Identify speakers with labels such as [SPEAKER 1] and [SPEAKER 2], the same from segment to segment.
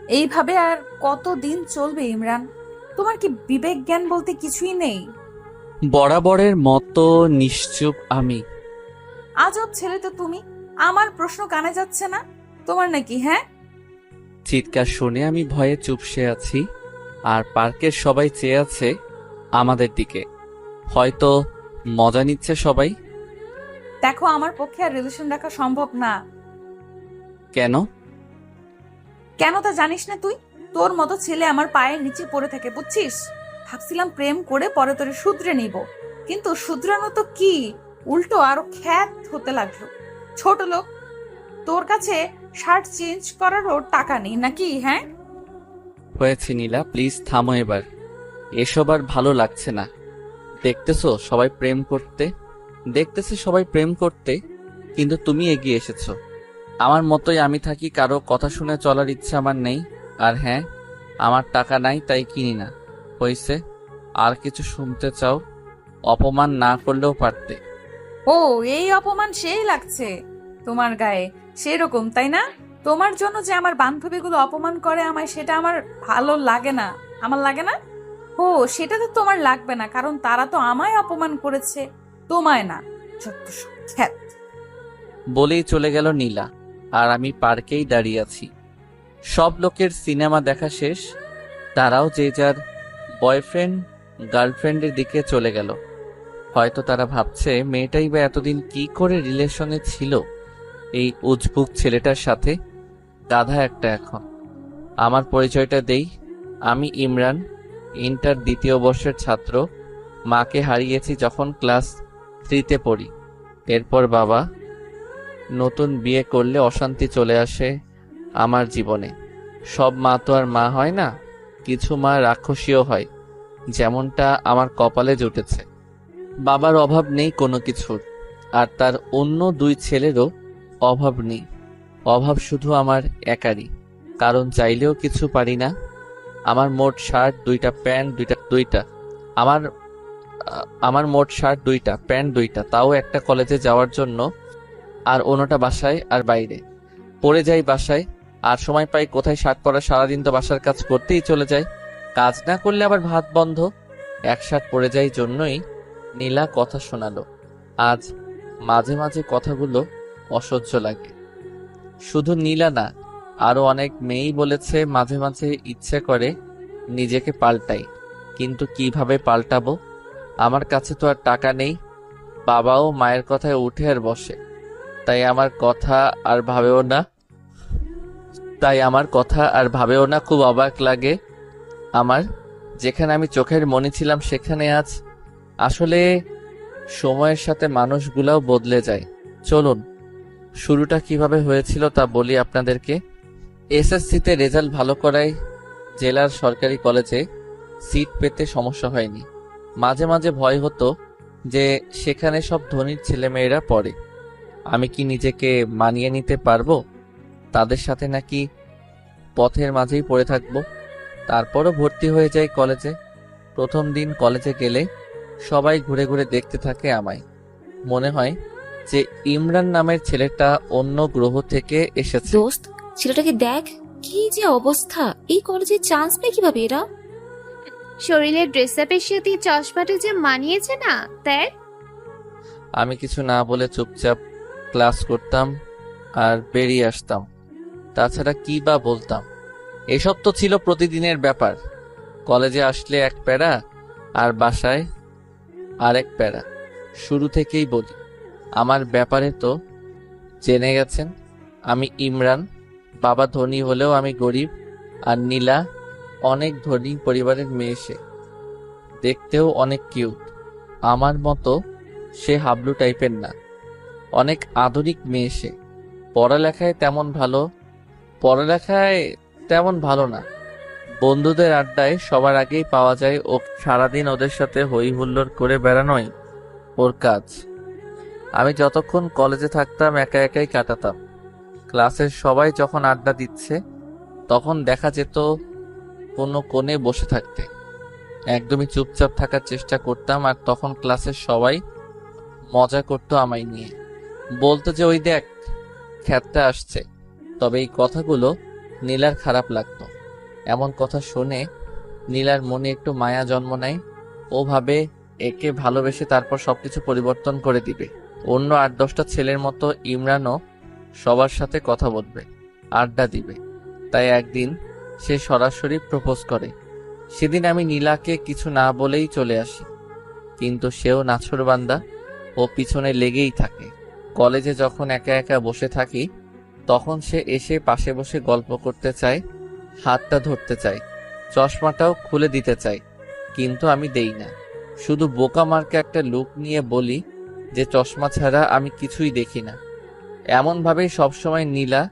[SPEAKER 1] এইভাবে আর কতদিন চলবে ইমরান? তোমার কি বিবেক জ্ঞান বলতে কিছুই নেই?
[SPEAKER 2] বরাবরের মতো নিশ্চুপ আমি।
[SPEAKER 1] আজব ছেলে তো তুমি। আমার প্রশ্ন কানে যাচ্ছে না তোমার নাকি? হ্যাঁ।
[SPEAKER 2] চিৎকার শুনে আমি ভয়ে চুপসে আছি, আর পার্কের সবাই চেয়ে আছে আমাদের দিকে। হয়তো মজা নিচ্ছে সবাই।
[SPEAKER 1] দেখো, আমার পক্ষে আর রিলেশন রাখা সম্ভব না।
[SPEAKER 2] কেন?
[SPEAKER 1] কেন তা জানিস না তুই? তোর মতো ছেলে আমার পায়ের নিচে পড়ে থাকে, বুঝছিস? ভাবছিলাম প্রেম করে পরে তোরে শুধরে নিব, কিন্তু শুধরানো তো কি, উল্টো আরো খ্যাত হতে লাগলো। ছোট লোক। তোর কাছে শার্ট চেঞ্জ করারও টাকা নেই নাকি? হ্যাঁ।
[SPEAKER 2] হয়েছে নীলা, প্লিজ থামো এবার। এসব আর ভালো লাগছে না। দেখতেছো সবাই প্রেম করতে, দেখতেছে সবাই প্রেম করতে, কিন্তু তুমি এগিয়ে এসেছো। আমার মতোই আমি থাকি, কারো কথা শুনে চলার ইচ্ছা আমার নেই। আর হ্যাঁ, আমার টাকা নাই তাই কিনি না। হইছে? আর কিছু শুনতে চাও? অপমান না করলেও পারতে।
[SPEAKER 1] ও, এই অপমান সেই লাগছে তোমার গায়ে? সেরকম তাই না? তোমার জন্য যে আমার বান্ধবীগুলো অপমান করে আমায়, সেটা আমার ভালো লাগে না। আমার লাগে না। ও, সেটা তো তোমার লাগবে না, কারণ তারা তো আমায় অপমান করেছে, তোমায় না। যত সব খ্যাত।
[SPEAKER 2] বলেই চলে গেল নীলা, আর আমি পার্কেই দাঁড়িয়ে আছি। সব লোকের সিনেমা দেখা শেষ, তারাও যে যার বয়ফ্রেন্ড গার্লফ্রেন্ডের দিকে চলে গেল। হয়তো তারা ভাবছে মেয়েটাই বা এতদিন কি করে রিলেশনে ছিল এই উজবুক ছেলেটার সাথে। গাধা একটা এখন। আমার পরিচয়টা দেই, আমি ইমরান, ইন্টার দ্বিতীয় বর্ষের ছাত্র। মাকে হারিয়েছি যখন ক্লাস 3-তে পড়ি। এরপর বাবা। নতুন বিয়ে করলে অশান্তি চলে আসে আমার জীবনে। সব মা তো আর মা হয় না, কিছু মা রাক্ষসীও হয়, যেমনটা আমার কপালে জুটেছে। বাবার অভাব নেই কোনো কিছুর, আর তার অন্য 2 ছেলেরও অভাব নেই। অভাব শুধু আমার একারই, কারণ চাইলেও কিছু পারি না। আমার মোট শার্ট 2টা, প্যান্ট 2টা। আমার আমার মোট শার্ট 2টা, প্যান্ট 2টা, তাও একটা কলেজে যাওয়ার জন্য। আর অন্যটা বাসায় আর বাইরে পরে যাই। বাসায় আর সময় পাই কোথায় শার্ট পরা? সারাদিন তো বাসার কাজ করতেই চলে যায়, কাজ না করলে আবার ভাত বন্ধ। এক শার্ট পরে যাই জন্যই নীলা কথা শোনালো। আজ মাঝে মাঝে কথাগুলো অসহ্য লাগে। শুধু নীলা না, আরো অনেক মেয়েই বলেছে মাঝে মাঝে ইচ্ছে করে নিজেকে পাল্টাই, কিন্তু কিভাবে পাল্টাবো? আমার কাছে তো আর টাকা নেই। বাবাও মায়ের কথায় উঠে আর বসে, তাই আমার কথা আর ভাবেও না খুব অবাক লাগে আমার। যেখানে আমি চোখের মনি ছিলাম সেখানে আজ। আসলে সময়ের সাথে মানুষগুলাও বদলে যায়। চলুন, শুরুটা কিভাবে হয়েছিল তা বলি আপনাদেরকে। এসএসসিতে রেজাল্ট ভালো করায় জেলার সরকারি কলেজে সিট পেতে সমস্যা হয়নি। মাঝে মাঝে ভয় হতো যে সেখানে সব ধনীর ছেলেমেয়েরা পড়ে, আমি কি নিজেকে মানিয়ে নিতে পারবো তাদের সাথে, নাকি পথের মাঝেই পড়ে থাকবো। তারপরও ভর্তি হয়ে যাই কলেজে। প্রথম দিন কলেজে গেলে সবাই ঘুরে ঘুরে দেখতে থাকে আমায়। মনে হয় যে ইমরান নামের ছেলেটা অন্য গ্রহ থেকে এসেছে।
[SPEAKER 3] দোস্ত, ছেলেটাকে দেখ, কি যে অবস্থা! এই কলেজে চান্স পায় কিভাবে এরা?
[SPEAKER 4] শরীরের ড্রেস আপের সাথে চশমাটা যে মানিয়েছে না, দেখ।
[SPEAKER 2] আমি কিছু না বলে চুপচাপ ক্লাস করতাম আর বেরিয়ে আসতাম। তাছাড়া কি বা বলতাম? এসব তো ছিল প্রতিদিনের ব্যাপার। কলেজে আসলে এক প্যারা, আর বাসায় আরেক প্যারা। শুরু থেকেই বলি, আমার ব্যাপারে তো জেনে গেছেন। আমি ইমরান, বাবা ধনী হলেও আমি গরিব। আর নীলা অনেক ধনী পরিবারের মেয়ে, সে দেখতেও অনেক কিউট। আমার মতো সে হাবলু টাইপের না, অনেক আধুনিক মেয়ে সে। পড়ালেখায় তেমন ভালো পড়ালেখায় তেমন ভালো না। বন্ধুদের আড্ডায় সবার আগেই পাওয়া যায় ও। সারাদিন ওদের সাথে হই হুল্লোড় করে বেড়ানোই ওর কাজ। আমি যতক্ষণ কলেজে থাকতাম একা একাই কাটাতাম। ক্লাসের সবাই যখন আড্ডা দিচ্ছে তখন দেখা যেত কোনো কোণে বসে থাকতে। একদমই চুপচাপ থাকার চেষ্টা করতাম, আর তখন ক্লাসের সবাই মজা করতো আমায় নিয়ে। বলতো যে ওই দেখ, খ্যাতটা আসছে। তবে এই কথাগুলো নীলার খারাপ লাগতো। এমন কথা শুনে নীলার মনে একটু মায়া জন্ম নেয়। ও ভাবে একে ভালোবেসে তারপর সবকিছু পরিবর্তন করে দিবে। অন্য 8-10টা ছেলের মতো ইমরানও সবার সাথে কথা বলবে, আড্ডা দিবে। তাই একদিন সে সরাসরি প্রপোজ করে। সেদিন আমি নীলাকে কিছু না বলেই চলে আসি, কিন্তু সেও নাছোড়বান্দা, ও পিছনে লেগেই থাকে। কলেজে যখন একা একা বসে থাকি তখন সে এসে পাশে বসে গল্প করতে চায়, হাতটা ধরতে চায়, চশমাটাও খুলে দিতে চায়, কিন্তু আমি দেই না। শুধু বোকা মার্কে একটা লুক নিয়ে বলি যে চশমা ছাড়া আমি কিছুই দেখি না। এমনভাবেই সবসময় নীলা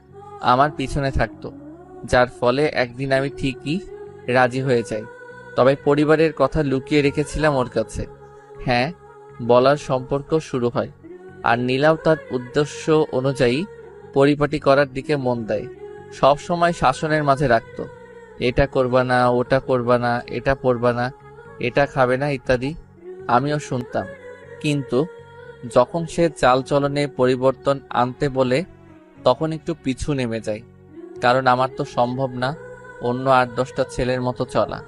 [SPEAKER 2] আমার পিছনে থাকতো, যার ফলে একদিন আমি ঠিকই রাজি হয়ে যাই। তবে পরিবারের কথা লুকিয়ে রেখেছিলাম ওর কাছে। হ্যাঁ, বলার সম্পর্ক শুরু হয়, আর নীলাও তার উদ্দেশ্য অনুযায়ী পরিপাটি করার দিকে মন দেয়। সব সময় শাসনের মাঝে রাখতো, এটা করবা না, ওটা করবা না, এটা পরবা না, এটা খাবে না ইত্যাদি। আমিও শুনতাম, কিন্তু যখন সে চালচলনে পরিবর্তন আনতে বলে তখন একটু পিছু নেমে যায়। কারণ আমার তো সম্ভব না অন্য 8-10টা ছেলের মতো চলা।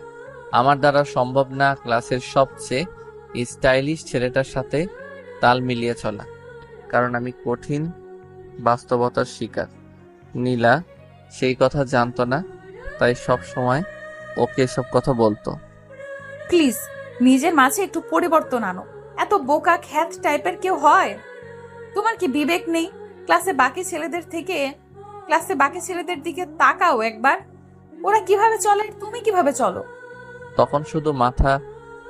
[SPEAKER 2] আমার দ্বারা সম্ভব না ক্লাসের সবচেয়ে স্টাইলিশ ছেলেটার সাথে তাল মিলিয়ে চলা, কারণ আমি কঠিন বাস্তবতার শিকার। নীলা সেই কথা জানতো না, তাই সব সময় ওকে এসব কথা বলতো।
[SPEAKER 1] প্লিজ নিজের মাঝে একটু পরিবর্তন আনো। এত বোকা খ্যাত টাইপের কেউ হয়? তোমার কি বিবেক নেই? ক্লাসে বাকি ছেলেদের দিকে তাকাও একবার। ওরা কিভাবে চলে, তুমি কিভাবে চলো?
[SPEAKER 2] তখন শুধু মাথা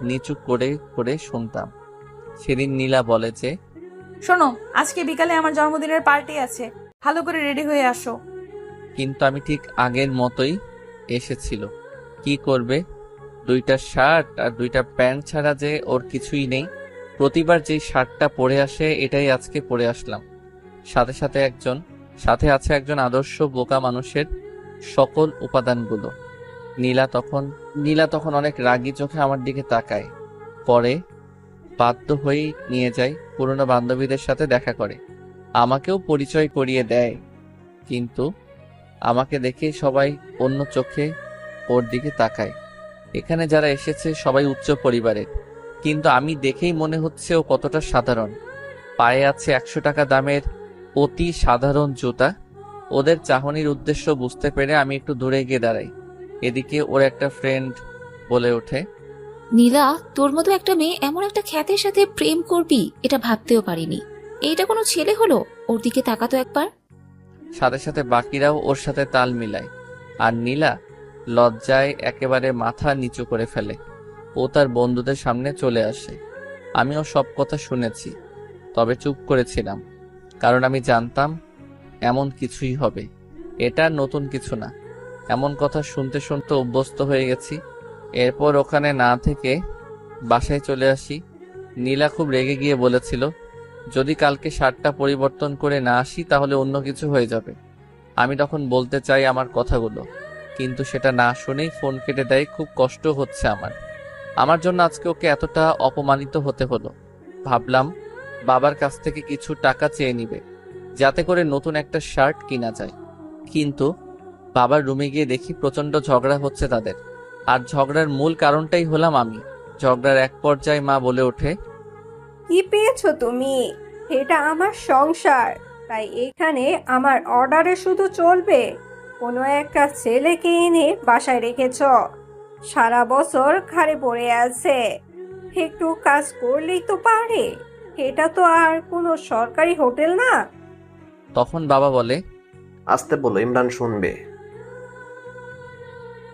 [SPEAKER 2] নিচু করে করে শুনতাম। সেদিন নীলা বলে যে,
[SPEAKER 1] শোনো, আজকে বিকালে আমার জন্মদিনের পার্টি আছে, ভালো করে রেডি হয়ে আসো।
[SPEAKER 2] কিন্তু আমি ঠিক আগের মতোই এসেছিল। কি করবে, 2টা শার্ট আর 2টা প্যান্ট ছাড়া যে ওর কিছুই নেই। প্রতিবার যেই শার্টটা পরে আসে এটাই আজকে পরে আসলাম। সাথে আছে একজন আদর্শ বোকা মানুষের সকল উপাদানগুলো। নীলা তখন অনেক রাগী চোখে আমার দিকে তাকায়। পরে বাধ্য হয়েই নিয়ে যায়, পুরনো বান্ধবীদের সাথে দেখা করে, আমাকেও পরিচয় করিয়ে দেয়। কিন্তু আমাকে দেখে সবাই অন্য চোখে ওর দিকে তাকায়। এখানে যারা এসেছে সবাই উচ্চ পরিবারের, কিন্তু আমি দেখেই মনে হচ্ছে ও কতটা সাধারণ। পায়ে আছে 100 টাকা দামের অতি সাধারণ জুতা। ওদের চাহনির উদ্দেশ্য বুঝতে পেরে আমি একটু দূরে গিয়ে দাঁড়াই। এদিকে ওর একটা ফ্রেন্ড বলে ওঠে,
[SPEAKER 3] নীলা, তোর মতো একটা মেয়ে এমন একটা খ্যাতের সাথে প্রেম করবি এটা ভাবতেও পারিনি। এইটা কোনো ছেলে হলো? ওর দিকে তাকাতো একবার।
[SPEAKER 2] সাথে সাথে বাকিরাও ওর সাথে তাল মিলায়, আর নীলা লজ্জায় একেবারে মাথা নিচু করে ফেলে। ও তার বন্ধুদের সামনে চলে আসে। আমিও সব কথা শুনেছি, তবে চুপ করেছিলাম, কারণ আমি জানতাম এমন কিছুই হবে। এটা নতুন কিছু না, এমন কথা শুনতে শুনতে অভ্যস্ত হয়ে গেছি। এরপর ওখানে না থেকে বাসায় চলে আসি। নীলা খুব রেগে গিয়ে বলেছিল, যদি কালকে শার্টটা পরিবর্তন করে না আসি তাহলে অন্য কিছু হয়ে যাবে। আমি তখন বলতে চাই আমার কথাগুলো, কিন্তু সেটা না শুনেই ফোন কেটে দেয়। খুব কষ্ট হচ্ছে আমার জন্য আজকে ওকে এতটা অপমানিত হতে হলো। ভাবলাম বাবার কাছ থেকে কিছু টাকা চেয়ে নিবে, যাতে করে নতুন একটা শার্ট কিনা যায়। কিন্তু বাবার রুমে গিয়ে দেখি প্রচন্ড ঝগড়া হচ্ছে তাদের, আর ঝগড়ার মূল কারণটাই হলাম আমি। ঝগড়ার এক পর্যায়ে মা বলে ওঠে,
[SPEAKER 5] কি পেয়েছো তুমি? এটা আমার সংসার, তাই এখানে আমার অর্ডারে শুধু চলবে। কোনো একটা ছেলেকে এনে বাসায় রেখেছ, সারা বছর ঘাড়ে পড়ে আছে, একটু কাজ করলেই তো পারে। এটা তো আর কোনো সরকারি হোটেল না।
[SPEAKER 2] তখন বাবা বলে,
[SPEAKER 6] আসতে বলো, ইমরান শুনবে।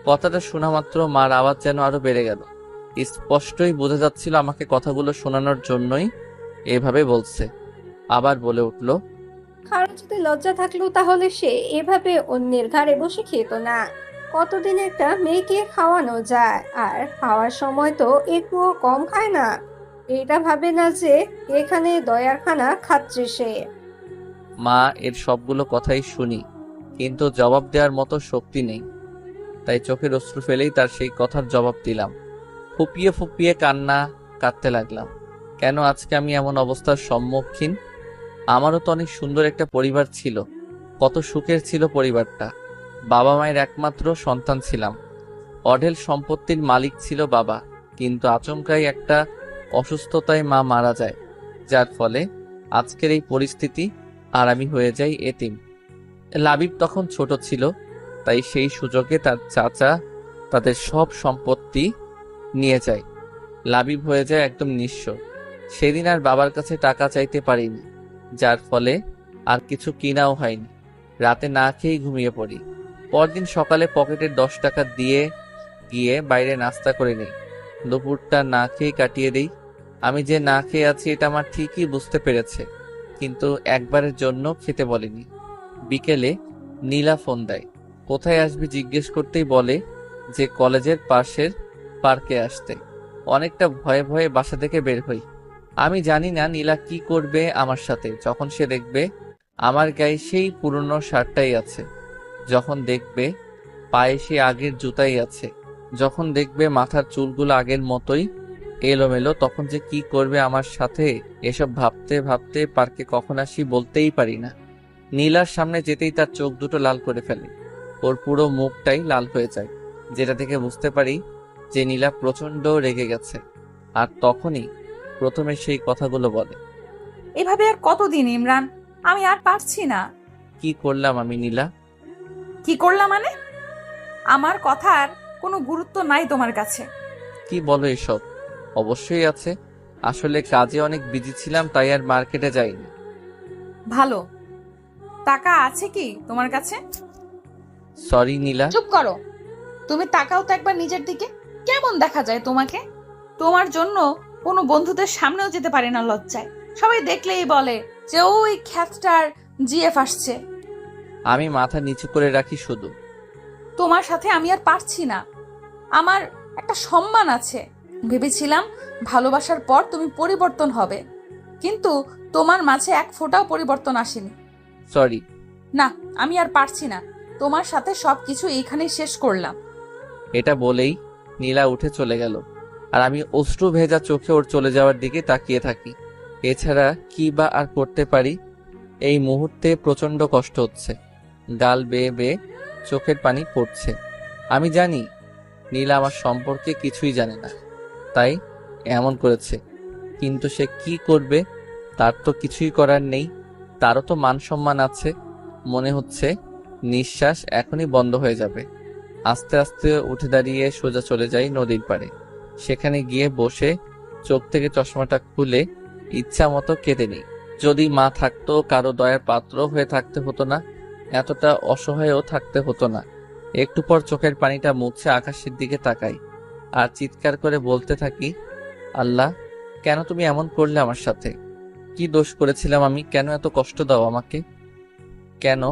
[SPEAKER 2] কথাটা শোনা মাত্র মার আওয়াজ যেন আরো বেড়ে গেল। স্পষ্টই বোঝা যাচ্ছিল আমাকে কথাগুলো শোনানোর জন্যই এভাবে বলছে। আবার বলে উঠল,
[SPEAKER 5] কারো যদি লজ্জা থাকলো তাহলে সে এভাবে অন্যের ঘাড়ে বসে খেত না। কতদিন একটা মেয়েকে খাওয়ানো যায়, আর খাওয়ার সময় তো একটুও কম খায় না। এটা ভাবে না যে এখানে দয়ার খানা খাচ্ছে সে।
[SPEAKER 2] মা এর সবগুলো কথাই শুনি, কিন্তু জবাব দেওয়ার মতো শক্তি নেই। তাই চোখের অশ্রু ফেলেই তার সেই কথার জবাব দিলাম। ফুপিয়ে ফুপিয়ে কাঁদতে লাগলাম। কেন আজকে আমি এমন অবস্থার সম্মুখীন? আমারও তো অনেক সুন্দর একটা পরিবার ছিল, কত সুখের ছিল পরিবারটা। বাবা মায়ের একমাত্র সন্তান ছিলাম, অঢেল সম্পত্তির মালিক ছিল বাবা, কিন্তু আচমকাই একটা অসুস্থতায় মা মারা যায়, যার ফলে আজকের এই পরিস্থিতি, আর আমি হয়ে যাই এতিম। লাবিব তখন ছোট ছিল, তাই সেই সুযোগে তার চাচা তাদের সব সম্পত্তি নিয়ে যায়। লাবিব হয়ে যায় একদম নিঃস্ব। সেদিন আর বাবার কাছে টাকা চাইতে পারিনি, যার ফলে আর কিছু কিনাও হয়নি। রাতে না খেয়েই ঘুমিয়ে পড়ি। পরদিন সকালে পকেটের 10 টাকা দিয়ে গিয়ে বাইরে নাস্তা করে নেই। দুপুরটা না খেয়ে কাটিয়ে দেই। আমি যে না খেয়ে আছি এটা আমার ঠিকই বুঝতে পেরেছে, কিন্তু একবারের জন্য খেতে বলেনি। বিকেলে নীলা ফোন দেয়। কোথায় আসবি জিজ্ঞেস করতেই বলে যে কলেজের পাশের পার্কে আসতে। অনেকটা ভয়ে ভয়ে বাসা থেকে বের হই। আমি জানি না নীলা কি করবে আমার সাথে যখন সে দেখবে আমার গায়ে সেই পুরনো শার্টটাই আছে, যখন দেখবে পায়ে সে আগের জুতাই আছে, যখন দেখবে মাথার চুলগুলো আগের মতোই এলোমেলো, তখন যে কি করবে আমার সাথে এসব ভাবতে ভাবতে পার্কে কখন আসি বলতেই পারি না। নীলার সামনে যেতেই তার চোখ দুটো লাল করে ফেলে। ওর পুরো মুখটাই লাল হয়ে যায়, যেটা থেকে বুঝতে পারি যে নীলা প্রচন্ড রেগে গেছে। আর তখনই প্রথমে সেই কথাগুলো বলে।
[SPEAKER 1] এভাবে আর কতদিন ইমরান? আমি আর পারছি না।
[SPEAKER 2] কি করলাম আমি নীলা?
[SPEAKER 1] কি করলাম মানে? আমার কথার কোনো গুরুত্ব নাই তোমার কাছে?
[SPEAKER 2] কি বলো এসব? অবশ্যই আছে, আসলে কাজে অনেক বিজি ছিলাম তাই আর মার্কেটে যাইনি।
[SPEAKER 1] ভালো। টাকা আছে কি তোমার কাছে?
[SPEAKER 2] সরি নীলা।
[SPEAKER 1] চুপ করো। তুমি তাকাও তো একবার নিজের দিকে। কেমন দেখা যায় তোমাকে? তোমার জন্য কোনো বন্ধুদের সামনেও যেতে পারি না লজ্জায়। সবাই দেখলেই বলে যে ওই খ্যাতটার জিএফ আসছে।
[SPEAKER 2] আমি মাথা নিচু করে রাখি শুধু।
[SPEAKER 1] তোমার সাথে আমি আর পারছি না। আমার একটা সম্মান আছে। ভেবেছিলাম ভালোবাসার পর তুমি পরিবর্তন হবে, কিন্তু তোমার মাঝে এক ফোঁটাও পরিবর্তন আসেনি।
[SPEAKER 2] সরি।
[SPEAKER 1] না, আমি আর পারছি না। তোমার সাথে সবকিছু এইখানেই শেষ করলাম।
[SPEAKER 2] এটা বলেই নীলা উঠে চলে গেল, আর আমি অশ্রু ভেজা চোখে ওর চলে যাওয়ার দিকে তাকিয়ে থাকি। এছাড়া কি বা আর করতে পারি? এই মুহূর্তে প্রচন্ড কষ্ট হচ্ছে, গাল বেয়ে বেয়ে চোখের পানি পড়ছে। আমি জানি নীলা আমার সম্পর্কে কিছুই জানে না, তাই এমন করেছে, কিন্তু সে কি করবে? তার তো কিছুই করার নেই। তারও তো মান সম্মান আছে। মনে হচ্ছে নিঃশ্বাস এখনই বন্ধ হয়ে যাবে। আস্তে আস্তে উঠে দাঁড়িয়ে সোজা চলে যাই নদীর পাড়ে। সেখানে গিয়ে বসে চোখ থেকে চশমাটা খুলে ইচ্ছা মতো কেটে নিই। যদি মা থাকতো, কারো দয়ার পাত্র হয়ে থাকতে হতো না, এতটা অসহায়ও থাকতে হতো না। একটু পর চোখের পানিটা মুছে আকাশের দিকে তাকাই আর চিৎকার করে বলতে থাকি, আল্লাহ, কেন তুমি এমন করলে আমার সাথে? কি দোষ করেছিলাম আমি? কেন এত কষ্ট দাও আমাকে? কেন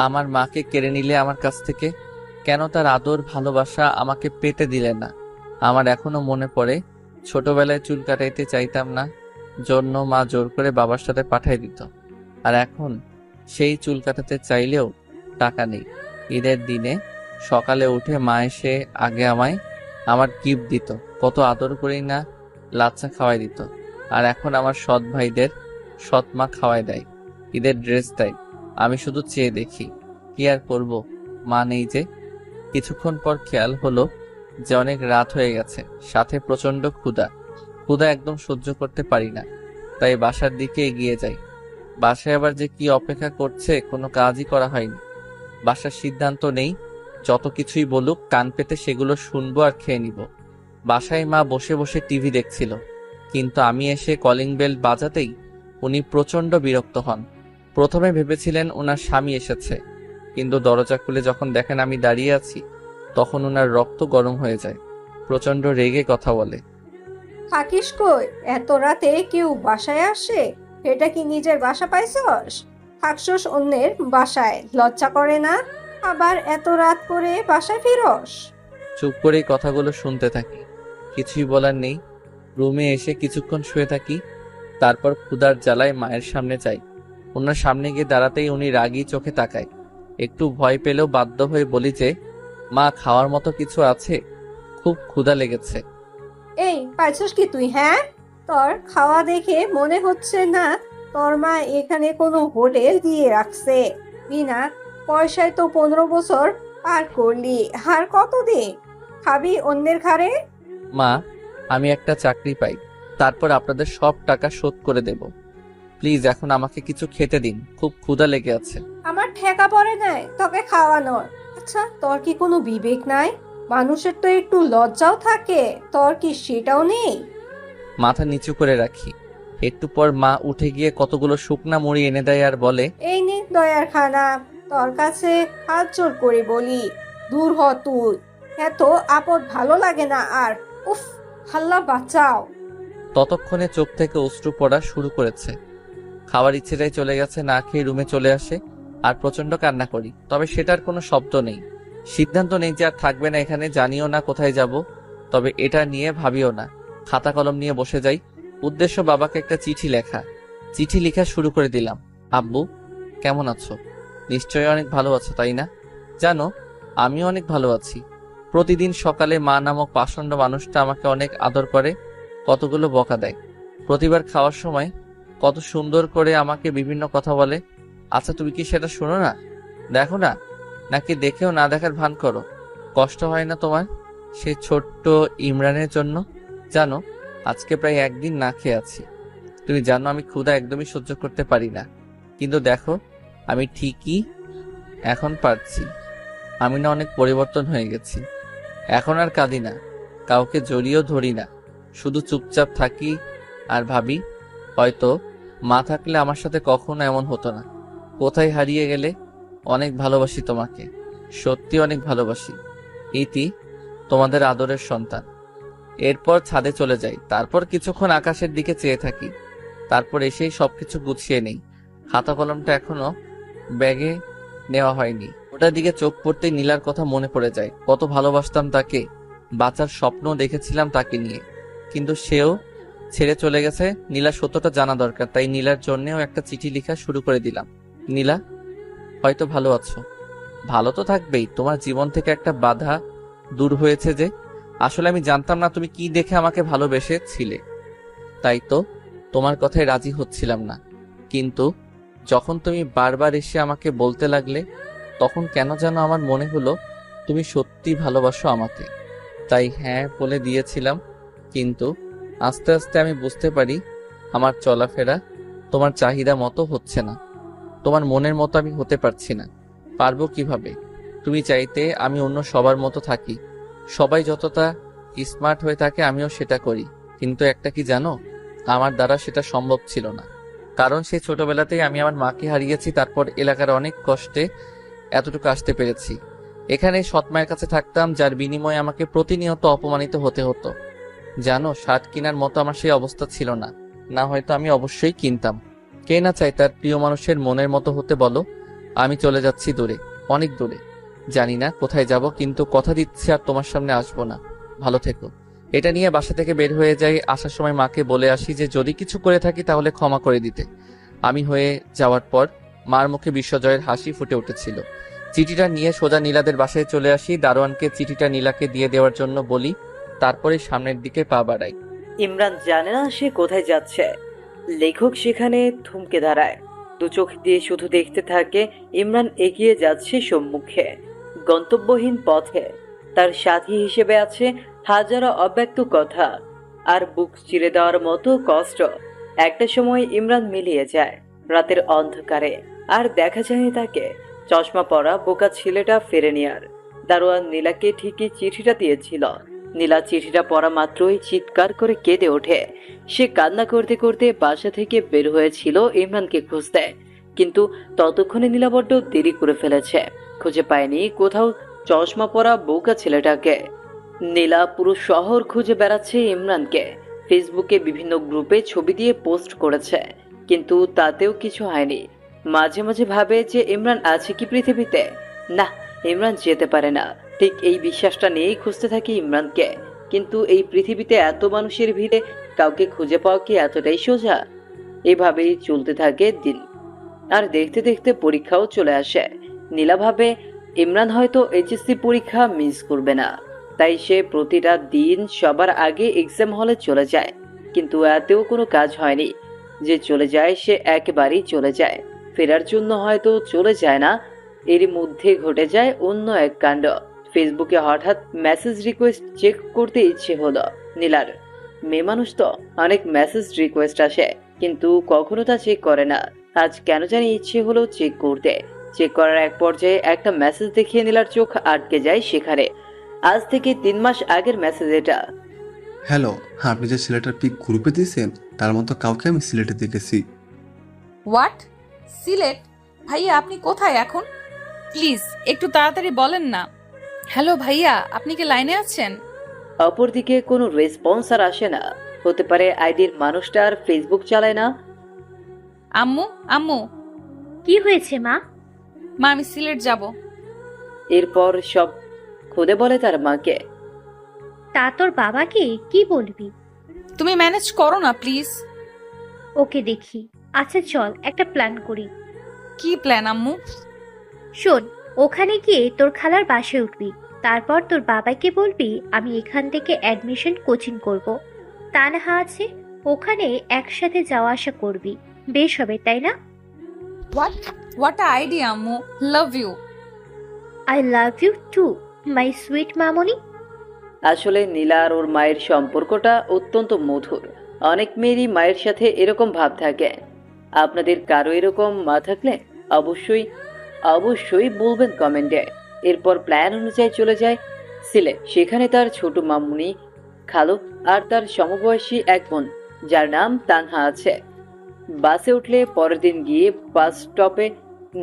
[SPEAKER 2] আমার মাকে কেড়ে নিলে আমার কাছ থেকে? কেন তার আদর ভালোবাসা আমাকে পেতে দিলে না? আমার এখনো মনে পড়ে ছোটবেলায় চুল কাটাইতে চাইতাম না, জন্য মা জোর করে বাবার সাথে পাঠাই দিত। আর এখন সেই চুল কাটাতে চাইলেও টাকা নেই। ঈদের দিনে সকালে উঠে মা এসে আগে আমায় আমার গিফট দিত, কত আদর করেই না লাচ্ছা খাওয়াই দিত। আর এখন আমার সৎ ভাইদের সৎ মা খাওয়াই দেয়, ঈদের ড্রেস দেয়। আমি শুধু চেয়ে দেখি, কি আর করব, মা নেই যে। কিছুক্ষণ পর খেয়াল হলো যে অনেক রাত হয়ে গেছে, সাথে প্রচন্ড ক্ষুধা। ক্ষুধা একদম সহ্য করতে পারি না, তাই বাসার দিকে এগিয়ে যাই। বাসায় আবার যে কি অপেক্ষা করছে কোনো কাজই করা হয়নি। বাসার সিদ্ধান্ত নেই, যত কিছুই বলুক কান পেতে সেগুলো শুনবো আর খেয়ে নিব। বাসায় মা বসে বসে টিভি দেখছিল, কিন্তু আমি এসে কলিং বেল বাজাতেই উনি প্রচন্ড বিরক্ত হন। প্রথমে ভেবেছিলেন ওনার স্বামী এসেছে, কিন্তু দরজা খুলে যখন দেখেন আমি দাঁড়িয়ে আছি, তখন ওনার রক্ত গরম হয়ে যায়। প্রচন্ড রেগে কথা বলে,
[SPEAKER 5] থাকিস কই? এত রাতে কেউ বাসায় আসে? এটা কি নিজের বাসা পাইছস? থাকছস অন্যের বাসায়, লজ্জা করে না? আবার এত রাত করে বাসায় ফিরস?
[SPEAKER 2] চুপ করেই কথাগুলো শুনতে থাকি, কিছুই বলার নেই। রুমে এসে কিছুক্ষণ শুয়ে থাকি, তারপর ক্ষুধার জ্বালায় মায়ের সামনে যাই। ওনার সামনে গিয়ে দাঁড়াতেই উনি রাগী চোখে তাকায়। একটু ভয় পেলেও বাধ্য হয়ে বলি যে, মা, খাওয়ার মতো কিছু আছে? খুব ক্ষুধা লেগেছে।
[SPEAKER 5] এই পাইছস কি তুই? হ্যাঁ, তোর খাওয়া দেখে মনে হচ্ছে না তোর মা এখানে কোনো হোটেল দিয়ে রাখছে। বিনা পয়সায় তো 15 বছর পার করলি, আর কতদিন? খাবি অন্যের ঘাড়ে?
[SPEAKER 2] মা, আমি একটা চাকরি পাই, তারপর আপনাদের সব টাকা শোধ করে দেব। প্লিজ এখন আমাকে কিছু খেতে দিন, খুব ক্ষুধা লেগে আছে।
[SPEAKER 5] আমার ঠেকা পড়ে নাই তোকে খাওয়ানোর। আচ্ছা, তোর কি কোনো বিবেক নাই? মানুষের তো একটু লজ্জাও থাকে, তোর কি সেটাও নেই?
[SPEAKER 2] মাথা নিচু করে রাখি। একটু পর মা উঠে গিয়ে কতগুলো শুকনা মুড়ি এনে দেয় আর বলে,
[SPEAKER 5] এই নে দয়ার খানা, তোর কাছে হাত জোর করে বলি, দূর হ তুই। এত আপদ ভালো লাগে না আর। উফ, হাল্লা বাঁচাও।
[SPEAKER 2] ততক্ষণে চোখ থেকে অশ্রু পড়া শুরু করেছে। খাওয়ার ইচ্ছেটাই চলে গেছে, না খেয়ে রুমে চলে আসে আর প্রচন্ড কান্না করি। তবে সেটার কোনো শব্দ নেই, সিদ্ধান্ত নেই যে আর থাকবে না এখানে। জানিও না কোথায় যাব, তবে এটা নিয়ে ভাবিও না। খাতা কলম নিয়ে বসে যাই। উদ্দেশ্য বাবাকে একটা চিঠি লেখা। চিঠি লেখা শুরু করে দিলাম। আব্বু, কেমন আছো? নিশ্চয়ই অনেক ভালো আছো, তাই না? জানো, আমিও অনেক ভালো আছি। প্রতিদিন সকালে মা নামক পাষণ্ড মানুষটা আমাকে অনেক আদর করে, কতগুলো বকা দেয়। প্রতিবার খাওয়ার সময় কত সুন্দর করে আমাকে বিভিন্ন কথা বলে। আচ্ছা, তুমি কি সেটা শোনো না, দেখো না, নাকি দেখেও না দেখার ভান করো? কষ্ট হয় না তোমার সেই ছোট্ট ইমরানের জন্য? জানো, আজকে প্রায় একদিন না খেয়ে আছি। তুমি জানো আমি ক্ষুধা একদমই সহ্য করতে পারি না, কিন্তু দেখো আমি ঠিকই এখন পারছি। আমি না অনেক পরিবর্তন হয়ে গেছি। এখন আর কাঁদি না, কাউকে জড়িয়েও ধরি না, শুধু চুপচাপ থাকি আর ভাবি, হয়তো মা থাকলে আমার সাথে কখনো এমন হতো না। কোথায় হারিয়ে গেলে? অনেক ভালোবাসি তোমাকে, সত্যি অনেক ভালোবাসি। ইতি, তোমাদের আদরের সন্তান। এরপর ছাদে চলে যাই, তারপর কিছুক্ষণ আকাশের দিকে চেয়ে থাকি, তারপর এসেই সবকিছু গুছিয়ে নেই। খাতা কলমটা এখনো ব্যাগে নেওয়া হয়নি। ওটার দিকে চোখ পড়তেই নীলার কথা মনে পড়ে যায়। কত ভালোবাসতাম তাকে, বাঁচার স্বপ্ন দেখেছিলাম তাকে নিয়ে, কিন্তু সেও ছেড়ে চলে গেছে। নীলা সত্যটা জানা দরকার, তাই নীলার জন্যেও একটা চিঠি লেখা শুরু করে দিলাম। নীলা, হয়তো ভালো আছো, ভালো তো থাকবেই। তোমার জীবন থেকে একটা বাধা দূর হয়েছে যে। আসলে আমি জানতাম না তুমি কি দেখে আমাকে ভালোবেসেছিলে, তাই তো তোমার কথায় রাজি হচ্ছিলাম না। কিন্তু যখন তুমি বারবার এসে আমাকে বলতে লাগলে, তখন কেন যেন আমার মনে হলো তুমি সত্যি ভালোবাসো আমাকে, তাই হ্যাঁ বলে দিয়েছিলাম। কিন্তু আস্তে আস্তে আমি বুঝতে পারি আমার চলাফেরা তোমার চাহিদা মতো হচ্ছে না, তোমার মনের মতো আমি হতে পারছি না। পারবো কিভাবে? তুমি চাইতে আমি অন্য সবার মতো থাকি, সবাই যতটা স্মার্ট হয়ে থাকে আমিও সেটা করি। কিন্তু একটা কি জানো, আমার দ্বারা সেটা সম্ভব ছিল না, কারণ সেই ছোটবেলাতেই আমি আমার মাকে হারিয়েছি। তারপর এলাকার অনেক কষ্টে এতটুকু আসতে পেরেছি। এখানে সৎ মায়ের কাছে থাকতাম, যার বিনিময়ে আমাকে প্রতিনিয়ত অপমানিত হতে হতো। জানো, শার্ট কেনার মতো আমার সেই অবস্থা ছিল না, না হয়তো আমি অবশ্যই কিনতাম। কে না চাই তার প্রিয় মানুষের মনের মতো হতে, বলো? আমি চলে যাচ্ছি দূরে, অনেক দূরে। জানি না কোথায় যাব, কিন্তু কথা দিচ্ছি আর তোমার সামনে আসবো না। ভালো থেকো। এটা নিয়ে বাসা থেকে বের হয়ে যাই। আসার সময় মাকে বলে আসি যে যদি কিছু করে থাকি তাহলে ক্ষমা করে দিতে। আমি হয়ে যাওয়ার পর মার মুখে বিশ্বজয়ের হাসি ফুটে উঠেছিল। চিঠিটা নিয়ে সোজা নীলাদের বাসায় চলে আসি। দারোয়ানকে চিঠিটা নীলাকে দিয়ে দেওয়ার জন্য বলি, তারপরে সামনের দিকে পা বাড়াই।
[SPEAKER 7] ইমরান জানে না সে কোথায় যাচ্ছে। লেখক সেখানে থমকে দাঁড়ায়, দু চোখ দিয়ে শুধু দেখতে থাকে ইমরান এগিয়ে যাচ্ছে সম্মুখে, গন্তব্যহীন পথে। তার সাথী হিসেবে আছে হাজারো অব্যক্ত কথা আর বুক চিরে দেওয়ার মতো কষ্ট। একটা সময় ইমরান মিলিয়ে যায় রাতের অন্ধকারে, আর দেখা যায়নি তাকে। চশমা পরা বোকা ছেলেটা ফেরেনি আর। দারোয়ান নীলাকে ঠিকই চিঠিটা দিয়েছিল। নীলা চিঠিটা পড়া মাত্রই চিৎকার করে কেঁদে ওঠে। সে কান্না করতে করতে বাসা থেকে বের হয়েছিল ইমরানকে খুঁজতে, কিন্তু ততক্ষণে নীলা বড্ড দেরি করে ফেলেছে। খুঁজে পায়নি কোথাও চশমা পরা বোকা ছেলেটাকে। নীলা পুরো শহর খুঁজে বেড়াচ্ছে ইমরানকে। ফেসবুকে বিভিন্ন গ্রুপে ছবি দিয়ে পোস্ট করেছে, কিন্তু তাতেও কিছু হয়নি। মাঝে মাঝে ভাবে যে ইমরান আছে কি পৃথিবীতে। না, ইমরান যেতে পারে না। ঠিক এই বিশ্বাসটা নিয়েই খুঁজতে থাকি ইমরানকে। কিন্তু এই পৃথিবীতে এত মানুষের ভিড়ে কাউকে খুঁজে পাওয়া কি এতটাই সোজা? এভাবেই চলতে থাকে দিন, আর দেখতে দেখতে পরীক্ষাও চলে আসে। নীলা ভাবে ইমরান হয়তো এইচএসসি পরীক্ষা মিস করবে না, তাই সে প্রতিটা দিন সবার আগে এক্সাম হলে চলে যায়। কিন্তু এতেও কোনো কাজ হয়নি। যে চলে যায় সে একেবারেই চলে যায়, ফেরার জন্য হয়তো চলে যায় না। এর মধ্যে ঘটে যায় অন্য এক কাণ্ড। ফেসবুকে হঠাৎ মেসেজ রিকোয়েস্ট চেক করতে ইচ্ছে হলো নীলার। মেয়ে মানুষ তো, অনেক মেসেজ রিকোয়েস্ট আসে কিন্তু কখনো তা চেক করে না। আজ কেন জানি ইচ্ছে হলো চেক করতে। চেক করার এক পর্যায়ে একটা মেসেজ দেখিয়ে নীলার চোখ আটকে যায় সেখানে। আজ থেকে 3 মাস আগের মেসেজ এটা।
[SPEAKER 8] হ্যালো, আপনি যে ছেলেটার পিক গ্রুপে দিয়েছেন তার মতো কাউকে আমি সিলেটে দেখেছি।
[SPEAKER 1] হোয়াট? সিলেট? ভাইয়া আপনি কোথায় এখন? প্লিজ একটু তাড়াতাড়ি বলেন না। হ্যালো ভাইয়া, আপনি কি লাইনে আছেন?
[SPEAKER 7] অপরদিকে কোনো রেসপন্স আর আসে না। হতে পারে আইডির মানুষটা আর ফেসবুক চালায় না।
[SPEAKER 1] আম্মু, আম্মু,
[SPEAKER 4] কি হয়েছে মা?
[SPEAKER 1] মা আমি সিলেট যাব।
[SPEAKER 7] এরপর সব খুলে বলে তার মাকে।
[SPEAKER 4] তা তোর বাবাকে কি বলবি?
[SPEAKER 1] তুমি ম্যানেজ করো না প্লিজ।
[SPEAKER 4] ওকে দেখি। আচ্ছা চল একটা প্ল্যান করি।
[SPEAKER 1] কি প্ল্যান আম্মু?
[SPEAKER 4] শোন, ওখানে গিয়ে তোর খালার বাসায় উঠবি। তারপর তোর বাবাকে বলবি আমি এখান থেকে অ্যাডমিশন কোচিং করব। তানহা আছে, ওখানে একসাথে যাওয়া আসা করবি। বেশ হবে, তাই না?
[SPEAKER 1] হোয়াট আইডিয়া আম্মু, love you.
[SPEAKER 4] I love you too my sweet মামনি।
[SPEAKER 7] আসলে নীলা আর ওর মায়ের সম্পর্কটা অত্যন্ত মধুর। অনেক মেয়েরই মায়ের সাথে এরকম ভাব থাকে। আপনাদের কারো এরকম মা থাকলে অবশ্যই অবশ্যই বলবেন কমেন্টে। এরপর প্ল্যান অনুযায়ী চলে যায় সিলেট। সেখানে তার ছোট মামুনি, খালু আর তার সমবয়সী এক বোন যার নাম তানহা আছে। বাসে উঠলে পরের দিন গিয়ে বাস স্টপে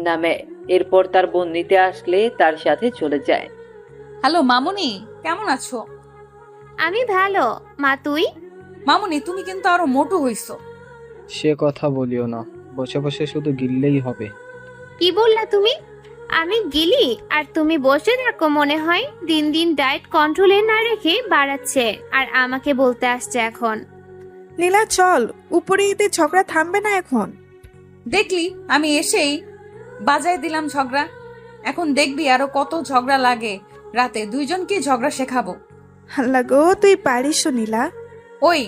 [SPEAKER 7] নামে। এরপর তার বোন নিতে আসলে তার সাথে চলে যায়।
[SPEAKER 1] হ্যালো মামুনি, কেমন আছো?
[SPEAKER 4] আমি ভালো মা, তুই?
[SPEAKER 1] মামুনি তুমি কিন্তু আরো মোটু হইছো।
[SPEAKER 9] সে কথা বলিও না, বসে বসে শুধু গিললেই হবে।
[SPEAKER 4] কি বললা তুমি? আমি গেলি আর তুমি বসে থাকো মনে হয়। দিন দিন ডায়েট কন্ট্রোলে না রেখে বাড়াচ্ছে আর আমাকে বলতে আসছে এখন।
[SPEAKER 10] নীলা চল, উপরে এতে ঝগড়া থামবে না এখন।
[SPEAKER 1] দেখলি আমি এসেই বাজায় দিলাম ঝগড়া। এখন দেখবি আরো কত ঝগড়া লাগে। রাতে দুইজনকে ঝগড়া শেখাবো।
[SPEAKER 10] আল্লাহ গো, তুই পারিস নীলা।
[SPEAKER 1] ওই,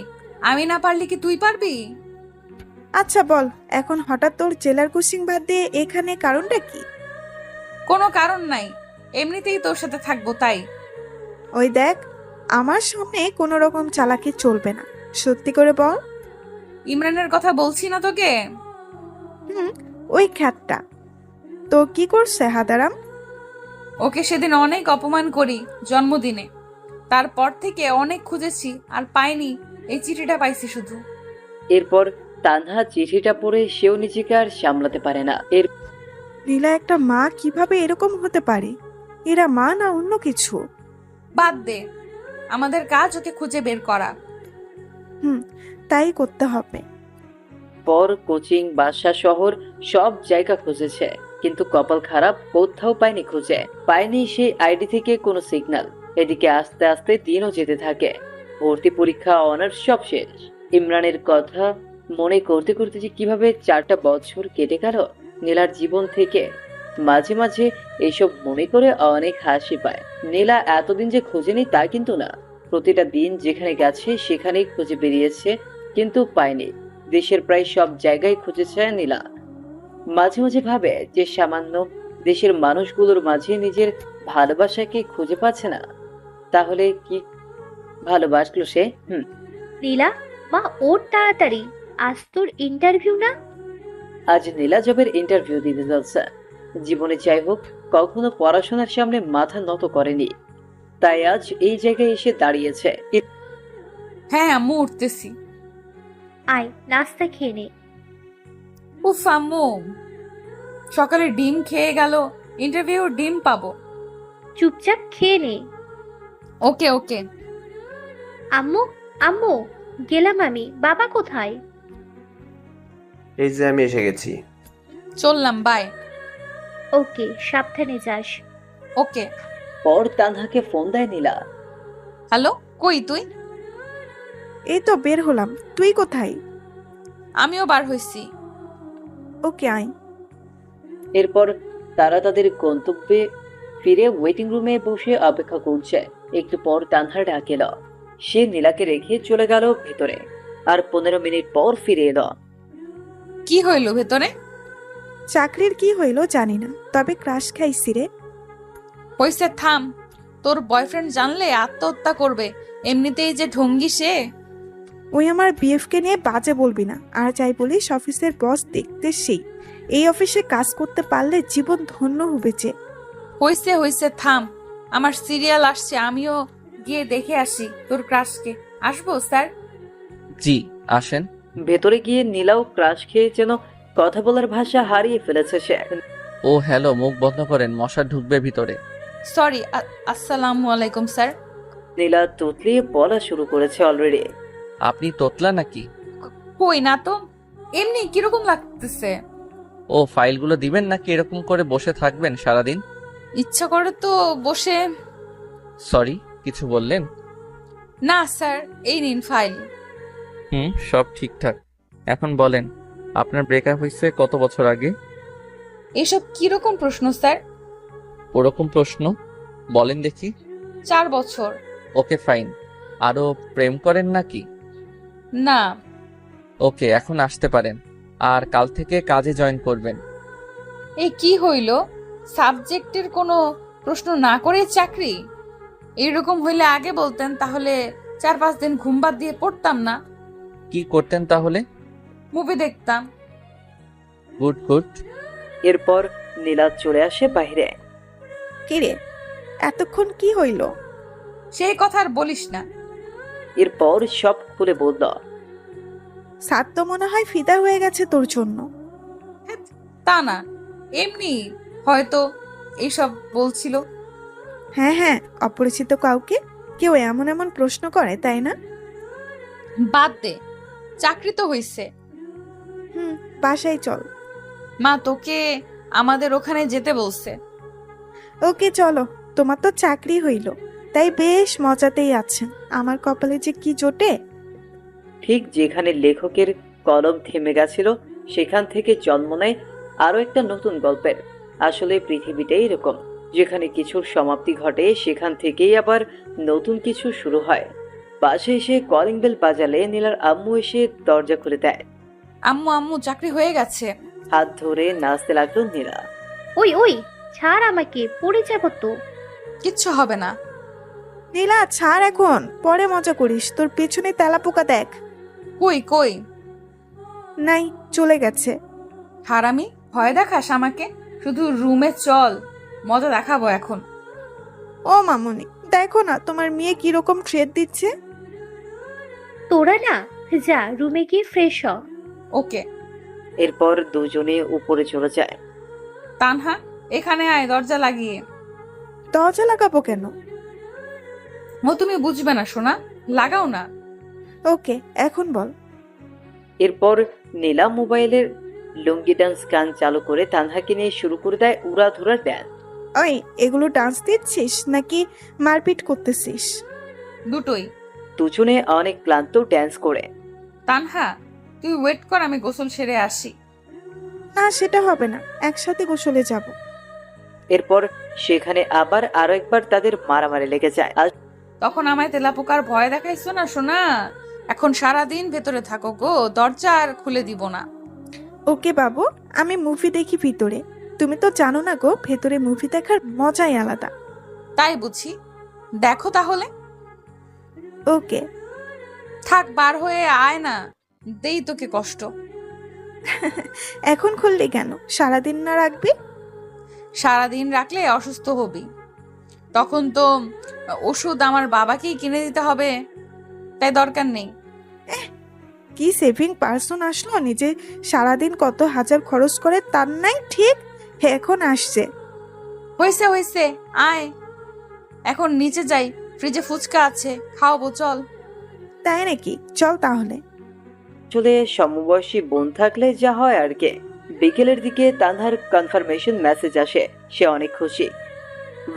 [SPEAKER 1] আমি না পারলি কি তুই পারবি?
[SPEAKER 10] আচ্ছা বল, এখন হঠাৎ তোর জেলার কোচিং বাদ দিয়ে এখানে কারণটা কি?
[SPEAKER 1] কোনো কারণ নাই, এমনিতেই তোর সাথে থাকবো তাই।
[SPEAKER 10] ওই দেখ, আমার সামনে কোনো রকম চালাকি চলবে না, সত্যি করে বল।
[SPEAKER 1] ইমরানের কথা বলছি না তোকে?
[SPEAKER 10] ওই খ্যাতটা তো কি করছে হাদারাম?
[SPEAKER 1] ওকে সেদিন অনেক অপমান করি জন্মদিনে। তারপর থেকে অনেক খুঁজেছি আর পাইনি, এই চিঠিটা পাইছি শুধু।
[SPEAKER 7] এরপর তানহা চিঠিটা পড়ে সেও নিজেকে আর সামলাতে পারে না।
[SPEAKER 10] নীলা একটা মা কিভাবে এরকম হতে পারে? এরা মা না অন্য কিছু?
[SPEAKER 1] বাদ দে, আমাদের কাজ ওকে খুঁজে বের করা।
[SPEAKER 10] তাই করতে হবে।
[SPEAKER 7] পর কোচিং, বাসা, শহর সব জায়গা খুঁজেছে কিন্তু কপাল খারাপ, কোথাও পায়নি। খুঁজে পায়নি সেই আইডি থেকে কোনো সিগন্যাল। এদিকে আস্তে আস্তে দিনও যেতে থাকে। ভর্তি পরীক্ষা, অনার্স সব শেষ। ইমরানের কথা মনে করতে করতে যে কিভাবে 4টা বছর কেটে গেল নীলার জীবন থেকে। মাঝে মাঝে এইসব মনে করে অনেক হাসি পায়। নীলা এতদিন যে খোঁজেনি তা কিন্তু না। প্রতিটা দিন যেখানে গেছে সেখানেই খুঁজে বেরিয়েছে কিন্তু পায়নি। দেশের প্রায় সব জায়গায় খুঁজেছে নীলা। মাঝে মাঝে ভাবে যে সামান্য দেশের মানুষগুলোর মাঝে নিজের ভালোবাসাকে খুঁজে পাচ্ছে না। তাহলে কি ভালোবাসলো সে?
[SPEAKER 4] নীলা মা, ওর তাড়াতাড়ি, আজ তোর ইন্টারভিউ না?
[SPEAKER 7] আজ নীলা জবের ইন্টারভিউ দিতে যাচ্ছে। জীবনে যাই হোক কখনো পড়াশোনার সামনে মাথা নত করেনি, তাই আজ এই জায়গায় এসে দাঁড়িয়েছে।
[SPEAKER 1] হ্যাঁ আম্মু, উঠতেছি।
[SPEAKER 4] আয় নাস্তা খেয়ে নে।
[SPEAKER 1] উফ আম্মু, সকালে ডিম খেয়ে গেল, ইন্টারভিউ ডিম পাবো।
[SPEAKER 4] চুপচাপ খেয়ে নে।
[SPEAKER 1] ওকে ওকে।
[SPEAKER 4] আম্মু, আম্মু, গেলাম আমি। বাবা কোথায়?
[SPEAKER 6] এই যে আমি এসে গেছি।
[SPEAKER 1] চললাম, বাই।
[SPEAKER 4] ওকে, সাবধানে যাস।
[SPEAKER 1] ওকে।
[SPEAKER 7] পর তানহাকে ফোন দেয় নীলা।
[SPEAKER 1] হ্যালো, কই তুই?
[SPEAKER 10] এই তো বের হলাম, তুই কোথায়?
[SPEAKER 1] আমিও বার হইছি।
[SPEAKER 10] ওকে আয়।
[SPEAKER 7] এরপর তারা তাদের গন্তব্যে ফিরে ওয়েটিং রুমে বসে অপেক্ষা করছে। একটু পর তানহা ডাক এলো। সে নীলাকে রেখে চলে গেল ভেতরে। আর 15 মিনিট পর ফিরে এলো।
[SPEAKER 1] কি হইল ভেতরে?
[SPEAKER 10] চাকরির কি হইলো জানি না, তবে ক্রাশ খাইছি রে।
[SPEAKER 1] হইছে, থাম। তোর বয়ফ্রেন্ড জানলে আত্মহত্যা করবে, এমনিতেই যে ঢঙ্গি সে।
[SPEAKER 10] ওই আমার বিএফকে নিয়ে বাজে বলবি না, আর যাই বলিস অফিসের বস দেখতে সেই। এই অফিসে কাজ করতে পারলে জীবন ধন্য হবে যে।
[SPEAKER 1] হইছে হইছে, থাম। আমার সিরিয়াল আসছে, আমিও গিয়ে দেখে আসি তোর ক্রাশকে। আসবো স্যার?
[SPEAKER 2] জি আসেন।
[SPEAKER 7] ভেতরে গিয়ে নীলাও ক্রাশ খেয়ে যেন কথা বলার ভাষা হারিয়ে ফেলেছে সে।
[SPEAKER 2] ও হ্যালো, মুখ বন্ধ করেন, মশা ঢুকবে ভিতরে।
[SPEAKER 1] সরি, আসসালামু আলাইকুম স্যার।
[SPEAKER 7] নীলা তুতলিয়ে বলা শুরু করেছে অলরেডি।
[SPEAKER 2] আপনি তোতলা নাকি?
[SPEAKER 1] কই না তো, এমনি কিরকম লাগতেছে?
[SPEAKER 2] ও ফাইলগুলো দিবেন নাকি এরকম করে বসে থাকবেন সারাদিন?
[SPEAKER 1] ইচ্ছা করে তো বসে।
[SPEAKER 2] সরি, কিছু বললেন?
[SPEAKER 1] না স্যার, এই নিন ফাইল।
[SPEAKER 2] সব ঠিকঠাক। এখন বলেন, আপনার ব্রেকআপ হয়েছে কত বছর আগে?
[SPEAKER 1] এসব কিরকম প্রশ্ন স্যার?
[SPEAKER 2] ওরকম প্রশ্ন বলেন দেখি।
[SPEAKER 1] 4 বছর।
[SPEAKER 2] Okay fine. আরো প্রেম করেন নাকি?
[SPEAKER 1] না।
[SPEAKER 2] ওকে, এখন আসতে পারেন। আর কাল থেকে কাজে জয়েন করবেন।
[SPEAKER 1] এই কি হইল? সাবজেক্টের কোনো প্রশ্ন না করে চাকরি? এরকম হইলে আগে বলতেন, তাহলে 4-5 দিন ঘুম বাদ দিয়ে পড়তাম না।
[SPEAKER 2] কি করতেন তাহলে?
[SPEAKER 1] মুভি দেখতাম।
[SPEAKER 2] Good good.
[SPEAKER 7] এরপর নীলা চলে আসে বাইরে।
[SPEAKER 10] কিরে, এতক্ষণ কি হইল?
[SPEAKER 1] সেই কথা আর বলিস না।
[SPEAKER 7] এরপর সব খুলে বলল।
[SPEAKER 10] সাত তো মনে হয় ফিদা হয়ে গেছে তোর জন্য।
[SPEAKER 1] তা না, এমনি হয়তো এইসব বলছিল।
[SPEAKER 10] হ্যাঁ হ্যাঁ, অপরিচিত কাউকে কেউ এমন এমন প্রশ্ন করে, তাই না?
[SPEAKER 1] বাদ দে, চাকরি তো হইছে।
[SPEAKER 10] বাসায় চল।
[SPEAKER 1] মা তোকে আমাদের ওখানে যেতে বলছে।
[SPEAKER 10] ওকে চলো, তোমার তো চাকরি হইল, তাই বেশ মজাতেই আছেন। আমার কপালে যে কি জোটে।
[SPEAKER 7] ঠিক যেখানে লেখকের কলম থেমে গেছিল সেখান থেকে জন্ম নেয় আরো একটা নতুন গল্পের। আসলে পৃথিবীটাই এরকম, যেখানে কিছুর সমাপ্তি ঘটে সেখান থেকেই আবার নতুন কিছু শুরু হয়। পাশে এসে কলিং বেল বাজালে নীলার আম্মু এসে দরজা খুলে দেয়।
[SPEAKER 1] আম্মু আম্মু, চাকরি হয়ে গেছে।
[SPEAKER 7] হাত ধরে নাচতে লাগলো নীলা।
[SPEAKER 4] ওই ওই, ছাড় আমাকে, পড়ে যাব তো।
[SPEAKER 1] কিচ্ছু হবে না।
[SPEAKER 10] নীলা ছাড়, এখন পরে মজা করিস। তোর পেছনে তেলাপোকা দেখ।
[SPEAKER 1] কই কই?
[SPEAKER 10] নাই, চলে গেছে।
[SPEAKER 1] হারামি, ভয় দেখাস আমাকে? শুধু রুমে চল, মজা দেখাবো এখন।
[SPEAKER 10] ও মামুনি, দেখো না তোমার মেয়ে কিরকম ট্রেড দিচ্ছে।
[SPEAKER 4] তোরা না, যা রুমে গিয়ে ফ্রেশ হ।
[SPEAKER 1] ওকে।
[SPEAKER 7] এরপর দুজনে উপরে চলে যায়।
[SPEAKER 1] তানহা, এখানে আয়, দরজা লাগিয়ে।
[SPEAKER 10] দরজা লাগাবো কেন?
[SPEAKER 1] ও তুমি বুঝবে না সোনা, লাগাও না।
[SPEAKER 10] ওকে, এখন বল।
[SPEAKER 7] এরপর নীলা মোবাইলের লুঙ্গি ডান্স গান চালু করে তানহাকে নিয়ে শুরু করে দেয় উড়াধুরা ড্যান্স।
[SPEAKER 10] ওই, এগুলো ডান্স দিচ্ছিস নাকি মারপিট করতেছিস?
[SPEAKER 1] দুটোই।
[SPEAKER 7] দুজনে অনেক ক্লান্ত ড্যান্স করে।
[SPEAKER 1] তানহা, তুই ওয়েট কর, আমি গোসল সেরে আসি।
[SPEAKER 10] না, সেটা হবে না, একসাথে গোসলে যাব।
[SPEAKER 7] এরপর সেখানে আবার আরো একবার তাদের মারামারি লেগে যায়। আর
[SPEAKER 1] তখন আমায় তেলাপোকার ভয় দেখাইছো না সোনা। এখন সারাদিন ভেতরে থাকো গো, দরজা আর খুলে দিব না।
[SPEAKER 10] ওকে বাবু, আমি মুভি দেখি ভিতরে। তুমি তো জানো না গো, ভেতরে মুভি দেখার মজাই আলাদা।
[SPEAKER 1] তাই বুঝি, দেখো তাহলে।
[SPEAKER 10] ওকে।
[SPEAKER 1] থাক, বার হয়ে আয় না, দেই তোকে কষ্ট।
[SPEAKER 10] এখন খুললি কেন? সারাদিন না রাখবি?
[SPEAKER 1] সারাদিন রাখলে অসুস্থ হবি, তখন তো ওষুধ আমার বাবাকেই কিনে দিতে হবে, তাই দরকার নেই।
[SPEAKER 10] কি সেভিং পার্সন আসলো, নিজে সারাদিন কত হাজার খরচ করে তার নাই ঠিক এখন আসছে।
[SPEAKER 1] হয়েছে হয়েছে, আয় এখন নিচে যাই, ফ্রিজে ফুচকা আছে, খাওয়াবো, চল।
[SPEAKER 10] তাই নাকি? চল তাহলে।
[SPEAKER 7] আসলে সমবয়সী বোন থাকলে যা হয় আর কি। বিকেলের দিকে তানহার কনফার্মেশন মেসেজ আসে, সে অনেক খুশি।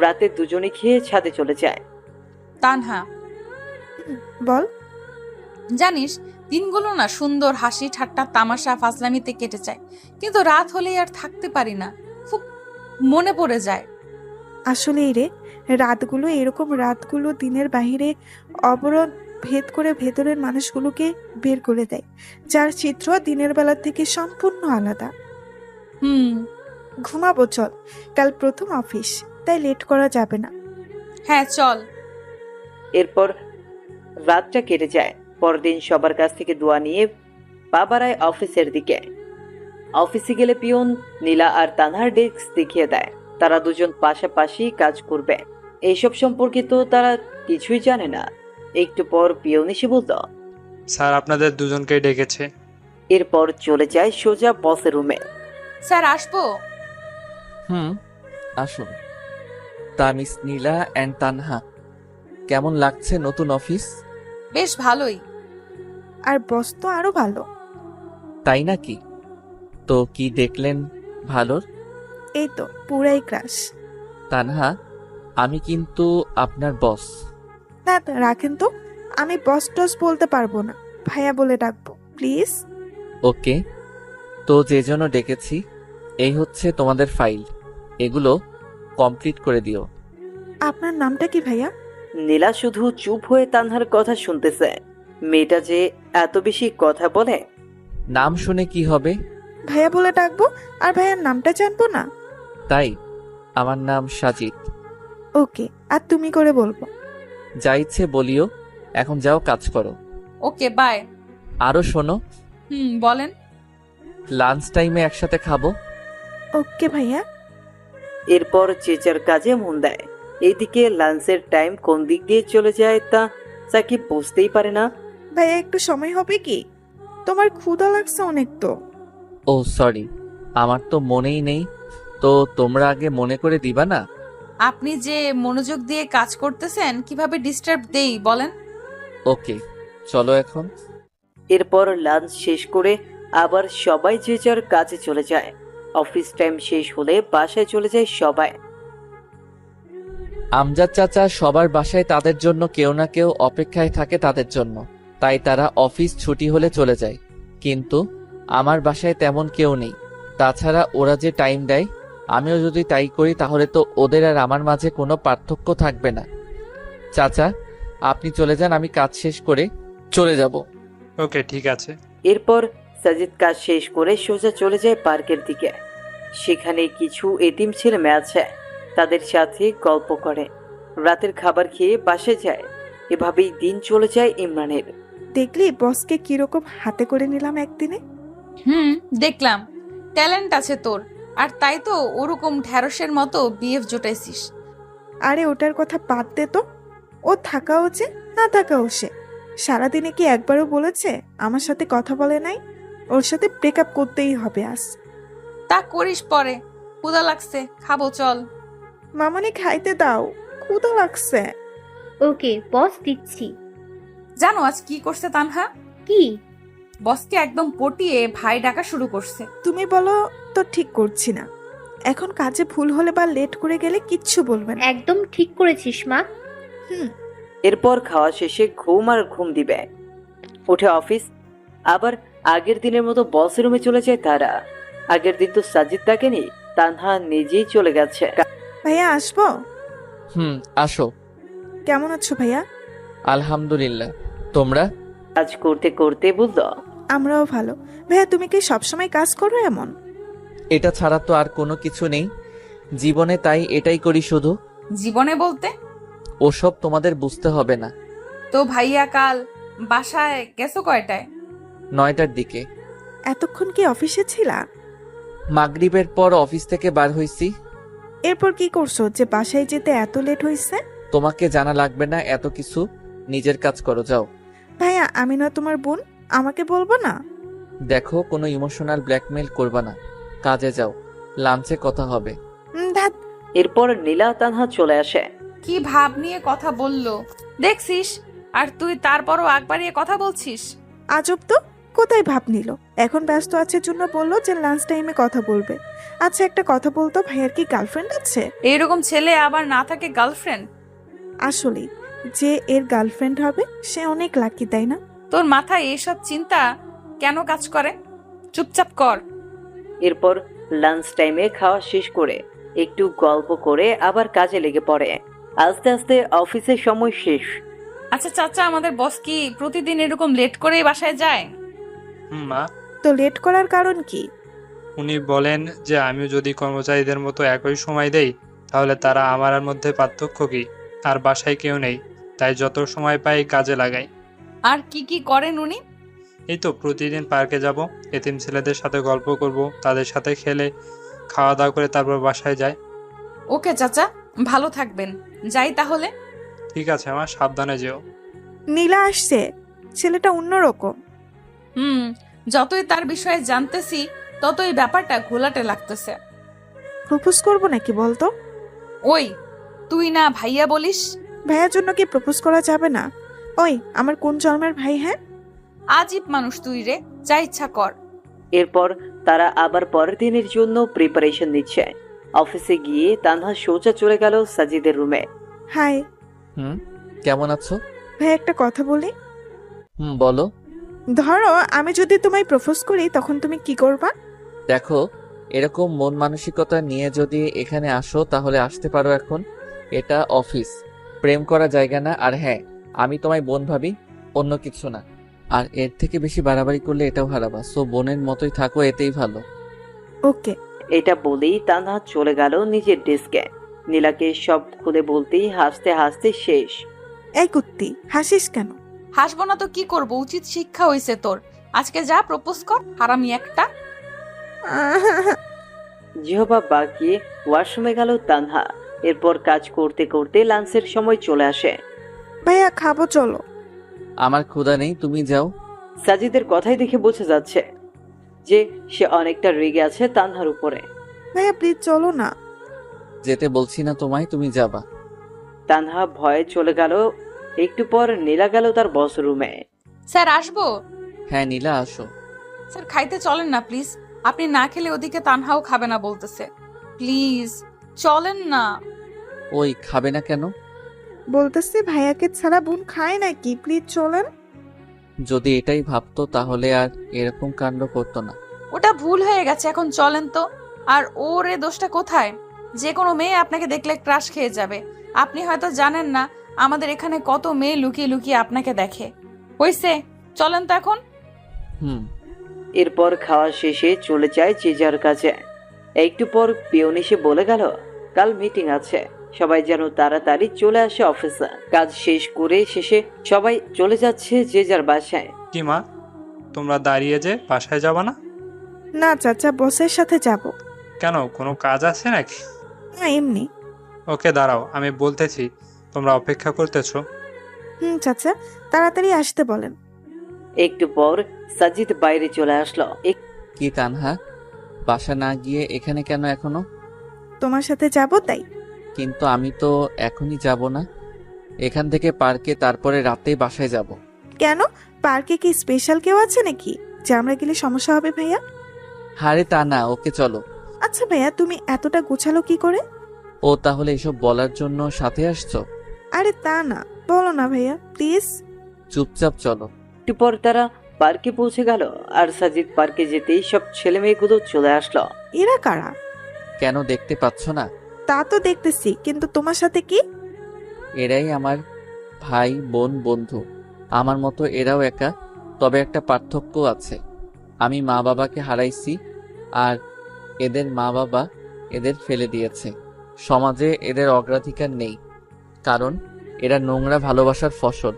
[SPEAKER 7] রাতে দুজনে খেয়ে ছাদে চলে যায়।
[SPEAKER 1] তানহা,
[SPEAKER 10] বল।
[SPEAKER 1] জানিস, দিনগুলো না সুন্দর হাসি ঠাট্টা তামাশা ফাজলামিতে কেটে যায়, কিন্তু রাত হলেই আর থাকতে পারি না, খুব মনে পড়ে যায়।
[SPEAKER 10] আসলেই রে, রাতগুলো এরকম, রাতগুলো দিনের বাহিরে অবরোধ ভেদ করে ভেতরের মানুষগুলোকে বের করে দেয়, যার চিত্র দিনের বেলা থেকে সম্পূর্ণ আলাদা। ঘুমাবো চল, কাল প্রথম অফিস, তাই লেট করা যাবে না।
[SPEAKER 1] হ্যাঁ চল।
[SPEAKER 7] এরপর রাতটা কেটে যায়। পরদিন সবার কাছ থেকে দোয়া নিয়ে পা বাড়ায় অফিসের দিকে। অফিসে গেলে পিয়ন নীলা আর তানহার ডেস্ক দেখিয়ে দেয়। তারা দুজন পাশাপাশি কাজ করবে এইসব সম্পর্কে তো তারা কিছুই জানে না। একটু পর পিয়ন এসে বলল,
[SPEAKER 11] স্যার আপনাদের দুজনকেই ডেকেছে।
[SPEAKER 7] এরপর চলে যায় সোজা বসের রুমে।
[SPEAKER 1] স্যার আসবো?
[SPEAKER 2] আসুন। তা মিস নীলা অ্যান্ড তানহা, কেমন লাগছে নতুন অফিস?
[SPEAKER 1] বেশ ভালোই।
[SPEAKER 10] আর বস তো আরো ভালো।
[SPEAKER 2] তাই নাকি? তো কি দেখলেন ভালোর?
[SPEAKER 10] এই তো পুরাই ক্রাশ।
[SPEAKER 2] তানহা, আমি কিন্তু আপনার বস।
[SPEAKER 10] না রাখেন তো, আমি বস টস বলতে পারবো না, ভাইয়া বলে ডাকবো প্লিজ।
[SPEAKER 2] ওকে, তো যে জন্য ডেকেছি এই হচ্ছে তোমাদের ফাইল, এগুলো কমপ্লিট করে দিও।
[SPEAKER 10] আপনার নামটা কি ভাইয়া?
[SPEAKER 7] নীলা শুধু চুপ হয়ে তানহার কথা শুনতেছে। মেয়েটা যে এত বেশি কথা বলে।
[SPEAKER 2] নাম শুনে কি হবে?
[SPEAKER 10] ভাইয়া বলে ডাকবো, আর ভাইয়ার নামটা জানবো না?
[SPEAKER 2] তাই, আমার নাম সাজিদ।
[SPEAKER 10] ওকে, আর তুমি করে বলবো।
[SPEAKER 2] যা ইচ্ছে বলিও, এখন যাও কাজ করো।
[SPEAKER 1] Okay bye.
[SPEAKER 2] আরো শোনো,
[SPEAKER 1] বলেন।
[SPEAKER 2] লাঞ্চ টাইমে একসাথে খাবো।
[SPEAKER 10] ওকে ভাইয়া।
[SPEAKER 7] এরপর চেচার কাজে মন দেয়। এইদিকে লাঞ্চের টাইম কোন দিক দিয়ে চলে যায় তা সাকিব বুঝতেই পারে না।
[SPEAKER 10] ভাইয়া একটু সময় হবে কি? তোমার ক্ষুধা লাগছে অনেক তো।
[SPEAKER 2] ও সরি, আমার তো মনেই নেই, তো তোমরা আগে মনে করে দিবা না?
[SPEAKER 1] আপনি যে মনোযোগ দিয়ে কাজ করতেছেন, কিভাবে ডিস্টার্ব দেই বলেন?
[SPEAKER 2] ওকে, চলো এখন।
[SPEAKER 7] এরপর লাঞ্চ শেষ করে আবার সবাই যে যার কাজে চলে যায়। অফিস টাইম শেষ হলে বাসায় চলে যায় সবাই।
[SPEAKER 2] আমজাদ চাচা সবার বাসায় তাদের জন্য কেউ না কেউ অপেক্ষায় থাকে তাদের জন্য, তাই তারা অফিস ছুটি হলে চলে যায়। কিন্তু আমার বাসায় তেমন কেউ নেই। তাছাড়া ওরা যে টাইম দেয়, আমিও যদি তাই করি তাহলে তো ওদের আর আমার মাঝে কোনো পার্থক্য থাকবে না। চাচা, আপনি চলে যান, আমি কাজ শেষ করে চলে যাব।
[SPEAKER 11] ওকে ঠিক আছে।
[SPEAKER 7] এরপর সাজিদ কাজ শেষ করে সোজা চলে যায় পার্কের দিকে। সেখানে কিছু এতিম ছেলে মেয়ে আছে, তাদের সাথে গল্প করে। রাতের খাবার খেয়ে বাসে যায়। এভাবেই দিন চলে যায় ইমরানের।
[SPEAKER 10] দেখলি বসকে কিরকম হাতে করে নিলাম একদিনে।
[SPEAKER 1] দেখলাম, ট্যালেন্ট আছে তোর, আর তাই তো ওরকম ঢ্যাঁড়সের মতো বিএফ জোটাইছিস।
[SPEAKER 10] আরে ওটার কথা বাদ দে তো, ও থাকাও যে না থাকাও সে। সারাদিনে কি একবারও বলেছে আমার সাথে কথা বলে নাই? ওর সাথে ব্রেকআপ করতেই হবে আজ।
[SPEAKER 1] তা করিস পরে, ক্ষুধা লাগছে, খাবো চল।
[SPEAKER 10] মামনি খাইতে দাও, ক্ষুধা লাগছে।
[SPEAKER 4] ওকে বস, দিচ্ছি।
[SPEAKER 1] জানো আজ কি করছে তানহা?
[SPEAKER 4] কি?
[SPEAKER 1] বসকে একদম পটিয়ে ভাই ডাকা শুরু করছে।
[SPEAKER 10] তুমি বলো তো ঠিক করছি না। এখন কাজে ভুল হলে বা লেট করে গেলে কিচ্ছু বলবে না।
[SPEAKER 4] একদম ঠিক করেছিস মা।
[SPEAKER 7] এরপর খাওয়া শেষে ঘুম আর ঘুম দিবে। উঠে অফিস। আবার আগের দিনের মতো বস রুমে চলে যায় তারা। আগের দিন তো সাজিদ ডাকেনি, তানহা নিজেই চলে গেছে।
[SPEAKER 10] ভাইয়া আসবো?
[SPEAKER 2] আসো।
[SPEAKER 10] কেমন আছো ভাইয়া?
[SPEAKER 2] আলহামদুলিল্লাহ, তোমরা?
[SPEAKER 7] কাজ করতে করতে বলল,
[SPEAKER 10] আমরাও ভালো। ভাইয়া তুমি কি সবসময় কাজ করো এমন?
[SPEAKER 2] এটা ছাড়া তো আর কোনো কিছু নেই জীবনে, তাই এটাই করি শুধু।
[SPEAKER 1] জীবনে বলতে?
[SPEAKER 2] ওসব তোমাদের বুঝতে হবে না।
[SPEAKER 1] তো ভাইয়া কাল বাসায় গেছো কয়টায়?
[SPEAKER 2] 9টার দিকে।
[SPEAKER 10] এতক্ষণ কি অফিসে ছিলা?
[SPEAKER 2] মাগরিবের পর অফিস থেকে বার হইছি।
[SPEAKER 10] এরপর কি করছো যে বাসায় যেতে এত লেট হয়েছে?
[SPEAKER 2] তোমাকে জানা লাগবে না এত কিছু, নিজের কাজ করো, যাও।
[SPEAKER 10] ভাইয়া আমি না তোমার বোন, আমাকে বলবো না?
[SPEAKER 2] দেখো, কোনো ইমোশনাল ব্ল্যাকমেল করবা না, কাজে যাও, লাঞ্চে কথা হবে।
[SPEAKER 10] ধ্যাৎ।
[SPEAKER 7] এরপর নীলা তানহা চলে আসে।
[SPEAKER 1] কি ভাব নিয়ে কথা বললো দেখছিস, আর তুই তারপরও আগ বাড়িয়ে কথা বলছিস।
[SPEAKER 10] আজব তো, কোথায় ভাব নিল? এখন ব্যস্ত আছে জন্য বললো যে লাঞ্চ টাইমে কথা বলবে। আচ্ছা একটা কথা বলতো, ভাইয়ার কি গার্লফ্রেন্ড আছে?
[SPEAKER 1] এইরকম ছেলে আবার না থাকে গার্লফ্রেন্ড?
[SPEAKER 10] আসলে যে এর গার্লফ্রেন্ড হবে সে অনেক লাকি, তাই না?
[SPEAKER 1] তোর মাথায় এসব চিন্তা কেন কাজ করে? চুপচাপ কর।
[SPEAKER 7] এরপর লাঞ্চ টাইমে খাওয়া শেষ করে একটু গল্প করে আবার কাজে লেগে পড়ে। আস্তে আস্তে অফিসের সময় শেষ।
[SPEAKER 1] আচ্ছা চাচা, আমাদের বস কি প্রতিদিন এরকম লেট করেই বাসায় যায়?
[SPEAKER 11] মা,
[SPEAKER 10] তো লেট করার কারণ কি?
[SPEAKER 11] উনি বলেন যে আমিও যদি কর্মচারীদের মতো একই সময় দেই তাহলে তারা আমার আর মধ্যে পার্থক্য কি? আর বাসায় কেউ নেই, তাই যত সময় পাই কাজে লাগাই।
[SPEAKER 1] আর কি কি করেন উনি?
[SPEAKER 11] এই তো প্রতিদিন পার্কে যাব, এতিম ছেলেদের সাথে গল্প করব, তাদের সাথে খেলে খাওয়া দাওয়া করে তারপর বাসায় যাই।
[SPEAKER 1] ওকে চাচা, ভালো থাকবেন। যাই তাহলে।
[SPEAKER 11] ঠিক আছে মা, সাবধানে যেও।
[SPEAKER 10] নীলা আসছে, ছেলেটা অন্যরকম।
[SPEAKER 1] যতই তার বিষয়ে জানতেছি ততই ব্যাপারটা ঘোলাটে লাগতেছে।
[SPEAKER 10] প্রপোজ করবো নাকি বলতো?
[SPEAKER 1] ওই, তুই না ভাইয়া বলিস?
[SPEAKER 10] ভাইয়ার জন্য কি প্রপোজ করা যাবে না? ওই, আমার কোন জন্মের ভাই? হ্যাঁ,
[SPEAKER 1] আজীব মানুষ তুই রে, যা ইচ্ছা কর।
[SPEAKER 7] এরপর তারা আবার পরের দিনের জন্য প্রিপারেশন নিচ্ছে। অফিসে গিয়ে তানহা সোজা চলে গেল সাজিদের রুমে।
[SPEAKER 10] হাই
[SPEAKER 2] কেমন আছো?
[SPEAKER 10] ভাই, একটা কথা বলি।
[SPEAKER 2] বলো।
[SPEAKER 10] ধরো আমি যদি তোমায় প্রপোজ করি, তখন তুমি কি করবা?
[SPEAKER 2] দেখো, এরকম মন মানসিকতা নিয়ে যদি এখানে আসো তাহলে আসতে পারো। এখন এটা অফিস, প্রেম করা জায়গা না। আর হ্যাঁ, আমি তোমায় বোন ভাবি, অন্য কিছু না। আর এর থেকে বেশি বাড়াবাড়ি করলে এটাও হারাবা। সো বোনের মতোই থাকো, এতেই ভালো।
[SPEAKER 10] ওকে।
[SPEAKER 7] এটা বলেই তানহা চলে গেল নিজের ডেস্কে। নীলাকে সব খুলে বলতেই হাসতে হাসতে শেষ।
[SPEAKER 10] এই কুত্তি, হাসিস কেন?
[SPEAKER 1] হাসবো না তো কি করব? উচিত শিক্ষা হইছে তোর। আজকে যা প্রপোজ কর, হারামি একটা।
[SPEAKER 7] জিহবা বাকিয়ে ওয়াশরুমে গেল তানহা। এরপর কাজ করতে করতে লাঞ্চের সময় চলে আসে।
[SPEAKER 10] ভাইয়া, খাবো, চলো।
[SPEAKER 2] আমার ক্ষুধা নেই, তুমি যাও।
[SPEAKER 7] সাজিদের কথাই দেখে বোঝা যাচ্ছে যে সে অনেকটা রেগে আছে তানহার উপরে।
[SPEAKER 10] ভাইয়া প্লিজ চলো না।
[SPEAKER 2] যেতে বলছি না তোমায়, তুমি যাবা।
[SPEAKER 7] তানহা ভয়ে চলে গেল। একটু পর নীলা গেল তার বস রুমে।
[SPEAKER 1] স্যার আসবো?
[SPEAKER 2] হ্যাঁ নীলা, আসো।
[SPEAKER 1] স্যার খাইতে চলেন না প্লিজ। আপনি না খেলে ওদিকে তানহাও খাবে না বলতেছে। প্লিজ চলেন না।
[SPEAKER 2] ওই, খাবে না কেন?
[SPEAKER 10] বলতেছি ভাইয়াকে ছাড়া বোন খায় নাকি? প্লিজ চলেন।
[SPEAKER 2] যদি এটাই ভাবতো তাহলে আর এরকম কাণ্ড করতো না।
[SPEAKER 1] ওটা ভুল হয়ে গেছে, এখন চলেন তো। আর ওর এ দোষটা কোথায়? যে কোনো মেয়ে আপনাকে দেখলে ক্রাশ খেয়ে যাবে। আপনি হয়তো জানেন না আমাদের এখানে কত মেয়ে লুকিয়ে লুকিয়ে আপনাকে দেখে। হইছে, চলেন তো এখন।
[SPEAKER 7] এরপর খাওয়া শেষে চলে যায় যে যার কাছে। একটু পর পিয়ন এসে বলে গেল কাল মিটিং আছে, সবাই যেন তাড়াতাড়ি চলে আসে অফিসে। কাজ শেষ করে শেষে সবাই চলে যাচ্ছে যে যার বাসায়।
[SPEAKER 11] কি মা, তোমরা দাঁড়িয়ে যে বাসায় যাবা না?
[SPEAKER 10] না চাচা, বসের সাথে যাব।
[SPEAKER 11] কেন, কোনো কাজ আছে নাকি?
[SPEAKER 10] না, এমনি।
[SPEAKER 11] ওকে দাঁড়াও, আমি বলতেছি। তোমরা অপেক্ষা করতেছো?
[SPEAKER 10] চাচা, তাড়াতাড়ি আসতে বলেন।
[SPEAKER 7] একটু পর সাজিদ বাইরে চলে আসলো।
[SPEAKER 2] কি তানহা, বাসা না গিয়ে এখানে কেন এখনো?
[SPEAKER 10] তোমার সাথে যাব তাই।
[SPEAKER 2] কিন্তু আমি তো এখনই যাব না। এখান থেকে পার্কে, তারপরে রাতে বাসায় যাব।
[SPEAKER 10] কেন? পার্কে কি স্পেশাল কেউ আছে নাকি যে আমরা গেলে সমস্যা হবে ভাইয়া?
[SPEAKER 2] আরে তা না, ওকে চলো।
[SPEAKER 10] আচ্ছা ভাইয়া, তুমি এতটা গোছালো কি করে?
[SPEAKER 2] ও তাহলে এসব বলার জন্য সাথে আসছো?
[SPEAKER 10] আরে তা না, বলো না ভাইয়া প্লিজ।
[SPEAKER 2] চুপচাপ চলো।
[SPEAKER 7] একটু পর তারা পার্কে পৌঁছে গেল। আর সাজিদ পার্কে যেতেই সব ছেলে মেয়েগুলো চলে আসলো।
[SPEAKER 10] এরা কারা?
[SPEAKER 2] কেন, দেখতে পাচ্ছ না?
[SPEAKER 10] তা তো দেখতেছি, কিন্তু তোমার সাথে কি?
[SPEAKER 2] এরাই আমার ভাই বোন বন্ধু। আমার মতো এরাও একা, তবে একটা পার্থক্য আছে। আমি মা বাবাকে হারাইছি, আর এদের মা বাবা এদের ফেলে দিয়েছে। সমাজে এদের অগ্রাধিকার নেই, কারণ এরা নোংরা ভালোবাসার ফসল।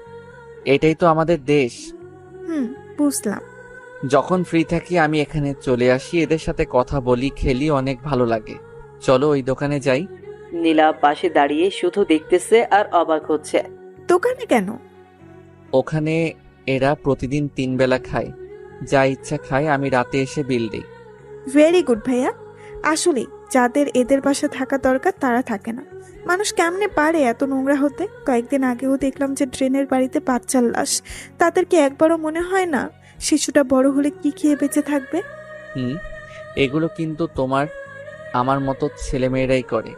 [SPEAKER 2] এটাই তো আমাদের দেশ।
[SPEAKER 10] বুঝলাম।
[SPEAKER 2] যখন ফ্রি থাকি আমি এখানে চলে আসি, এদের সাথে কথা বলি, খেলি, অনেক ভালো লাগে। চলো ওই দোকানে যাই।
[SPEAKER 7] নীলা পাশে দাঁড়িয়ে শুধু দেখতেছে আর অবাক হচ্ছে।
[SPEAKER 10] দোকানে কেন?
[SPEAKER 2] ওখানে এরা প্রতিদিন 3 বেলা খায়, যা ইচ্ছা খায়। আমি রাতে এসে বিল দিই।
[SPEAKER 10] ভেরি গুড ভাইয়া। আসলে যাদের এদের বাসা থাকা দরকার তারা থাকে না। মানুষ কেমনে পারে এত নোংরা হতে? কয়েকদিন আগেও দেখলাম যে ড্রেনের বাড়িতে বাচ্চার লাশ। তাদের কি একবারও মনে হয় না শিশুটা বড় হলে কি খেয়ে বেঁচে থাকবে?
[SPEAKER 2] এগুলো কিন্তু তোমার আমার মতো ছেলেমেয়েরাই করে।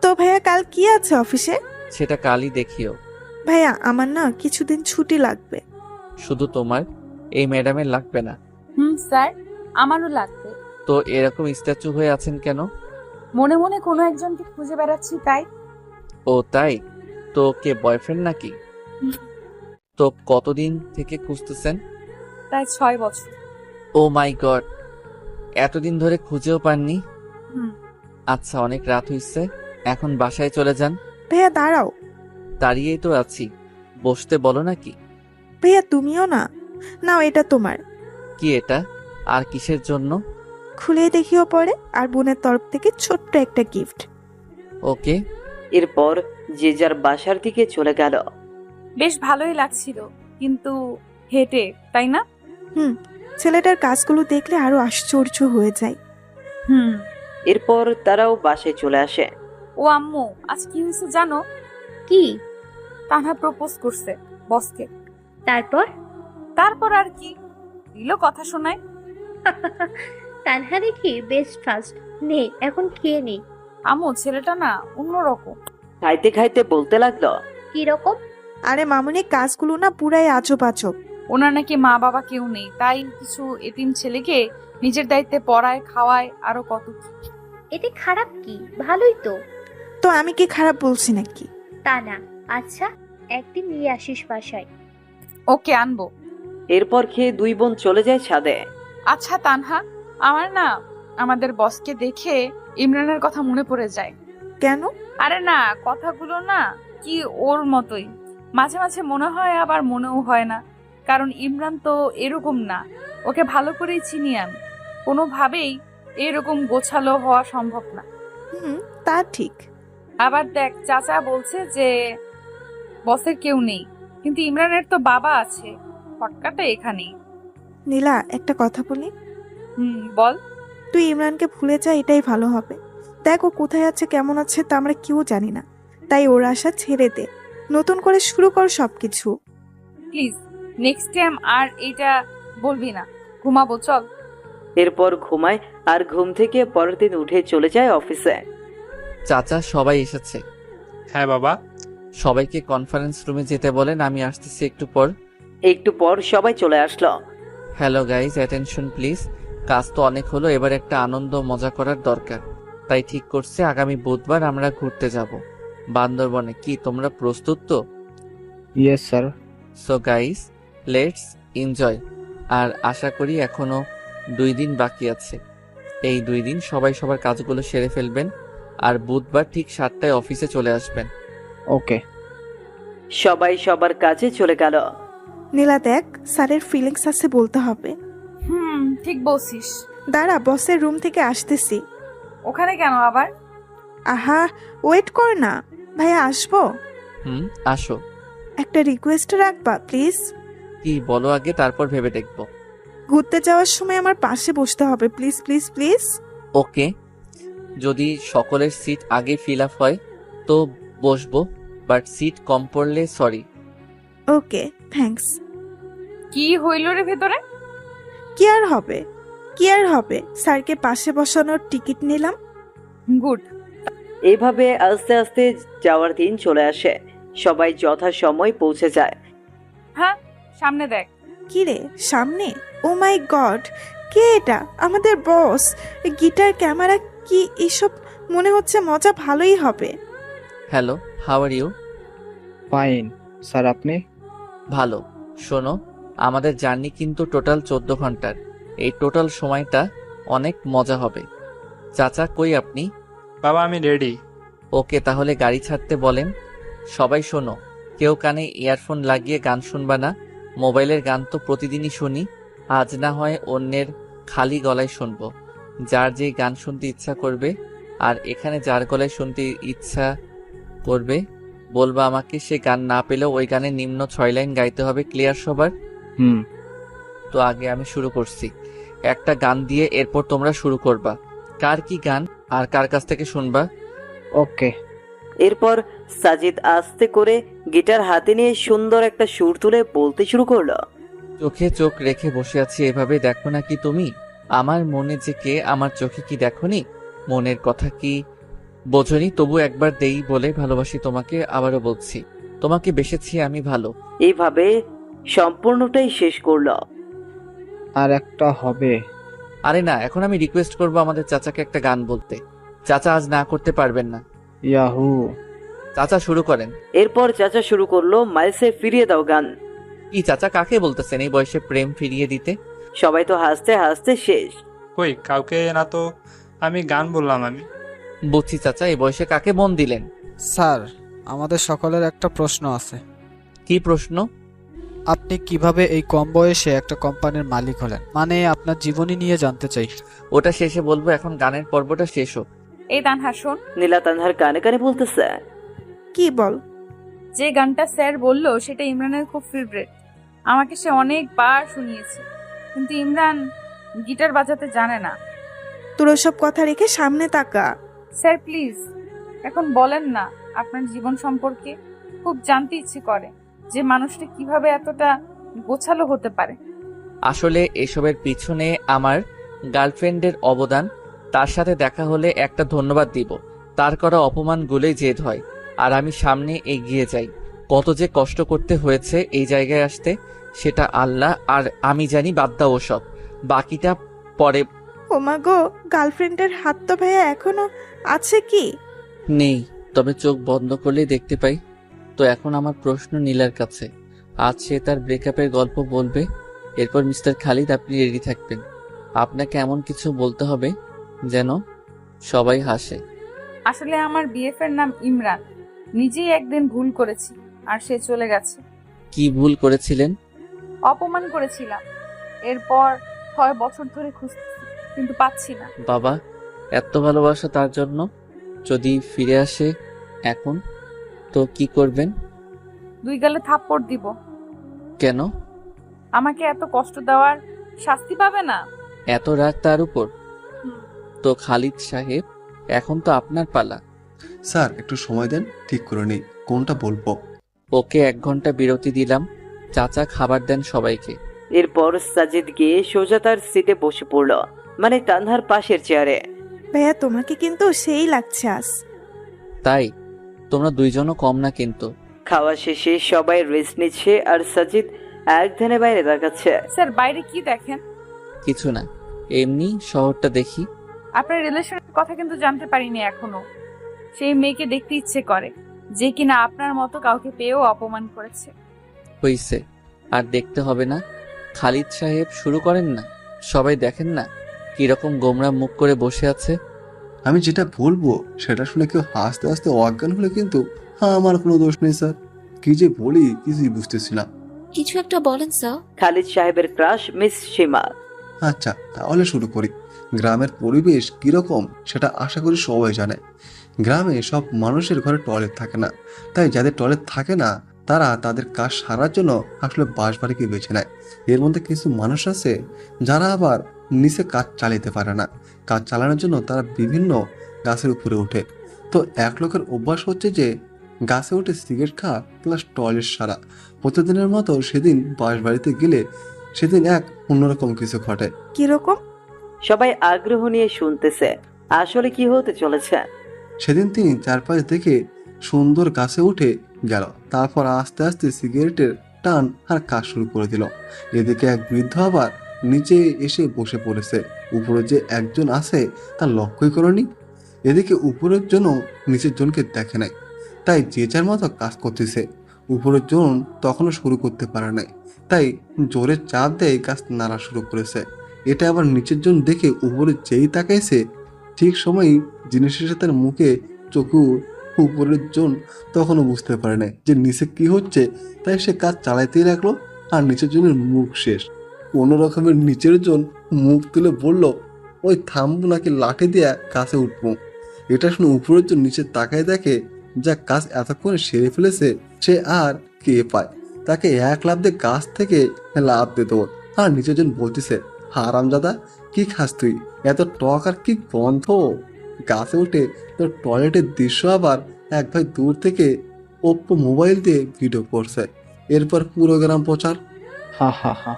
[SPEAKER 10] তো ভাইয়া, কাল কি আছে অফিসে?
[SPEAKER 2] সেটা কালই দেখিও।
[SPEAKER 10] ভাইয়া, আমার না কিছুদিন ছুটি লাগবে।
[SPEAKER 2] শুধু তোমার, এই ম্যাডামের লাগবে না?
[SPEAKER 1] স্যার, আমারও লাগবে।
[SPEAKER 2] তো এরকম স্ট্যাচু হয়ে আছেন কেন?
[SPEAKER 1] মনে মনে কোনো একজনকে খুঁজে বেড়াচ্ছি তাই।
[SPEAKER 2] ও তাই? তো কে, বয়ফ্রেন্ড নাকি? তো কতদিন থেকে খুঁজতেছেন?
[SPEAKER 1] প্রায় 6 বছর।
[SPEAKER 2] ও মাই গড, এতদিন ধরে খুঁজেও পাননি?
[SPEAKER 1] হুম।
[SPEAKER 2] আচ্ছা, অনেক রাত হইছে, এখন বাসায় চলে যান।
[SPEAKER 10] ভাইয়া দাঁড়াও,
[SPEAKER 2] দাঁড়িয়েই তো আছি, বসতে বলো নাকি?
[SPEAKER 10] ভাইয়া তুমিও না, নাও এটা তোমার।
[SPEAKER 2] কি এটা? আর কিসের জন্য?
[SPEAKER 10] খুলে দেখিও পরে, আর বোনের তরফ থেকে ছোট্ট একটা গিফট।
[SPEAKER 2] ওকে।
[SPEAKER 7] এরপর যে যার বাসার দিকে চলে গেল।
[SPEAKER 1] বেশ ভালোই লাগছিল, কিন্তু হেঁটে, তাই না?
[SPEAKER 10] ছেলেটার কাজগুলো দেখলে আরো আশ্চর্য হয়ে যায়।
[SPEAKER 1] হুম।
[SPEAKER 7] এরপর তারাও বাসায় চলে আসে।
[SPEAKER 1] ও আম্মু, আজ কি হয়েছে জানো?
[SPEAKER 4] কি?
[SPEAKER 1] তানহা প্রপোজ করছে বসকে।
[SPEAKER 4] তারপর?
[SPEAKER 1] তারপর আর কি, দিল কথা শোনায়।
[SPEAKER 4] তানহা দেখি বেস্ট ফার্স্ট। নে এখন খেয়ে নে।
[SPEAKER 1] আম্মু, ছেলেটা না অন্যরকম।
[SPEAKER 7] খাইতে খাইতে বলতে লাগলো,
[SPEAKER 4] কি রকম?
[SPEAKER 10] আরে মামুনি, কাজগুলো না পুরাই আজব আজব।
[SPEAKER 1] ওনার নাকি মা বাবা কেউ নেই, তাই কিছু এতিম ছেলেকে নিজের দায়িত্বে পড়ায়, খাওয়ায়, আরো কত কি।
[SPEAKER 4] এতে খারাপ কি? ভালোই তো।
[SPEAKER 10] তো আমি কি খারাপ বলছি নাকি?
[SPEAKER 4] তা না। আচ্ছা, একদিন নিয়ে আসিস বাসায়।
[SPEAKER 1] ওকে, আনবো।
[SPEAKER 7] এরপর খেয়ে দুই বোন চলে যায় ছাদে।
[SPEAKER 1] আচ্ছা তানহা, আমার না আমাদের বসকে দেখে ইমরানের কথা মনে পড়ে যায়।
[SPEAKER 10] কেন?
[SPEAKER 1] আরে না, কথাগুলো না কি ওর মতোই। মাঝে মাঝে মনে হয়, আবার মনেও হয় না, কারণ ইমরান তো এরকম না। ওকে ভালো করেই চিনি আমি, কোনোভাবেই এরকম গোছালো হওয়া সম্ভব না।
[SPEAKER 10] তা ঠিক।
[SPEAKER 1] আবার দেখ, চাচা বলছে যে বসের কেউ নেই, কিন্তু ইমরানের তো বাবা আছে। ফটকাটা এখানেই।
[SPEAKER 10] নীলা, একটা কথা বলি।
[SPEAKER 1] বল।
[SPEAKER 10] তুই ইমরানকে ভুলে যা, এটাই ভালো হবে। দেখ ও কোথায় আছে, কেমন আছে তা আমরা কেউ জানি না, তাই ওর আশা ছেড়ে দে, নতুন করে শুরু কর সবকিছু।
[SPEAKER 1] প্লিজ, নেক্সট টাইম আর এটা বলবি না। ঘুমাবো, চল।
[SPEAKER 7] এরপর ঘুমায় আর ঘুম থেকে পরের দিন উঠে চলে যায় অফিসে।
[SPEAKER 2] চাচা, সবাই এসেছে।
[SPEAKER 11] হ্যাঁ বাবা।
[SPEAKER 2] সবাইকে কনফারেন্স রুমে যেতে বলেন, আমি আসতেছি একটু পর।
[SPEAKER 7] একটু পর সবাই চলে আসলো।
[SPEAKER 2] Hello guys, attention please. কাজ তো অনেক হলো, এবার একটা আনন্দ মজা করার দরকার। তাই ঠিক করছে আগামী বুধবার আমরা ঘুরতে যাব বান্দরবনে। কি তোমরা প্রস্তুত তো?
[SPEAKER 9] Yes sir.
[SPEAKER 2] So guys, let's enjoy. আর আশা করি এখনো 2 দিন বাকি আছে। এই 2 দিন সবাই সবার কাজগুলো সেরে ফেলবেন, আর বুধবার ঠিক 7টায় অফিসে চলে আসবেন।
[SPEAKER 9] ওকে।
[SPEAKER 7] সবাই সবার কাজে চলে গেল।
[SPEAKER 10] নীলা দেখ, স্যারের ফিলিংস আছে, বলতে হবে।
[SPEAKER 1] ঠিক বলছিস।
[SPEAKER 10] দাঁড়া, বসের রুম থেকে আসতেছি।
[SPEAKER 1] ওখানে কেন আবার?
[SPEAKER 10] আহা, ওয়েট কর না। ভাইয়া আসবো?
[SPEAKER 2] আসো।
[SPEAKER 10] একটা রিকোয়েস্ট রাখবা প্লিজ?
[SPEAKER 2] কি বলো আগে, তারপর ভেবে দেখবো।
[SPEAKER 10] ঘুরতে যাওয়ার সময় আমার পাশে বসতে হবে, প্লিজ প্লিজ প্লিজ।
[SPEAKER 2] ওকে, যদি সকলের সিট আগে ফিল আপ হয় তো বসবো, বাট সিট কম পড়লে সরি।
[SPEAKER 10] ওকে, থ্যাঙ্কস।
[SPEAKER 1] কি হইল রে ভেতরে?
[SPEAKER 10] কি আর হবে, কি আর হবে, স্যারকে পাশে বসানোর টিকিট নিলাম।
[SPEAKER 1] গুড।
[SPEAKER 7] এইভাবে আস্তে আস্তে যাওয়ার দিন চলে আসে। সবাই যথাসময় পৌঁছে যায়।
[SPEAKER 1] হ্যাঁ, সামনে দেখ।
[SPEAKER 10] কি রে, সামনে? ও মাই গড, কে এটা? আমাদের বস। গিটার, ক্যামেরা, কি এসব? মনে হচ্ছে মজা ভালোই হবে।
[SPEAKER 2] Hello, how are you?
[SPEAKER 9] Fine sir, আপনি?
[SPEAKER 2] ভালো। শোনো, আমাদের জার্নি কিন্তু টোটাল 14 ঘন্টার। এই টোটাল সময়টা অনেক মজা হবে। চাচা কই আপনি?
[SPEAKER 11] বাবা, আমি রেডি।
[SPEAKER 2] ওকে, তাহলে গাড়ি ছাড়তে বলেন। সবাই শোনো, কেউ কানে ইয়ারফোন লাগিয়ে গান শুনবা না। মোবাইলের গান তো প্রতিদিনই শুনি, আজ না হয় অন্যের খালি গলায় শুনবো। যার যেই গান শুনতে ইচ্ছা করবে, আর এখানে যার গলায় শুনতে ইচ্ছা করবে বলবা আমাকে, সে গান না পেলেও ওই গানের নিম্ন 6 লাইন গাইতে হবে। ক্লিয়ার সবার? তো আগে আমি শুরু করছি একটা গান দিয়ে, এরপর তোমরা শুরু করবা। কার কি গান আর কার কাছ থেকে শুনবা?
[SPEAKER 9] ওকে।
[SPEAKER 7] এরপর সাজিদ আস্তে করে গিটার হাতে নিয়ে সুন্দর একটা সুর তুলে বলতে শুরু করলো।
[SPEAKER 2] চোখে চোখ রেখে বসে আছি এভাবে, দেখো না কি তুমি আমার মনে যে কে, আমার চোখে কি দেখোনি? মনের কথা কি বোঝনি? তবু একবার দেই বলে ভালোবাসি তোমাকে, আবারও বলছি তোমাকে বেসেছি আমি ভালো।
[SPEAKER 7] এইভাবে সম্পূর্ণটাই শেষ করলো।
[SPEAKER 9] আর একটা হবে।
[SPEAKER 2] আরে না, এখন আমি রিকোয়েস্ট করবো আমাদের চাচাকে একটা গান বলতে। চাচা আজ না করতে পারবেন না।
[SPEAKER 9] ইয়াহু।
[SPEAKER 2] চাচা শুরু করেন।
[SPEAKER 7] এরপর চাচা শুরু করলো মাইলসে ফিরিয়ে দাও গান।
[SPEAKER 2] কি চাচা, কাকে বলতেছেন এই বয়সে প্রেম ফিরিয়ে দিতে?
[SPEAKER 7] সবাই তো হাসতে হাসতে শেষ।
[SPEAKER 11] কই, কাউকে না তো। আমি গান বললাম। আমি
[SPEAKER 2] বুঝছি চাচা, এই বয়সে কাকে মন দিলেন?
[SPEAKER 12] স্যার,
[SPEAKER 9] আমাদের সকলের একটা প্রশ্ন আছে।
[SPEAKER 2] কি প্রশ্ন?
[SPEAKER 9] আপনি কিভাবে এই কম বয়সে একটা কোম্পানির মালিক হলেন? মানে আপনার জীবনী নিয়ে জানতে চাই।
[SPEAKER 2] ওটা শেষে বলবো, এখন গানের পর্বটা শেষ হোক।
[SPEAKER 1] এই তানহা শোন,
[SPEAKER 7] নীলা তানহার কানে কানে বলতেছে।
[SPEAKER 10] কি বল?
[SPEAKER 1] যে গানটা স্যার বললো সেটা ইমরানের খুব ফেভারিট। আমাকে সে অনেকবার শুনিয়েছে, কিন্তু ইমরান গিটার বাজাতে জানে না।
[SPEAKER 10] তোর ওসব কথা রেখে সামনে তাকা।
[SPEAKER 1] স্যার প্লিজ এখন বলেন না আপনার জীবন সম্পর্কে। খুব জানতে ইচ্ছে করে যে মানুষটা কিভাবে এতটা গোছালো হতে পারে।
[SPEAKER 2] আসলে এসবের পিছনে আমার গার্লফ্রেন্ডের অবদান। তার সাথে দেখা হলে একটা ধন্যবাদ দিব। তার করা অপমানগুলোই জেদ হয়, আর আমি সামনে এগিয়ে যাই। কত যে কষ্ট করতে হয়েছে এই জায়গায় আসতে, সেটা আল্লাহ আর আমি জানি। বাদ দাও ওসব, বাকিটা পরে।
[SPEAKER 10] ওমা গো, গার্লফ্রেন্ডের হাত তো ভাইয়া এখনো আছে কি?
[SPEAKER 2] নেই, তবে চোখ বন্ধ করলেই দেখতে পাই। তো এখন আমার প্রশ্ন নীলার কাছে। আজ সে তার ব্রেকআপের গল্প বলবে। এরপর মিস্টার খালিদ আপনি রেডি থাকবেন। আপনাকে এমন কিছু বলতে হবে যেন সবাই হাসে।
[SPEAKER 1] আসলে আমার বিএফ এর নাম ইমরান। নিজেই একদিন ভুল করেছি আর সে চলে গেছে।
[SPEAKER 2] কি ভুল করেছিলেন?
[SPEAKER 1] অপমান করেছিলাম। এরপর 6 বছর ধরে খুঁজতেছি, কিন্তু পাচ্ছি না।
[SPEAKER 2] বাবা, এত ভালোবাসা তার জন্য? যদি ফিরে আসে এখন, তো কি করবেন?
[SPEAKER 1] 2 গালে থাপ্পড় দিব।
[SPEAKER 2] কেন?
[SPEAKER 1] আমাকে এত কষ্ট দেওয়ার শাস্তি পাবে না?
[SPEAKER 2] এত রাগ তার উপর? তো খালিদ সাহেব, এখন তো আপনার পালা।
[SPEAKER 8] স্যার একটু সময় দেন, ঠিক করে নিই কোনটা বলবো।
[SPEAKER 2] ওকে 1 ঘন্টা বিরতি দিলাম। চাচা খাবার দেন সবাইকে।
[SPEAKER 7] এরপর সাজিদ গিয়ে সোজা তার সিটে বসে পড়ল, মানে তানহার পাশের চেয়ারে।
[SPEAKER 10] ভাইয়া তোমাকে কিন্তু সেই লাগছে আজ।
[SPEAKER 2] তাই? তোমরা দুইজনও কম না কিন্তু।
[SPEAKER 7] খাওয়া শেষে সবাই রেস্ট নিচ্ছে আর সাজিদ এক ধ্যানে বাইরে তাকাচ্ছে।
[SPEAKER 1] স্যার বাইরে কি দেখেন?
[SPEAKER 2] কিছু না, এমনি শহরটা দেখি।
[SPEAKER 1] আপনার রিলেশনের কথা কিন্তু জানতে পারিনি এখনো। সেই মেয়েকে দেখতে ইচ্ছে করে যে কিনা আপনার মতো কাউকে পেয়েও অপমান করেছে।
[SPEAKER 2] হইছে, আর দেখতে হবে না। খালিদ সাহেব শুরু করেন না। সবাই দেখেন না কিরকম গোমরা মুখ করে বসে আছে।
[SPEAKER 8] আমি যেটা বলবো সেটা শুনে কেউ হাসতে হাসতে অজ্ঞান হলে কিন্তু আমার কোনো দোষ নেই স্যার। কি যে বলি কিছুই বুঝতেছি না।
[SPEAKER 3] কিছু একটা বলেন স্যার।
[SPEAKER 7] খালিদ সাহেবের ক্রাশ মিস সীমা।
[SPEAKER 8] আচ্ছা তাহলে শুরু করি। গ্রামের পরিবেশ কিরকম সেটা আশা করি সবাই জানে। গ্রামে সব মানুষের ঘরে টয়লেট থাকে না, তাই যাদের টয়লেট থাকে না তারা তাদের কাজ সারার জন্য আসলে বাসবাড়িকে বেছে নেয়। এর মধ্যে কিছু মানুষ আছে যারা আবার নিচে কাজ চালাতে পারে না। কাজ চালানোর জন্য তারা বিভিন্ন গাছের উপরে ওঠে। তো এক লোকের অভ্যাস হচ্ছে যে গাছে উঠে সিগারেট খাওয়া প্লাস টয়লেট সারা। প্রতিদিনের মতো সেদিন বাসবাড়িতে গেলে সেদিন এক অন্যরকম কিছু ঘটে।
[SPEAKER 10] কিরকম?
[SPEAKER 7] সবাই আগ্রহ নিয়ে শুনতেছে আসলে কি হতে চলেছে।
[SPEAKER 8] সেদিন তিনি চারপাশ দেখে সুন্দর গাছে উঠে গেল, তারপর আস্তে আস্তে সিগারেটের টান আর কাজ শুরু করে দিল। এদিকে এক বৃদ্ধ আবার নিচে এসে বসে পড়েছে। উপরে যে একজন আছে তা লক্ষ্যই করনি। এদিকে উপরের জন্য নিচের জনকে দেখে নাই, তাই যে যার মতো কাজ করতেছে। উপরের জন তখনও শুরু করতে পারে নাই, তাই জোরে চাপ দেয় গাছ নাড়া শুরু করেছে। এটা আবার নিচের জন দেখে উপরে যেই তাকাইছে ঠিক সময়ই জিনিসের সাথে তার মুখে চোখু। উপরের জন তখনও বুঝতে পারে নাই যে নিচে কি হচ্ছে, তাই সে কাজ চালাইতেই রাখলো। আর নিচের জনের মুখ শেষ। কোনো রকমের নিচের জন মুখ তুলে বলল, ওই থামবো নাকি লাঠি দিয়ে গাছে উঠবো। এটা শুনে উপরের জন নিচে তাকায় দেখে যা কাজ এতক্ষণে সেরে ফেলেছে সে আর কে পায়। তাকে এক লাফ দিয়ে গাছ থেকে লাফ দিয়ে দেবো। আর নিচের জন বলতেছে, হারামজাদা কি খাস তুই, এত টক আর কি গন্ধ। গাছে উঠে তোর টয়লেটের দৃশ্য আবার এক ভাই দূর থেকে ওপ্পো মোবাইল দিয়ে ভিডিও করছে। এরপর পুরো গ্রাম প্রচার।
[SPEAKER 9] হা হা হা।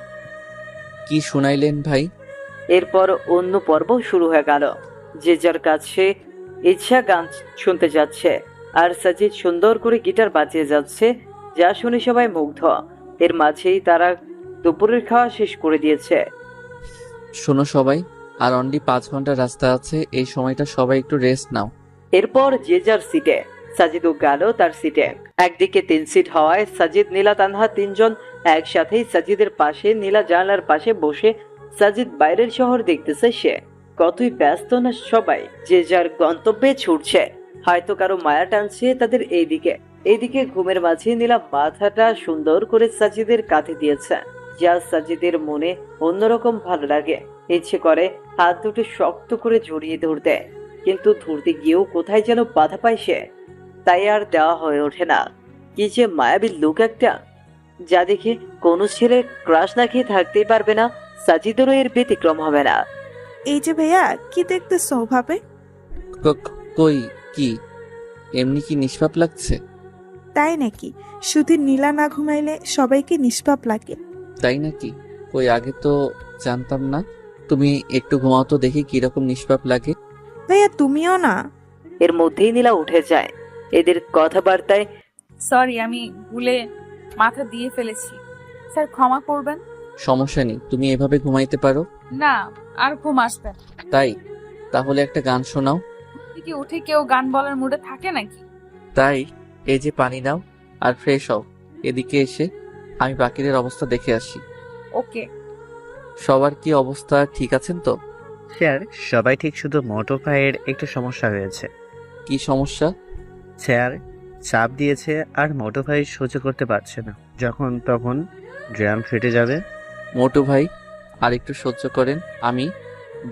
[SPEAKER 2] কি শুনাইলেন ভাই?
[SPEAKER 7] এরপর অন্য পর্ব শুরু হয়ে গেল। যে যার কাছে ইচ্ছা গান শুনতে যাচ্ছে আর সাজিদ সুন্দর করে গিটার বাজিয়ে যাচ্ছে, যা শুনে সবাই মুগ্ধ। এর মাঝেই তারা দুপুরের খাওয়া শেষ করে দিয়েছে।
[SPEAKER 2] শোনো সবাই, আর অনলি 5 ঘন্টা রাস্তা আছে। এই সময়টা সবাই একটু রেস্ট নাও।
[SPEAKER 7] এরপর যে যার সিটে। সাজিদও গেল তার সিটে। একদিকে 3 সিট হওয়ায় সাজিদ, নীলা, তানহা তিনজন একসাথেই সাজিদের পাশে নীলা জানলার পাশে বসে। সাজিদ বাইরের শহর দেখতেছে। সে কতই ব্যস্ত না সবাই যে যার গন্তব্যে ছুটছে। হয়তো কারো মায়া টানছে তাদের এই দিকে, এইদিকে ঘুমের মাঝে নীলা মাথাটা সুন্দর করে সাজিদের কাঁধে দিয়েছে, যা সাজিদের মনে অন্যরকম ভালো লাগে। ইচ্ছে করে হাত দুটো শক্ত করে জড়িয়ে ধরতে, কিন্তু ধরতে গিয়েও কোথায় যেন বাধা পায় সে, তাই আর দেওয়া হয়ে ওঠে না। কি যে মায়াবী লুক একটা, যা দেখে কোনো ছেলে ক্রাশ না খেয়ে থাকতেই পারবে না। সাজিদেরও এর ব্যতিক্রম হবে না।
[SPEAKER 10] এই যে ভাইয়া, কি দেখতেছো ওভাবে?
[SPEAKER 2] কই কি এমনি কি নিষ্পাপ লাগছে?
[SPEAKER 10] তাই নাকি? শুধু নীলা না ঘুমাইলে সবাইকে নিষ্পাপ লাগে।
[SPEAKER 2] তাই নাকি? কই আগে তো জানতাম না। তুমি একটু ঘুমাও তো দেখি কিরকম নিষ্পাপ লাগে।
[SPEAKER 10] ভাইয়া তুমিও না।
[SPEAKER 7] এর মধ্যেই নীলা উঠে যায়। এদের কথাবার্তায়
[SPEAKER 1] সরি, আমি ভুলে মাথা দিয়ে ফেলেছি, স্যার ক্ষমা করবেন।
[SPEAKER 2] সমস্যা নেই, তুমি এভাবে ঘুমাইতে পারো।
[SPEAKER 1] না, আর ঘুম আসবে না।
[SPEAKER 2] তাই? তাহলে একটা গান শোনাও।
[SPEAKER 1] কি উঠে কেউ গান বলার মুডে থাকে নাকি?
[SPEAKER 2] তাই এই যে পানি নাও আর ফ্রেশ হও। এদিকে এসে আমি বাকিদের অবস্থা দেখে আসি।
[SPEAKER 1] ওকে।
[SPEAKER 2] সবার কি অবস্থা ঠিক আছেন তো?
[SPEAKER 12] স্যার সবাই ঠিক, শুধু মোটো ভাইয়ের একটু সমস্যা হয়েছে।
[SPEAKER 2] কি সমস্যা?
[SPEAKER 12] স্যার চাপ দিয়েছে আর মোটো ভাই সহ্য করতে পারছে না, যখন তখন ড্রাম ফেটে যাবে।
[SPEAKER 2] মোটু ভাই আর একটু সহ্য করেন, আমি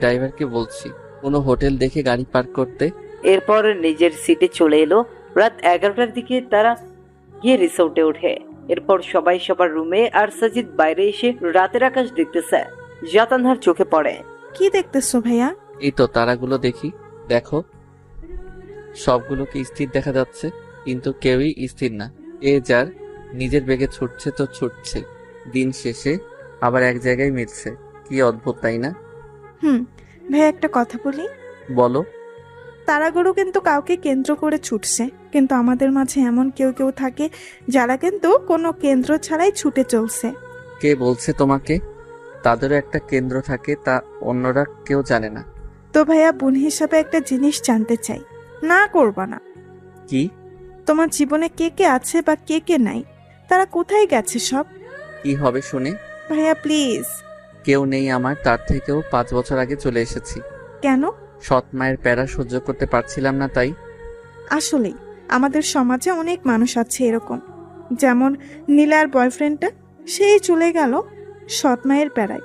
[SPEAKER 2] ড্রাইভারকে বলছি কোনো হোটেল দেখে গাড়ি পার্ক করতে।
[SPEAKER 7] এরপর নিজের সিটে চলে এলো। রাত 11টার দিকে তারা গিয়ে রিসোর্টে ওঠে। এরপর সবাই সবার রুমে, আর সাজিদ বাইরে এসে রাতের আকাশ দেখতেছে, যা তানহার চোখে পড়ে।
[SPEAKER 10] কি দেখতেছো ভাইয়া?
[SPEAKER 2] এই তো তারাগুলো দেখি। দেখো, সবগুলোকে স্থির দেখা যাচ্ছে, কিন্তু কেউই স্থির না। এ যার নিজের বেগে ছুটছে তো ছুটছে, দিন শেষে আবার এক জায়গায় মিলছে। কি অদ্ভুত, তাই না?
[SPEAKER 10] ভাইয়া একটা কথা বলি।
[SPEAKER 2] বলো।
[SPEAKER 10] তারাগুলো কিন্তু কাউকে কেন্দ্র করে ছুটছে, কিন্তু আমাদের মাঝে এমন কেউ কেউ থাকে যারা কিন্তু কোনো কেন্দ্র ছাড়াই ছুটে চলছে।
[SPEAKER 2] কে বলছে তোমাকে? তাদেরও একটা কেন্দ্র থাকে, তা অন্যরা কেউ জানে না।
[SPEAKER 10] তো ভাইয়া বোন হিসাবে একটা জিনিস জানতে চাই, না করবা না।
[SPEAKER 2] কি?
[SPEAKER 10] তোমার জীবনে কে কে আছে বা কে কে নাই, তারা কোথায় গেছে সব?
[SPEAKER 2] কি হবে শুনে?
[SPEAKER 10] ভাইয়া প্লিজ।
[SPEAKER 2] কেউ নেই আমার, তার থেকেও 5 বছর আগে চলে এসেছি।
[SPEAKER 10] কেন?
[SPEAKER 2] সৎ মায়ের প্যারা সহ্য করতে পারছিলাম না, তাই।
[SPEAKER 10] আসলেই আমাদের সমাজে অনেক মানুষ আছে এরকম, যেমন নীলার বয়ফ্রেন্ডটা, সেই চলে গেল সৎ মায়ের প্যারায়,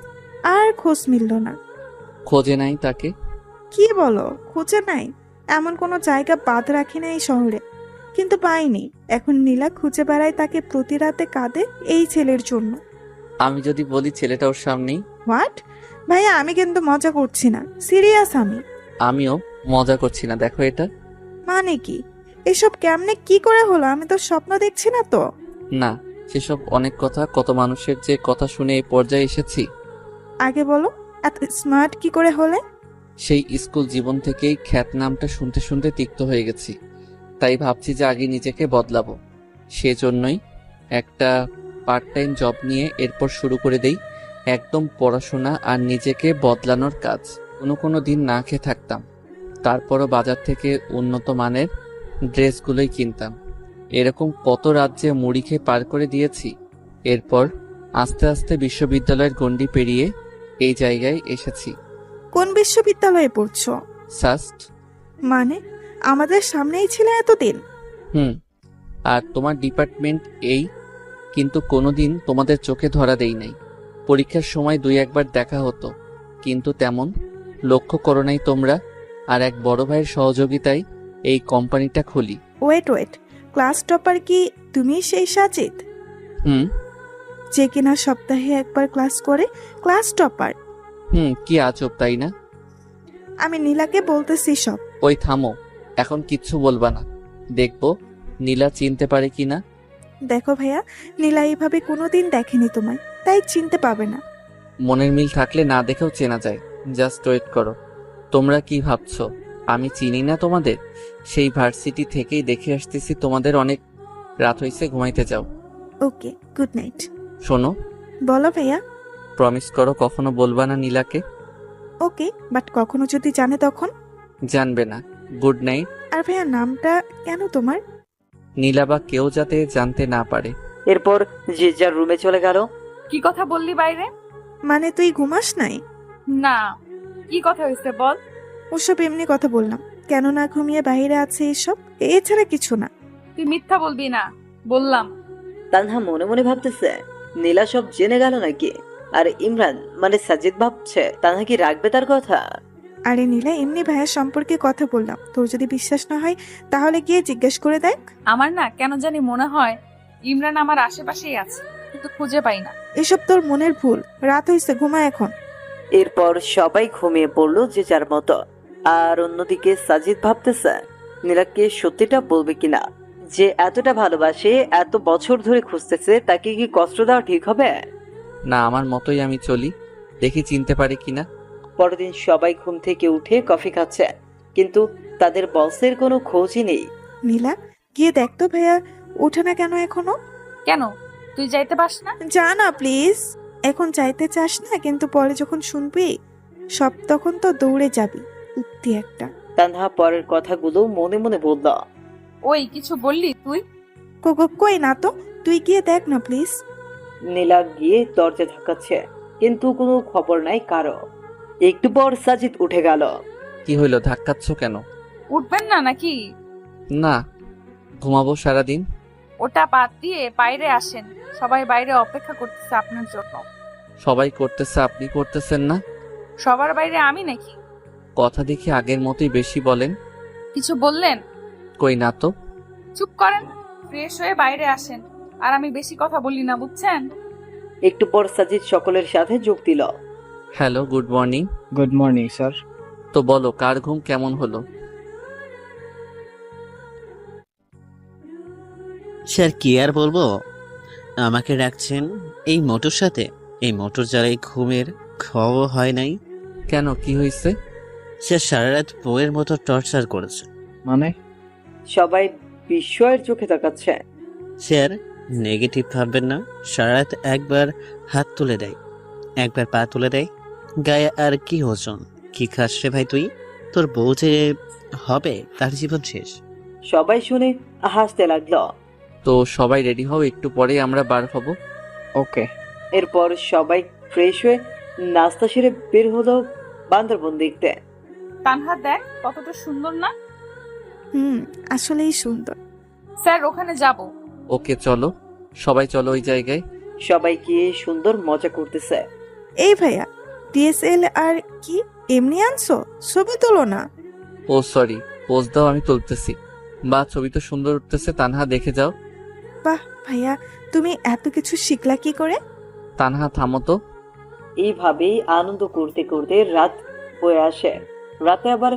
[SPEAKER 10] আর খোঁজ মিলল না।
[SPEAKER 2] খোঁজে নাই তাকে?
[SPEAKER 10] কি বলো, খুঁজে নাই? এমন কোনো জায়গা বাদ রাখি না এই শহরে, কিন্তু পাইনি। এখন নীলা খুঁজে বেড়ায় তাকে, প্রতি রাতে কাঁদে এই ছেলের জন্য।
[SPEAKER 2] আমি যদি বলি ছেলেটা ওর সামনেই?
[SPEAKER 10] হোয়াট? ভাইয়া আমি কিন্তু মজা করছি না, সিরিয়াস আমি।
[SPEAKER 2] আমিও মজা করছি না, দেখো এটা।
[SPEAKER 10] মানে কি এসব? কেমনে কি করে হলো? আমি তো স্বপ্ন দেখছি না তো।
[SPEAKER 2] না, সেসব অনেক কথা, কত মানুষের যে কথা শুনে এই পর্যায়ে এসেছি।
[SPEAKER 10] আগে বলো, এত স্মার্ট কি করে হলে?
[SPEAKER 2] সেই স্কুল জীবন থেকেই খ্যাত নামটা শুনতে শুনতে তিক্ত হয়ে গেছি, তাই ভাবছি যে আগে নিজেকে বদলাবো। সেজন্যই একটা পার্ট টাইম জব নিয়ে এরপর শুরু করে দেই একদম পড়াশোনা আর নিজেকে বদলানোর কাজ। কোনো দিন না খেয়ে থাকতাম, তারপরও বাজার থেকে উন্নত মানের ড্রেসগুলোই কিনতাম। এরকম কত রাজ্যে মুড়ি খেয়ে পার করে দিয়েছি। এরপর আস্তে আস্তে বিশ্ববিদ্যালয়ের গণ্ডি পেরিয়ে এই জায়গায় এসেছি।
[SPEAKER 10] কোন বিশ্ববিদ্যালয়ে পড়ছো?
[SPEAKER 2] সাস্ট।
[SPEAKER 10] মানে আমাদের সামনেই ছিল এতদিন?
[SPEAKER 2] আর তোমার ডিপার্টমেন্ট এই, কিন্তু কোনোদিন তোমাদের চোখে ধরা দেই নাই। পরীক্ষার সময় 2-1বার দেখা হতো, কিন্তু তেমন লক্ষ্য করো নাই তোমরা। আর এক বড় ভাইয়ের সহযোগিতায় এই কোম্পানিটা খুলি।
[SPEAKER 10] ওয়েট, ক্লাস টপার কি তুমি সেই সাজিদ? যে কিনা সপ্তাহে একবার ক্লাস করে, ক্লাস টপার?
[SPEAKER 2] কি আজব, তাই না?
[SPEAKER 10] আমি নীলাকে বলতেছি সব।
[SPEAKER 2] ওই থামো, এখন কিচ্ছু বলবা না, দেখবো নীলা চিনতে পারে কিনা।
[SPEAKER 10] দেখো ভাইয়া, নীলা এইভাবে কোনোদিন দেখেনি তোমায়, তাই চিনতে পাবে না।
[SPEAKER 2] মনের মিল থাকলে না দেখেও চেনা যায়। জাস্ট ওয়েট করো। তোমরা কি ভাবছো আমি চিনি না তোমাদের? সেই ভার্সিটি থেকেই দেখে আসতেছি তোমাদের। অনেক রাত হয়েছে, ঘুমাইতে যাও।
[SPEAKER 10] ওকে, গুড নাইট।
[SPEAKER 2] শোনো।
[SPEAKER 10] বলো ভাইয়া।
[SPEAKER 2] প্রমিস করো কখনো বলবা না নীলাকে।
[SPEAKER 10] ওকে, বাট কখনো যদি জানে তখন?
[SPEAKER 2] জানবে না। Good night.
[SPEAKER 10] আর ভাইয়া নামটা কেন তোমার?
[SPEAKER 2] নীলা বা কেউ যাতে জানতে না পারে।
[SPEAKER 7] এরপর যে যার রুমে চলে গেল।
[SPEAKER 1] কি কথা বললি বাইরে?
[SPEAKER 10] মানে তুই ঘুমাস নাই?
[SPEAKER 1] না, কি কথা হয়েছে বল।
[SPEAKER 10] ওসব এমনি কথা বললাম, কেন না ঘুমিয়ে বাইরে আছে এসব, এছাড়া কিছু না।
[SPEAKER 1] তুই মিথ্যা বলবি না, বললাম।
[SPEAKER 7] তানহা মনে মনে ভাবতেছে নীলা সব জেনে গেল নাকি। আর ইমরান মানে সাজিদ ভাবছে তানহা কি রাখবে তার কথা।
[SPEAKER 10] আরে নীলা, এমনি ভাইয়ার সম্পর্কে কথা বললাম, তোর যদি বিশ্বাস না হয় তাহলে গিয়ে জিজ্ঞেস করে দেখ।
[SPEAKER 1] আমার না কেন জানি মনে হয় ইমরান আমার আশেপাশেই আছে, কিন্তু খুঁজে পাই না।
[SPEAKER 10] এসব তোর মনের ভুল, রাত হয়েছে, ঘুমা এখন।
[SPEAKER 7] এরপর সবাই ঘুমিয়ে পড়লো যে যার মতো। আর অন্যদিকে সাজিদ ভাবতেছে নীলাকে সত্যিটা বলবে কিনা। যে এতটা ভালোবাসে, এত বছর ধরে খুঁজতেছে, তাকে কি কষ্ট দেওয়া ঠিক হবে?
[SPEAKER 2] না, আমার মতোই আমি চলি, দেখি চিনতে পারি কিনা।
[SPEAKER 7] পরের দিন সবাই ঘুম থেকে উঠে কফি খাচ্ছে, কিন্তু তাদের বসের কোনো খোঁজই নেই।
[SPEAKER 10] নীলা, গিয়ে দেখ তো ভাইয়া ওঠে না কেন এখনো।
[SPEAKER 1] কেন, তুই যাইতে পাস না?
[SPEAKER 10] যা না প্লিজ। এখন চাইতে চাস না, কিন্তু পরে যখন শুনবি সব তখন তো দৌড়ে যাবি। উঠতি একটা।
[SPEAKER 7] তানহা পরের কথাগুলো মনে মনে বলল।
[SPEAKER 1] ওই কিছু বললি তুই?
[SPEAKER 10] কই না তো, তুই গিয়ে দেখ না প্লিজ।
[SPEAKER 7] নীলা গিয়ে দরজা ধাক্কাচ্ছে, কিন্তু কোনো খবর নাই কারো। একটু পর সাজিদ উঠে গেল।
[SPEAKER 2] কি হইলো, ধাক্কাচ্ছ কেন?
[SPEAKER 1] উঠবেন না নাকি?
[SPEAKER 2] না, ঘুমাবো সারাদিন।
[SPEAKER 1] ওটা বাদ দিয়ে বাইরে আসেন, সবাই বাইরে অপেক্ষা করতেছে আপনার জন্য।
[SPEAKER 2] সবাই করতেছে, আপনি করতেছেন না?
[SPEAKER 1] সবার বাইরে আমি নাকি?
[SPEAKER 2] কথা দেখি আগের মতোই বেশি বলেন।
[SPEAKER 1] কিছু বললেন?
[SPEAKER 2] কই না তো।
[SPEAKER 1] চুপ করেন, ফ্রেশ হয়ে বাইরে আসেন। আর আমি বেশি কথা বলি না, বুঝছেন?
[SPEAKER 7] একটু পর সাজিদ সকলের সাথে যোগ দিল।
[SPEAKER 2] Hello, good morning.
[SPEAKER 9] Good morning sir.
[SPEAKER 2] তো বলো, কার ঘুম কেমন হলো?
[SPEAKER 12] স্যার কি আর বলবো, আমাকে রাখছেন এই মোটর সাথে। এই মোটর যারাই ঘুমের খবর হয় নাই।
[SPEAKER 2] কেন, কি হয়েছে?
[SPEAKER 12] স্যার সারা রাত বউয়ের মতো টর্চার করেছে।
[SPEAKER 9] মানে?
[SPEAKER 7] সবাই বিস্ময়ের চোখে তাকাচ্ছে।
[SPEAKER 12] স্যার নেগেটিভ ভাববেন না, সারা রাত একবার হাত তুলে দেয়, একবার পা তুলে দেয়। গায়ে আর কি ওজন, কি খাস রে ভাই তুই? তোর বউ যে হবে তার জীবন শেষ।
[SPEAKER 7] সবাই শুনে হাসতে লাগলো।
[SPEAKER 2] তো সবাই রেডি হও, একটু পরেই আমরা বার হব।
[SPEAKER 9] ওকে।
[SPEAKER 7] এরপর সবাই ফ্রেশ হয়ে নাস্তা সেরে বের হলো বান্দরবন দেখতে।
[SPEAKER 1] তানহা দেখ কতটা সুন্দর না?
[SPEAKER 10] আসলেই সুন্দর।
[SPEAKER 1] স্যার ওখানে যাব।
[SPEAKER 2] ওকে চলো, সবাই চলো ওই জায়গায়।
[SPEAKER 7] সবাই গিয়ে সুন্দর মজা করতেছে।
[SPEAKER 10] এই ভাইয়া, ডিএসএল আর কি এমনি আনছো? ছবি তোলো না।
[SPEAKER 2] ও সরি, পোজ দাও, আমি তুলতেছি। বা ছবি তো সুন্দর উঠতেছে, তানহা দেখে যাও।
[SPEAKER 10] বাহ ভাইয়া, তুমি এত কিছু শিখলা কি করে?
[SPEAKER 2] তানহা থামো তো।
[SPEAKER 7] এইভাবেই আনন্দ করতে করতে রাত হয়ে আসে। রাতে আবার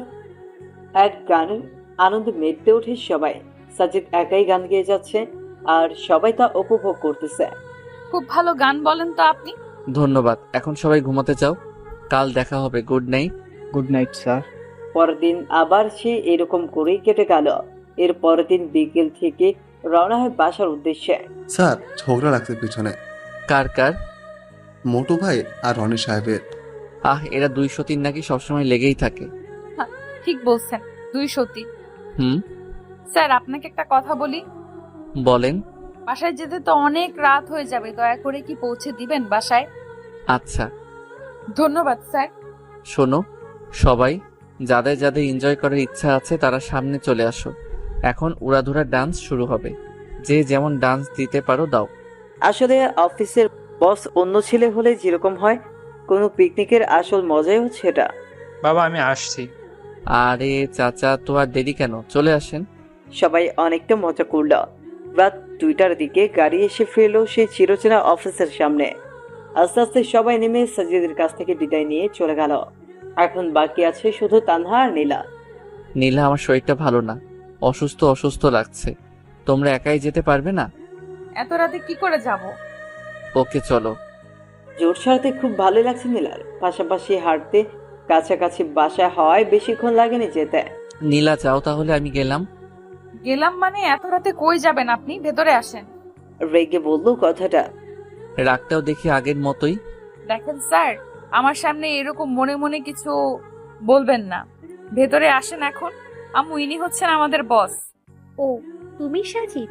[SPEAKER 7] এক গানের আনন্দে মেতে ওঠে সবাই। সাজিদ একাই গান গেয়ে যাচ্ছে, আর সবাই তা উপভোগ করতেছে।
[SPEAKER 1] খুব ভালো গান বলেন তো আপনি।
[SPEAKER 2] ধন্যবাদ, এখন সবাই ঘুমাতে যাও, কাল দেখা হবে। Good night.
[SPEAKER 9] Good night sir.
[SPEAKER 7] পরের দিন আবার সে এরকম করেই কেটে গেল। এর পরের দিন বিকেল থেকে রওনা হয় বাসার উদ্দেশ্যে।
[SPEAKER 8] স্যার ঝগড়া লাগছে পিছনে।
[SPEAKER 2] কার কার?
[SPEAKER 8] মোটু ভাই আর রনি সাহেবের।
[SPEAKER 2] এরা 203 নাকি সবসময় লেগেই থাকে।
[SPEAKER 1] ঠিক বলছেন, 203।
[SPEAKER 2] হুম,
[SPEAKER 1] স্যার আপনাকে একটা কথা বলি।
[SPEAKER 2] বলেন।
[SPEAKER 1] বাসায় যেতে তো অনেক রাত হয়ে যাবে, দয়া করে কি পৌঁছে দিবেন বাসায়?
[SPEAKER 2] আচ্ছা।
[SPEAKER 1] ধন্যবাদ স্যার।
[SPEAKER 2] শোনো সবাই, যাদের যাদের এনজয় করার ইচ্ছা আছে তারা সামনে চলে আসো। এখন উড়াধুরা ডান্স শুরু হবে, যে যেমন ডান্স দিতে পারো দাও।
[SPEAKER 7] আসলে অফিসের বস অন্য ছেলে হলে যেরকম হয়, কোনো পিকনিকের আসল মজাই হচ্ছে এটা।
[SPEAKER 11] বাবা আমি আসছি।
[SPEAKER 2] আরে চাচা, তো আর দেরি কেন, চলে আসেন।
[SPEAKER 7] সবাই অনেকটা মজা করল। রাত 2টার দিকে গাড়ি এসে ফিরল সেই চিরচেনা অফিসের সামনে। আস্তে আস্তে সবাই নেমে সাজিদের কাছ থেকে বিদায় নিয়ে চলে গেল। এখন বাকি আছে শুধু তানহা আর নীলা।
[SPEAKER 2] নীলা, আমার শরীরটা ভালো না, অসুস্থ অসুস্থ লাগছে। তোমরা একাই যেতে পারবে না?
[SPEAKER 1] এত রাতে কি করে যাব?
[SPEAKER 2] ওকে চলো।
[SPEAKER 7] জোর সারতে খুব ভালো লাগছে নীলার। পাশাপাশি হাঁটতে, কাছাকাছি বাসা হওয়ায় বেশিক্ষণ লাগেনি যেতে।
[SPEAKER 2] নীলা যাও তাহলে, আমি গেলাম।
[SPEAKER 1] গেলাম মানে এত রাতে কই যাবেন আপনি? ভেতরে আসেন।
[SPEAKER 7] রেগে বললো কথাটা।
[SPEAKER 2] রাগটাও দেখি আগের মতোই।
[SPEAKER 1] দেখেন স্যার, আমার সামনে এরকম মনে মনে কিছু বলবেন না। ভেতরে আসেন এখন। আম্মু, ইনি হচ্ছেন আমাদের বস।
[SPEAKER 4] ও তুমি সাজিদ?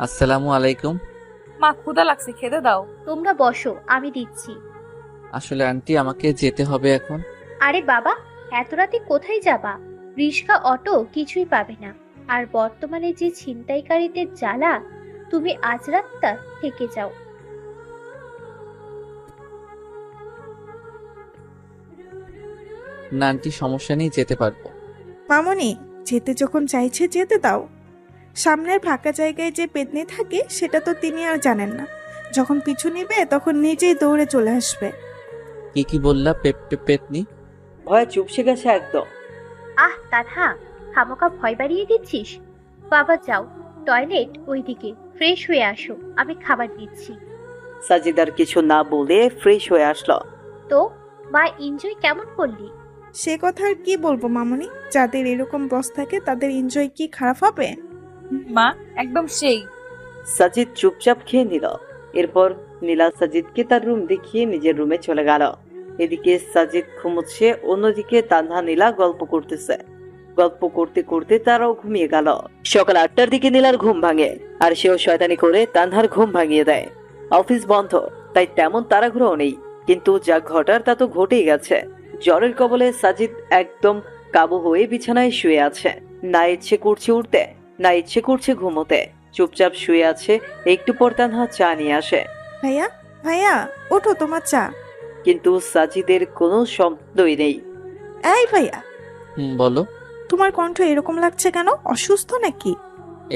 [SPEAKER 2] আসসালামু আলাইকুম।
[SPEAKER 1] মা, ক্ষুধা লাগছে, খেতে দাও।
[SPEAKER 4] তোমরা বসো, আমি দিচ্ছি।
[SPEAKER 2] আসলে আন্টি, আমাকে যেতে হবে এখন।
[SPEAKER 4] আরে বাবা, এত রাতে কোথায় যাবা? রিক্সা, অটো কিছুই পাবে না। আর বর্তমানে যে ছিনতাইকারীদের জ্বালা, তুমি আজ রাতটা থেকে যাও।
[SPEAKER 2] না আন্টি, সমস্যা নেই, যেতে পারবো।
[SPEAKER 10] মামনি, যেতে যখন চাইছে যেতে দাও। সামনের ফাঁকা জায়গায় যে পেতনি থাকে সেটা তো তিনি আর জানেন না। যখন পিছু নিবে তখন নিজেই দৌড়ে চলে আসবে।
[SPEAKER 2] কি বললা? পেতনি?
[SPEAKER 7] ভয়ে চুপসে গেছে একদম।
[SPEAKER 4] আহ তানহা, খামোকা ভয় বাড়িয়ে দিচ্ছিস। বাবা যাও, টয়লেট ওইদিকে, ফ্রেশ হয়ে আসো, আমি খাবার দিচ্ছি।
[SPEAKER 7] সাজিদার কিছু না বলে ফ্রেশ হয়ে আসলো।
[SPEAKER 4] তো মা, এনজয় কেমন করলি?
[SPEAKER 10] সে কথা আর কি বলবো মামনি, যাদের এরকম বস থাকে তাদের এনজয় কি খারাপ হবে?
[SPEAKER 1] মা, একদম সেই।
[SPEAKER 7] সাজিদ চুপচাপ খেয়ে নিল। এরপর নীলা সাজিদকে তার রুম দেখিয়ে নিজের রুমে চলে গেল। এদিকে সাজিদ ঘুমোচ্ছে, অন্যদিকে তানহা নীলা গল্প করতেছে। গল্প করতে করতে তারাও ঘুমিয়ে গেল। সকাল 8টার দিকে নীলার ঘুম ভাঙে, আর সেও শয়তানি করে তানহার ঘুম ভাঙিয়ে দেয়। অফিস বন্ধ, তাই তেমন তাড়াহুড়োও নেই, কিন্তু যা ঘটার তা তো ঘটেই গেছে। জ্বরের কবলে সাজিদ একদম কাবু হয়ে বিছানায় শুয়ে আছে। না ইচ্ছে করছে উঠতে, না ইচ্ছে করছে ঘুমোতে। চুপচাপ শুয়ে আছে। একটু পর তানহা চা নিয়ে আসে।
[SPEAKER 10] ভাইয়া, ভাইয়া, ওঠো, তোমার চা।
[SPEAKER 7] কিন্তু সাজিদের কোনো শব্দই নেই।
[SPEAKER 10] এই ভাইয়া,
[SPEAKER 2] বলো।
[SPEAKER 10] তোমার কণ্ঠ এরকম লাগছে কেন? অসুস্থ নাকি?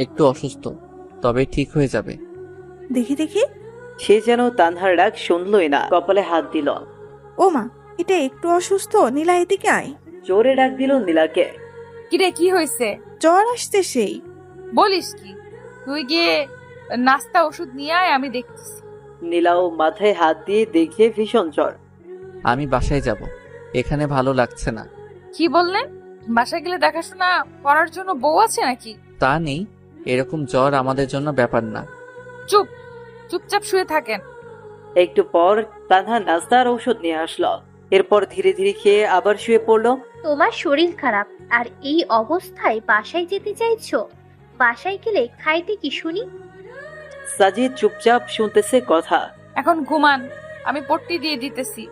[SPEAKER 2] একটু অসুস্থ, তবে ঠিক হয়ে যাবে।
[SPEAKER 10] দেখি দেখি।
[SPEAKER 7] সে যেন তানহার ডাক শুনলই না, কপালে হাত দিল।
[SPEAKER 10] ও মা, এটা একটু অসুস্থ। নীলা, এদিকে আয়।
[SPEAKER 7] জোরে ডাক দিল নীলাকে।
[SPEAKER 1] কিরে, কি হয়েছে?
[SPEAKER 10] জ্বর আসছে সেই।
[SPEAKER 1] বলিস কি? তুই গিয়ে নাস্তা ওষুধ নিয়ে আয়, আমি দেখতেছি।
[SPEAKER 7] নীলাও মাথায় হাত দিয়ে দেখে ভীষণ জ্বর।
[SPEAKER 2] আমি বাসায় যাব, এখানে ভালো লাগছে না।
[SPEAKER 1] কি বললেন? বাসায় গেলে দেখাশোনা করার জন্য বউ আছে নাকি?
[SPEAKER 2] তা নেই, এরকম জ্বর আমাদের জন্য ব্যাপার না।
[SPEAKER 1] চুপচাপ শুয়ে থাকেন।
[SPEAKER 7] একটু পর তানহা নাস্তা আর ঔষধ নিয়ে আসলো। এরপর ধীরে ধীরে খেয়ে আবার শুয়ে পড়লো।
[SPEAKER 4] তোমার শরীর খারাপ, আর এই অবস্থায় বাসায় যেতে চাইছো? বাসায় গেলে খাইতে কি শুনি?
[SPEAKER 7] সাজিদ চুপচাপ শুনতেছে কথা।
[SPEAKER 1] এখন ঘুমান, আমি পট্টি দিয়ে দিতেছি।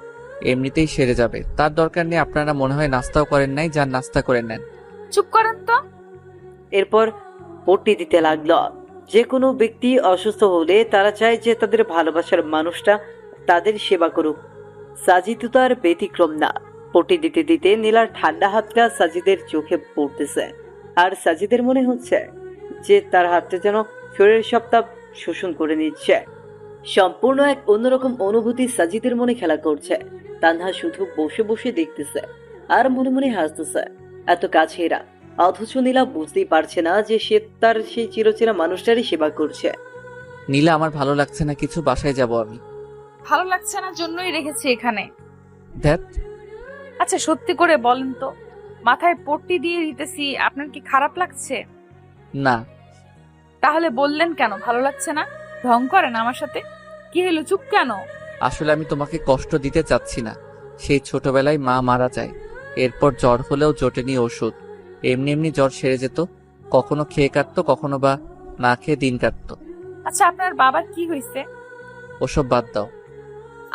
[SPEAKER 2] এমনিতেই সেরে যাবে, তার দরকার নেই। আপনারা মনে হয় নাস্তাও করেন নাই, যান নাস্তা করে নেন।
[SPEAKER 1] চুপ করেন তো।
[SPEAKER 7] এরপর পট্টি দিতে লাগলো। যে কোনো ব্যক্তি অসুস্থ হলে তারা চায় যে তাদের ভালোবাসার মানুষটা তাদের সেবা করুক। সাজিদ তো আর ব্যতিক্রম না। পট্টি দিতে দিতে নীলার ঠান্ডা হাতটা সাজিদের চোখে পড়তেছে, আর সাজিদের মনে হচ্ছে যে তার হাতটা যেন শরীরের সব তাপ শোষণ করে নিচ্ছে। সম্পূর্ণ এক অন্যরকম অনুভূতি সাজিদের মনে খেলা করছে। তানহা শুধু বসে বসে দেখতেছে আর মনে মনে হাসতেছে। এত কাছে এরা, অথচ নীলা বুঝতেই পারছে না যে সে তার সেই চিরচেনা মানুষটারই সেবা করছে।
[SPEAKER 2] নীলা, আমার ভালো লাগছে না কিছু, বাসায় যাব আমি।
[SPEAKER 1] ভালো লাগছে না জন্যই রেখেছি এখানে।
[SPEAKER 2] ধ্যাত।
[SPEAKER 1] আচ্ছা সত্যি করে বলেন তো, মাথায় পট্টি দিয়ে দিতেছি, আপনার কি খারাপ লাগছে?
[SPEAKER 2] না।
[SPEAKER 1] তাহলে বললেন কেন ভালো লাগছে না? ঢং করেন আমার সাথে? কি হলো, চুপ কেন?
[SPEAKER 2] আসলে আমি তোমাকে কষ্ট দিতে চাচ্ছি না। সেই ছোটবেলায় মা মারা যায়, এরপর জ্বর হলেও জোটেনি ওষুধ। এমনি এমনি জ্বর সেরে যেত, কখনো খেয়ে কাটতো, কখনো বা না খেয়ে দিন কাটতো।
[SPEAKER 1] আচ্ছা আপনার বাবার কি হয়েছে?
[SPEAKER 2] ওসব বাদ দাও।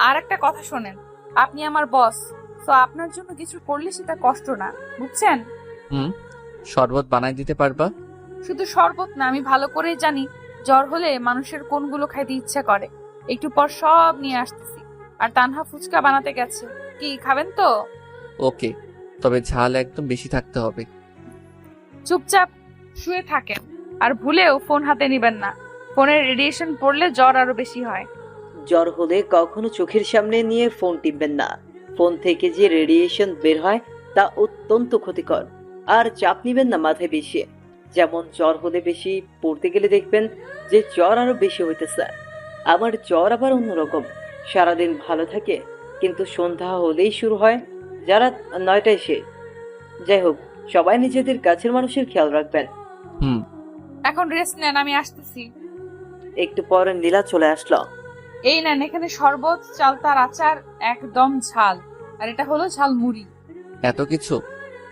[SPEAKER 1] আর একটা কথা শোনেন, আপনি আমার বস, তো আপনার জন্য কিছু করলে সেটা কষ্ট না, বুঝছেন?
[SPEAKER 2] শরবত বানাই দিতে পারবা?
[SPEAKER 1] শুধু শরবত না, আমি ভালো করেই জানি জ্বর হলে মানুষের কোনগুলো খাইতে ইচ্ছা করে। একটু পর সব নিয়ে আসতেছি। আর তানহা ফুচকা বানাতে গেছে, কি খাবেন তো?
[SPEAKER 2] ওকে, তবে ঝাল একদম বেশি থাকতে হবে।
[SPEAKER 1] চুপচাপ শুয়ে থাকেন, আর ভুলেও ফোন হাতে নিবেন না। ফোনের রেডিয়েশন পড়লে জ্বর আরো বেশি হয়।
[SPEAKER 7] জ্বর হলে কখনো চোখের সামনে নিয়ে ফোন টিপবেন না। ফোন থেকে যে রেডিয়েশন বের হয় তা অত্যন্ত ক্ষতিকর। আর চাপ নিবেন না মাথায় বেশি। যেমন জ্বর হলে বেশি পড়তে গেলে দেখবেন যে জ্বর আরো বেশি হইতেছে। আমার জ্বর আবার অন্যরকম, সারাদিন ভালো থাকে, কিন্তু সন্ধ্যা হলেই শুরু হয়, যারা 9টায় সে। যাই হোক, সবাই নিজেদের কাছের মানুষের খেয়াল রাখবেন।
[SPEAKER 1] এখন রেস্ট নেন, আমি আসতেছি।
[SPEAKER 7] একটু পর নীলা চলে আসলো।
[SPEAKER 1] এই নেন, এখানে শরবত, চালতার আচার, একদম ঝাল, আর এটা হলো ঝাল মুড়ি।
[SPEAKER 2] এত কিছু?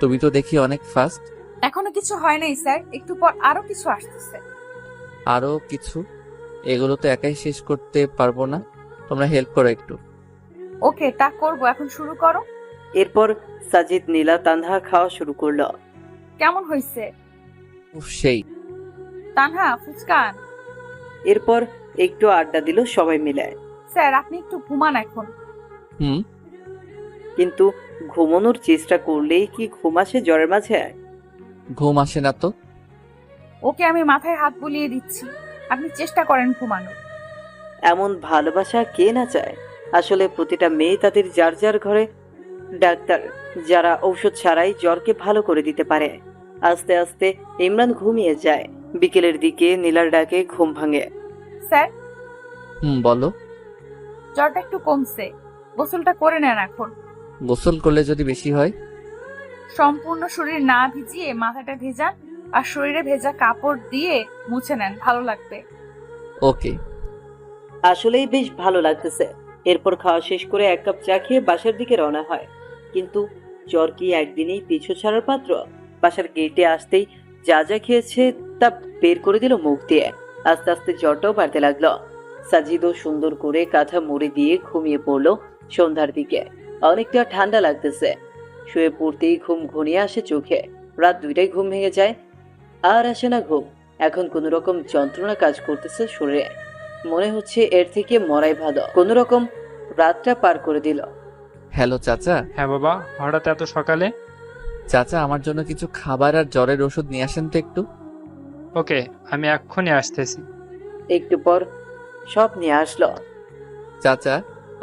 [SPEAKER 2] তুমি তো দেখি অনেক ফাস্ট।
[SPEAKER 1] এখনো কিছু হয় নাই স্যার, একটু পর আরো কিছু আসতেছে।
[SPEAKER 2] আরো কিছু? এগুলো তো একাই শেষ করতে পারবো না, তোমরা হেল্প করো একটু।
[SPEAKER 1] ওকে, তা করবো, এখন শুরু করো।
[SPEAKER 7] এরপর সাজিদ নীলা তানহা খাওয়া শুরু করলো।
[SPEAKER 1] কেমন হয়েছে?
[SPEAKER 2] উফ, সেই
[SPEAKER 1] তানহা ফুচকান।
[SPEAKER 7] এরপর একটু আড্ডা দিল সবাই মিলে।
[SPEAKER 1] স্যার আপনি একটু ঘুমান এখন।
[SPEAKER 2] হুম।
[SPEAKER 7] কিন্তু ঘুমানোর চেষ্টা করলেই কি ঘুম আসে জ্বরের মাঝে?
[SPEAKER 2] ঘুম আসে না তো।
[SPEAKER 1] ওকে আমি মাথায় হাত বুলিয়ে দিচ্ছি, আপনি চেষ্টা করেন ঘুমানোর।
[SPEAKER 7] এমন ভালোবাসা কে না চায়? আসলে প্রতিটা মেয়ে তাদের যার যার ঘরে ডাক্তার, যারা ঔষধ ছাড়াই জ্বরকে ভালো করে দিতে পারে। আস্তে আস্তে ইমরান ঘুমিয়ে যায়। বিকেলের দিকে নীলার ডাকে ঘুম ভাঙে।
[SPEAKER 1] স্যার
[SPEAKER 2] বলো।
[SPEAKER 1] জ্বরটা একটু কমছে, গোসলটা করে নেন এখন।
[SPEAKER 2] গোসল করলে যদি বেশি হয়?
[SPEAKER 1] সম্পূর্ণ শরীর না ভিজিয়ে মাথাটা ভেজান আর শরীরে ভেজা কাপড় দিয়ে মুছে নেন, ভালো লাগবে।
[SPEAKER 2] ওকে।
[SPEAKER 7] আসলেই বেশ ভালো লাগতেছে। এরপর খাওয়া শেষ করে 1 কাপ চা খেয়ে বাসার দিকে রওনা হয়। কিন্তু জ্বর কি একদিনেই পিছু ছাড়ার পাত্র? বাসার গেটে আসতেই যা যা খেয়েছে তা বের করে দিল মুখ দিয়ে। আস্তে আস্তে জ্বরটাও বাড়তে লাগলো। সাজিদও সুন্দর করে কাঁথা মুড়ি দিয়ে ঘুমিয়ে পড়লো। সন্ধ্যার দিকে অনেকটা ঠান্ডা লাগতেছে। শুয়ে পড়তেই ঘুম ঘনিয়ে আসে চোখে। রাত 2টায় ঘুম ভেঙে যায়। আর আসে না ঘুম। এখন কোনো রকম যন্ত্রণা কাজ করতেছে শরীরে। মনে হচ্ছে এর থেকে মরাই ভালো। কোনো রকম রাতটা পার করে দিল।
[SPEAKER 2] হ্যালো চাচা।
[SPEAKER 11] হ্যাঁ বাবা, হঠাৎ এত সকালে?
[SPEAKER 2] চাচা আমার জন্য কিছু খাবার আর জ্বরের ওষুধ নিয়ে আসেন তো একটু।
[SPEAKER 11] ওকে, আমি এক্ষুনি আসতেছি।
[SPEAKER 7] একটু পর সব নিয়ে আসলো।
[SPEAKER 2] চাচা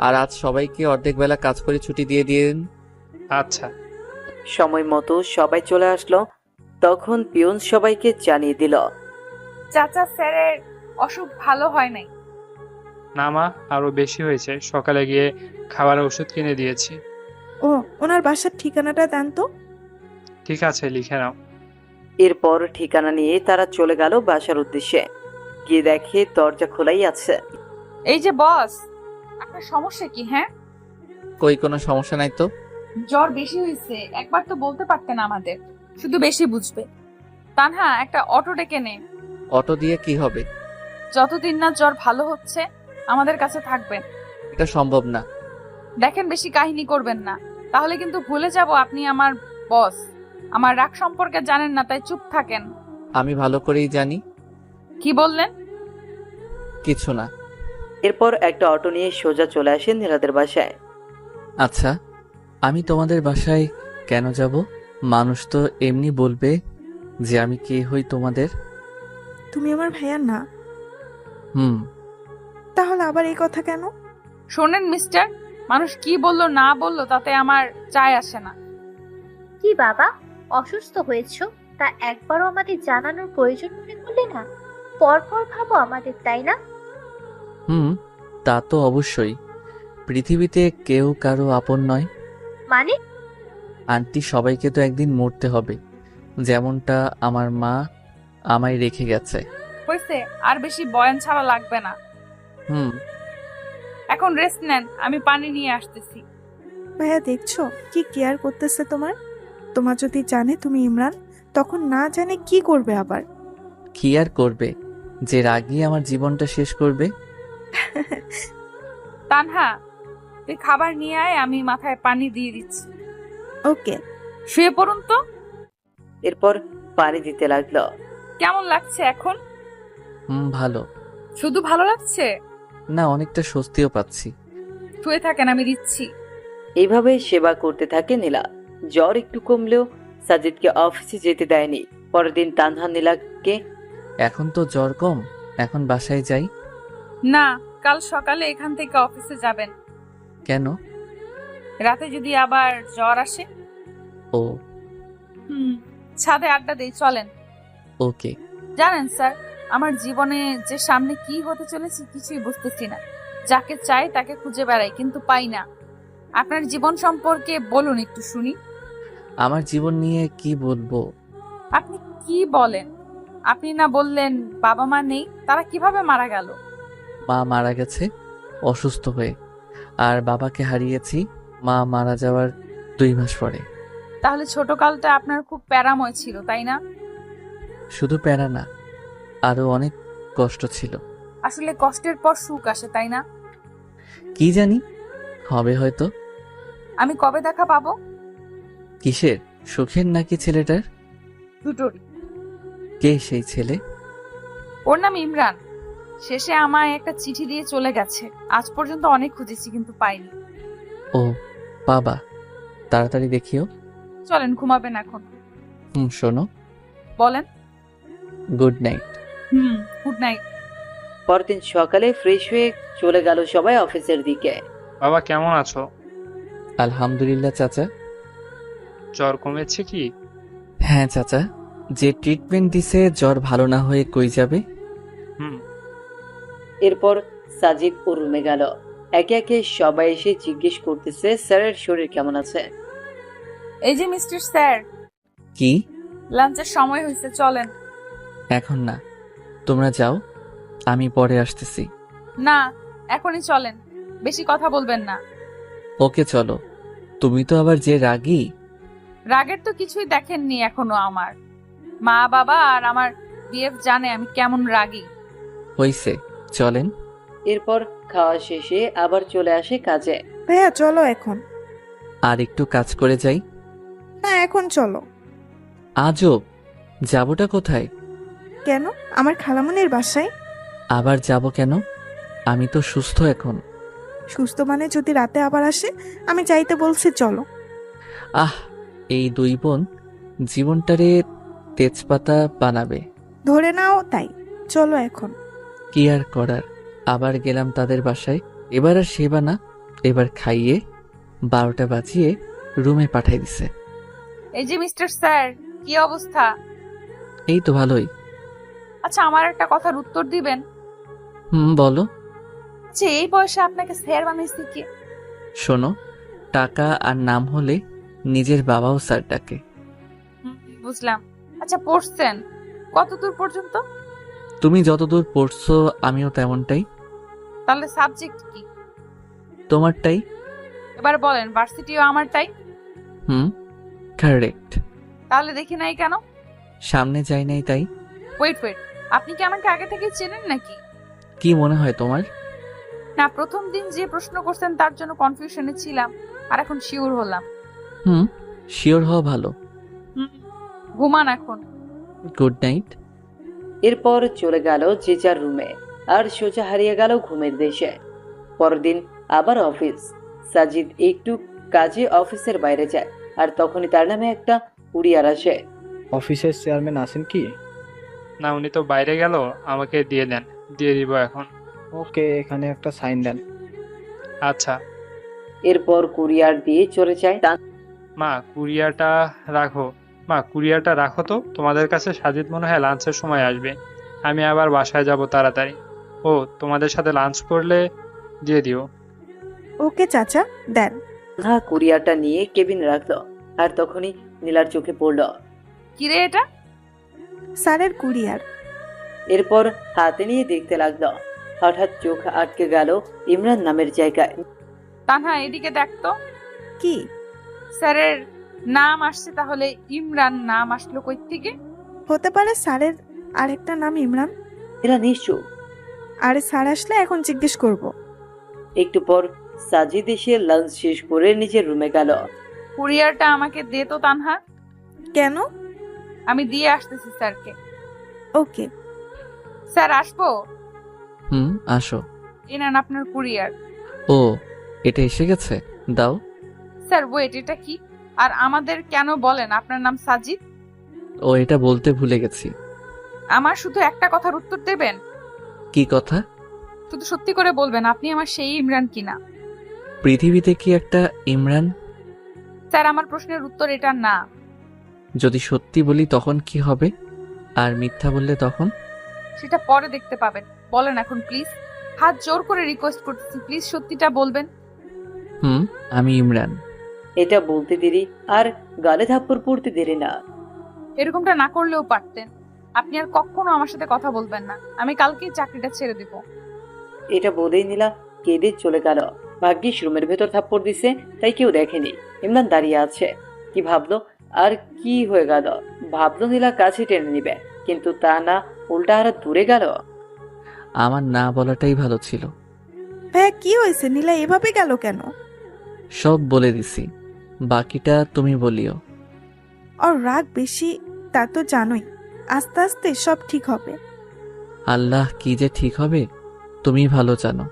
[SPEAKER 2] আর আজ সবাইকে অর্ধেক বেলা কাজ করে ছুটি দিয়ে দিন।
[SPEAKER 11] আচ্ছা।
[SPEAKER 7] সময় মতো সবাই চলে আসলো। তখন পিয়ন সবাইকে জানিয়ে দিল।
[SPEAKER 1] চাচা স্যারের অসুখ ভালো হয় নাই।
[SPEAKER 11] না মা, আরো বেশি হয়েছে। সকালে গিয়ে খাবার ওষুধ কিনে দিয়েছি।
[SPEAKER 10] ও, ওনার বাসার ঠিকানাটা দেন তো।
[SPEAKER 11] ঠিক আছে, লিখে নাও।
[SPEAKER 7] এরপর ঠিকানা নিয়ে তারা চলে গেল বাসার উদ্দেশ্যে। গিয়ে দেখে দরজা খোলাই আছে।
[SPEAKER 1] এই যে বস, আপনার সমস্যা কি? হ্যাঁ,
[SPEAKER 2] কই কোনো সমস্যা নাই তো।
[SPEAKER 1] জ্বর বেশি হয়েছে, একবার তো বলতে পারতেন আমাদের, শুধু বেশি বুঝবে। তানহা একটা অটো ডেকে নে।
[SPEAKER 2] অটো দিয়ে কি হবে?
[SPEAKER 1] যতদিন না জ্বর ভালো হচ্ছে আমাদের কাছে থাকবেন।
[SPEAKER 2] এটা সম্ভব না।
[SPEAKER 1] দেখেন বেশি কাহিনী করবেন না, তাহলে কিন্তু ভুলে যাব আপনি আমার বস। আমার রাগ সম্পর্কে জানেন না, তাই চুপ থাকেন।
[SPEAKER 2] আমি ভালো করেই জানি।
[SPEAKER 1] কি বললেন?
[SPEAKER 2] কিছু না।
[SPEAKER 7] এরপর একটা অটো নিয়ে সোজা চলে আসেন নীলাদের বাসায়।
[SPEAKER 2] আচ্ছা, আমি তোমাদের বাসায় কেন যাব? মানুষ তো এমনি বলবে যে আমি কে হই তোমাদের।
[SPEAKER 10] তুমি আমার ভাইয়া না,
[SPEAKER 2] হুম।
[SPEAKER 10] তাহলে আবার এই কথা কেন?
[SPEAKER 1] শোনেন মিস্টার, মানুষ কি বললো না বললো তাতে আমার যায় আসে না।
[SPEAKER 4] কি বাবা, অসুস্থ হয়েছো? তা একবারও আমাদের জানানোর প্রয়োজন মনে করলে না? পরপর ভাবো আমাদের, তাই না?
[SPEAKER 2] হুম, তা তো অবশ্যই। পৃথিবীতে কেউ কারো আপন নয়।
[SPEAKER 4] মানে?
[SPEAKER 2] আন্টি, সবাইকে তো একদিন মরতে হবে, যেমনটা আমার মা আমায় রেখে গেছে।
[SPEAKER 1] হয়েছে, আর বেশি বয়ান ছাড়া লাগবে না।
[SPEAKER 2] হুম।
[SPEAKER 1] এখন রেস্ট নেন, আমি পানি নিয়ে আসতেছি।
[SPEAKER 10] ভাইয়া দেখছো কি কেয়ার করতেছে তোমার। তোমার যদি জানে তুমি ইমরান, তখন না জানে কি করবে আবার।
[SPEAKER 2] কি আর করবে, যে রাগই আমার জীবনটা শেষ করবে।
[SPEAKER 1] তানহা তুই খাবার নিয়ে আয়, আমি মাথায় পানি দিয়ে দিচ্ছি।
[SPEAKER 10] ওকে।
[SPEAKER 1] শুয়ে পড়ুন তো।
[SPEAKER 7] এরপর পানি দিতে লাগলো।
[SPEAKER 1] কেমন লাগছে এখন?
[SPEAKER 2] ভালো।
[SPEAKER 1] শুধু ভালো লাগছে
[SPEAKER 2] না, অনেকটা স্বস্তিও পাচ্ছি।
[SPEAKER 1] শুয়ে থাকেন, আমি দিচ্ছি।
[SPEAKER 7] এইভাবে সেবা করতে থাকে নীলা। জ্বর একটু কমলেও সাজিদকে অফিসে যেতে দেয়নি। পরের দিন তানহা নীলাকে,
[SPEAKER 2] এখন তো জ্বর কম, এখন বাসায় যাই।
[SPEAKER 1] না, কাল সকালে এখান থেকে অফিসে যাবেন।
[SPEAKER 2] কেন?
[SPEAKER 1] রাতে যদি আবার জ্বর আসে।
[SPEAKER 2] ও।
[SPEAKER 1] ছাদে আড্ডা দেই, চলেন।
[SPEAKER 2] ওকে।
[SPEAKER 1] জানেন স্যার, আমার জীবনে যে সামনে কি হতে চলেছে কিছুই বুঝতেছি না। যাকে চাই তাকে খুঁজে বেড়াই, কিন্তু পাই না। আপনার জীবন সম্পর্কে বলুন একটু শুনি।
[SPEAKER 2] আমার জীবন নিয়ে কি বলবো?
[SPEAKER 1] আপনি কি বলেন? আপনি না বললেন বাবা মা নেই, তারা কিভাবে মারা গেল?
[SPEAKER 2] মা মারা গেছে অসুস্থ হয়ে, আর বাবাকে হারিয়েছি মা মারা যাওয়ার 2 মাস পরে।
[SPEAKER 1] তাহলে ছোটকালটা আপনার খুব প্যারাময় ছিল, তাই না?
[SPEAKER 2] শুধু প্যারা না, আরো অনেক কষ্ট ছিল।
[SPEAKER 1] আসলে কষ্টের পর সুখ আসে, তাই না?
[SPEAKER 2] কি জানি, হবে হয়তো।
[SPEAKER 1] আমি কবে দেখা পাবো?
[SPEAKER 2] কিসের, সুখের নাকি ছেলেটার?
[SPEAKER 1] দুটোরই।
[SPEAKER 2] কে সেই ছেলে?
[SPEAKER 1] ওর নাম ইমরান। শেষে আমায় একটা চিঠি দিয়ে চলে গেছে। আজ পর্যন্ত অনেক খুঁজেছি কিন্তু পাইনি।
[SPEAKER 2] ও বাবা, তাড়াতাড়ি দেখিও।
[SPEAKER 1] চলেন, ঘুমাবেন এখন।
[SPEAKER 2] শোনো,
[SPEAKER 1] বলেন।
[SPEAKER 2] Good night.
[SPEAKER 1] Good night.
[SPEAKER 7] পরদিন সকালে ফ্রেশ হয়ে চলে গেল সবাই অফিসের দিকে।
[SPEAKER 11] বাবা কেমন আছো?
[SPEAKER 2] আলহামদুলিল্লাহ চাচা।
[SPEAKER 11] জ্বর কমেছে কি?
[SPEAKER 2] হ্যাঁ চাচা, যে ট্রিটমেন্ট দিছে জ্বর ভালো না হয়ে কই যাবে।
[SPEAKER 11] হুম।
[SPEAKER 7] এরপর সাজিদ ও রুমে গেল। একে একে সবাই এসে জিজ্ঞেস করতেছে স্যারের শরীর কেমন আছে।
[SPEAKER 1] এই যে মিস্টার স্যার,
[SPEAKER 2] কি?
[SPEAKER 1] লাঞ্চের সময় হয়েছে, চলেন।
[SPEAKER 2] এখন না, তোমরা যাও, আমি পরে আসতেছি।
[SPEAKER 1] না, এখনই চলেন, বেশি কথা বলবেন না।
[SPEAKER 2] ওকে চলো। তুমি তো আবার যে রাগী।
[SPEAKER 1] রাগের তো কিছুই দেখেননি এখনো। আমার মা বাবা আর আমার বিএফ জানে আমি কেমন রাগী।
[SPEAKER 2] হইছে, চলেন।
[SPEAKER 7] এরপর খাওয়া শেষে আবার চলে আসে কাজে।
[SPEAKER 10] ভাইয়া চলো এখন।
[SPEAKER 2] আর একটু কাজ করে যাই।
[SPEAKER 10] না, এখন চলো।
[SPEAKER 2] আজব, যাবোটা কোথায়?
[SPEAKER 10] কেন? আমার খালামণির বাসায়।
[SPEAKER 2] আবার যাব কেন? আমি তো সুস্থ এখন।
[SPEAKER 10] সুস্থ মানে যদি রাতে আবার আসে? আমি চাইতে বলছি চলো।
[SPEAKER 2] আহ, এই দুই বোন জীবনটারে তেজপাতা বানাবে।
[SPEAKER 10] ধরে নাও তাই। চলো এখন।
[SPEAKER 2] কি আর করার, আবার গেলাম তাদের বাসায়। এবার আর সেবা না, এবার খাইয়ে 12টা বাজিয়ে রুমে পাঠাই দিছে।
[SPEAKER 1] এই যে মিস্টার স্যার, কি অবস্থা?
[SPEAKER 2] এই তো ভালোই।
[SPEAKER 1] আচ্ছা, আমার একটা কথার উত্তর দিবেন?
[SPEAKER 2] বলো।
[SPEAKER 1] আচ্ছা, এই বয়সে আপনাকে স্যার বানাইছে কি?
[SPEAKER 2] শোনো, টাকা আর নাম হলে নিজের বাবাও স্যার ডাকে।
[SPEAKER 1] বুঝলাম। আচ্ছা, পড়ছেন কতদূর পর্যন্ত?
[SPEAKER 2] তুমি যতদূর পড়ছো আমিও তেমনটাই।
[SPEAKER 1] তাহলে সাবজেক্ট কি?
[SPEAKER 2] তোমারটাই।
[SPEAKER 1] এবার বলেন, ভার্সিটিও আমারটাই।
[SPEAKER 2] কারেক্ট।
[SPEAKER 1] তাহলে দেখি নাই কেন?
[SPEAKER 2] সামনে যাই নাই তাই।
[SPEAKER 1] ওয়েট, আপনি কি আমাকে আগে থেকে চেনেন নাকি?
[SPEAKER 2] কি মনে হয় তোমার?
[SPEAKER 1] না, প্রথম দিন যে প্রশ্ন করছেন তার জন্য কনফিউশনে ছিলাম, আর এখন শিওর হলাম।
[SPEAKER 2] শিওর হওয়া ভালো।
[SPEAKER 1] ঘুমান এখন।
[SPEAKER 2] Good night.
[SPEAKER 7] এরপর চলে গেল যে যার রুমে আর সোজা হারিয়ে গেল ঘুমের দেশে। পরদিন আবার অফিস। সাজিদ একটু কাজে অফিসের বাইরে যায়, আর তখনই তার নামে একটা কুরিয়ার আসে।
[SPEAKER 9] অফিসের চেয়ারম্যান আছেন কি?
[SPEAKER 11] না, উনি তো বাইরে গেল, আমাকে দিয়ে দেন। দিয়ে দিব এখন।
[SPEAKER 9] ওকে, এখানে একটা সাইন দেন।
[SPEAKER 11] আচ্ছা।
[SPEAKER 7] এরপর কুরিয়ার দিয়ে চলে যায়।
[SPEAKER 11] মা, কুরিয়ারটা রাখো। মা, কুরিয়ারটা রাখো তো। তোমাদের কাছে সাজিদ মনে হয় লাঞ্চের সময় আসবে। আমি আবার বাসায় যাব তাড়াতাড়ি। ও, তোমাদের সাথে লাঞ্চ করলে দিয়ে দিও।
[SPEAKER 10] ওকে চাচা, দেন।
[SPEAKER 7] কুরিয়ারটা নিয়ে কেবিনে রাখলো, আর তখনই নীলার চোখে পড়ল।
[SPEAKER 1] কিরে এটা?
[SPEAKER 10] স্যারের কুরিয়ার।
[SPEAKER 7] এরপর হাতে নিয়ে দেখতে লাগলো। হঠাৎ চোখ আটকে গেল ইমরান নামের জায়গায়।
[SPEAKER 1] তানহা, এদিকে দেখতো।
[SPEAKER 10] কি?
[SPEAKER 1] স্যারের নাম আসছে, তাহলে ইমরান নাম আসলো কই থেকে?
[SPEAKER 10] হতে পারে স্যারের আরেকটা নাম ইমরান।
[SPEAKER 7] এরা নিশ্চয়।
[SPEAKER 10] আরে স্যার আসলে এখন জিজ্ঞেস করব।
[SPEAKER 7] একটু পর সাজিদ এসে লাঞ্চ শেষ করে নিজের রুমে গেল।
[SPEAKER 1] কুরিয়ারটা আমাকে দে তো তানহা।
[SPEAKER 10] কেন?
[SPEAKER 1] আমি দিয়ে আসতেছি স্যারকে।
[SPEAKER 10] ওকে।
[SPEAKER 1] স্যার, আসবো?
[SPEAKER 2] আসো।
[SPEAKER 1] এই নেন আপনার কুরিয়ার।
[SPEAKER 2] ও, এটা এসে গেছে, দাও।
[SPEAKER 1] স্যার ওয়েট, এটা কি? আর আমাদের কেন বলেন আপনার নাম সাজিদ?
[SPEAKER 2] ও, এটা বলতে ভুলে গেছি।
[SPEAKER 1] আমার শুধু একটা কথার উত্তর দেবেন।
[SPEAKER 2] কি কথা?
[SPEAKER 1] শুধু সত্যি করে বলবেন আপনি আমার সেই ইমরান কিনা।
[SPEAKER 2] পৃথিবীতে কি একটা ইমরান?
[SPEAKER 1] স্যার, আমার প্রশ্নের উত্তর এটা না।
[SPEAKER 2] যদি সত্যি বলি তখন কি হবে, আর মিথ্যা বললে তখন?
[SPEAKER 1] সেটা পরে দেখতে পাবেন। বলেন এখন প্লিজ, হাত জোর করে রিকোয়েস্ট করতেছি, প্লিজ সত্যিটা বলবেন।
[SPEAKER 2] আমি ইমরান।
[SPEAKER 7] এটা বলতে দেরি আর গালে থাপ্পড় পড়তে দেরি না।
[SPEAKER 1] এরকমটা না করলেও পারতেন। আপনি আর কখনো আমার সাথে কথা বলবেন না। আমি কালকেই চাকরিটা ছেড়ে দিব।
[SPEAKER 7] এটা বলেই নীলা কেঁদে চলে গেল। ভাগ্যিস রুমের ভেতর থাপ্পড় দিছে, তাই কেউ দেখেনি। ইমরান দাঁড়িয়ে আছে। কি ভাবলো আর কি হয়ে গেল? ভাবলো নীলা কাছে টেনে নিবে, কিন্তু তা না, উল্টা আরো দূরে গেল।
[SPEAKER 2] আমার না বলাটাই ভালো ছিল।
[SPEAKER 10] ভাইয়া কি হয়েছে? নীলা এভাবে গেল কেন?
[SPEAKER 2] সব বলে দিছি, বাকিটা তুমি বলিও।
[SPEAKER 10] ওর রাগ বেশি, তা তো জানোই। আস্তে আস্তে সব ঠিক হবে।
[SPEAKER 2] আল্লাহ, কি যে ঠিক হবে তুমি ভালো জানো।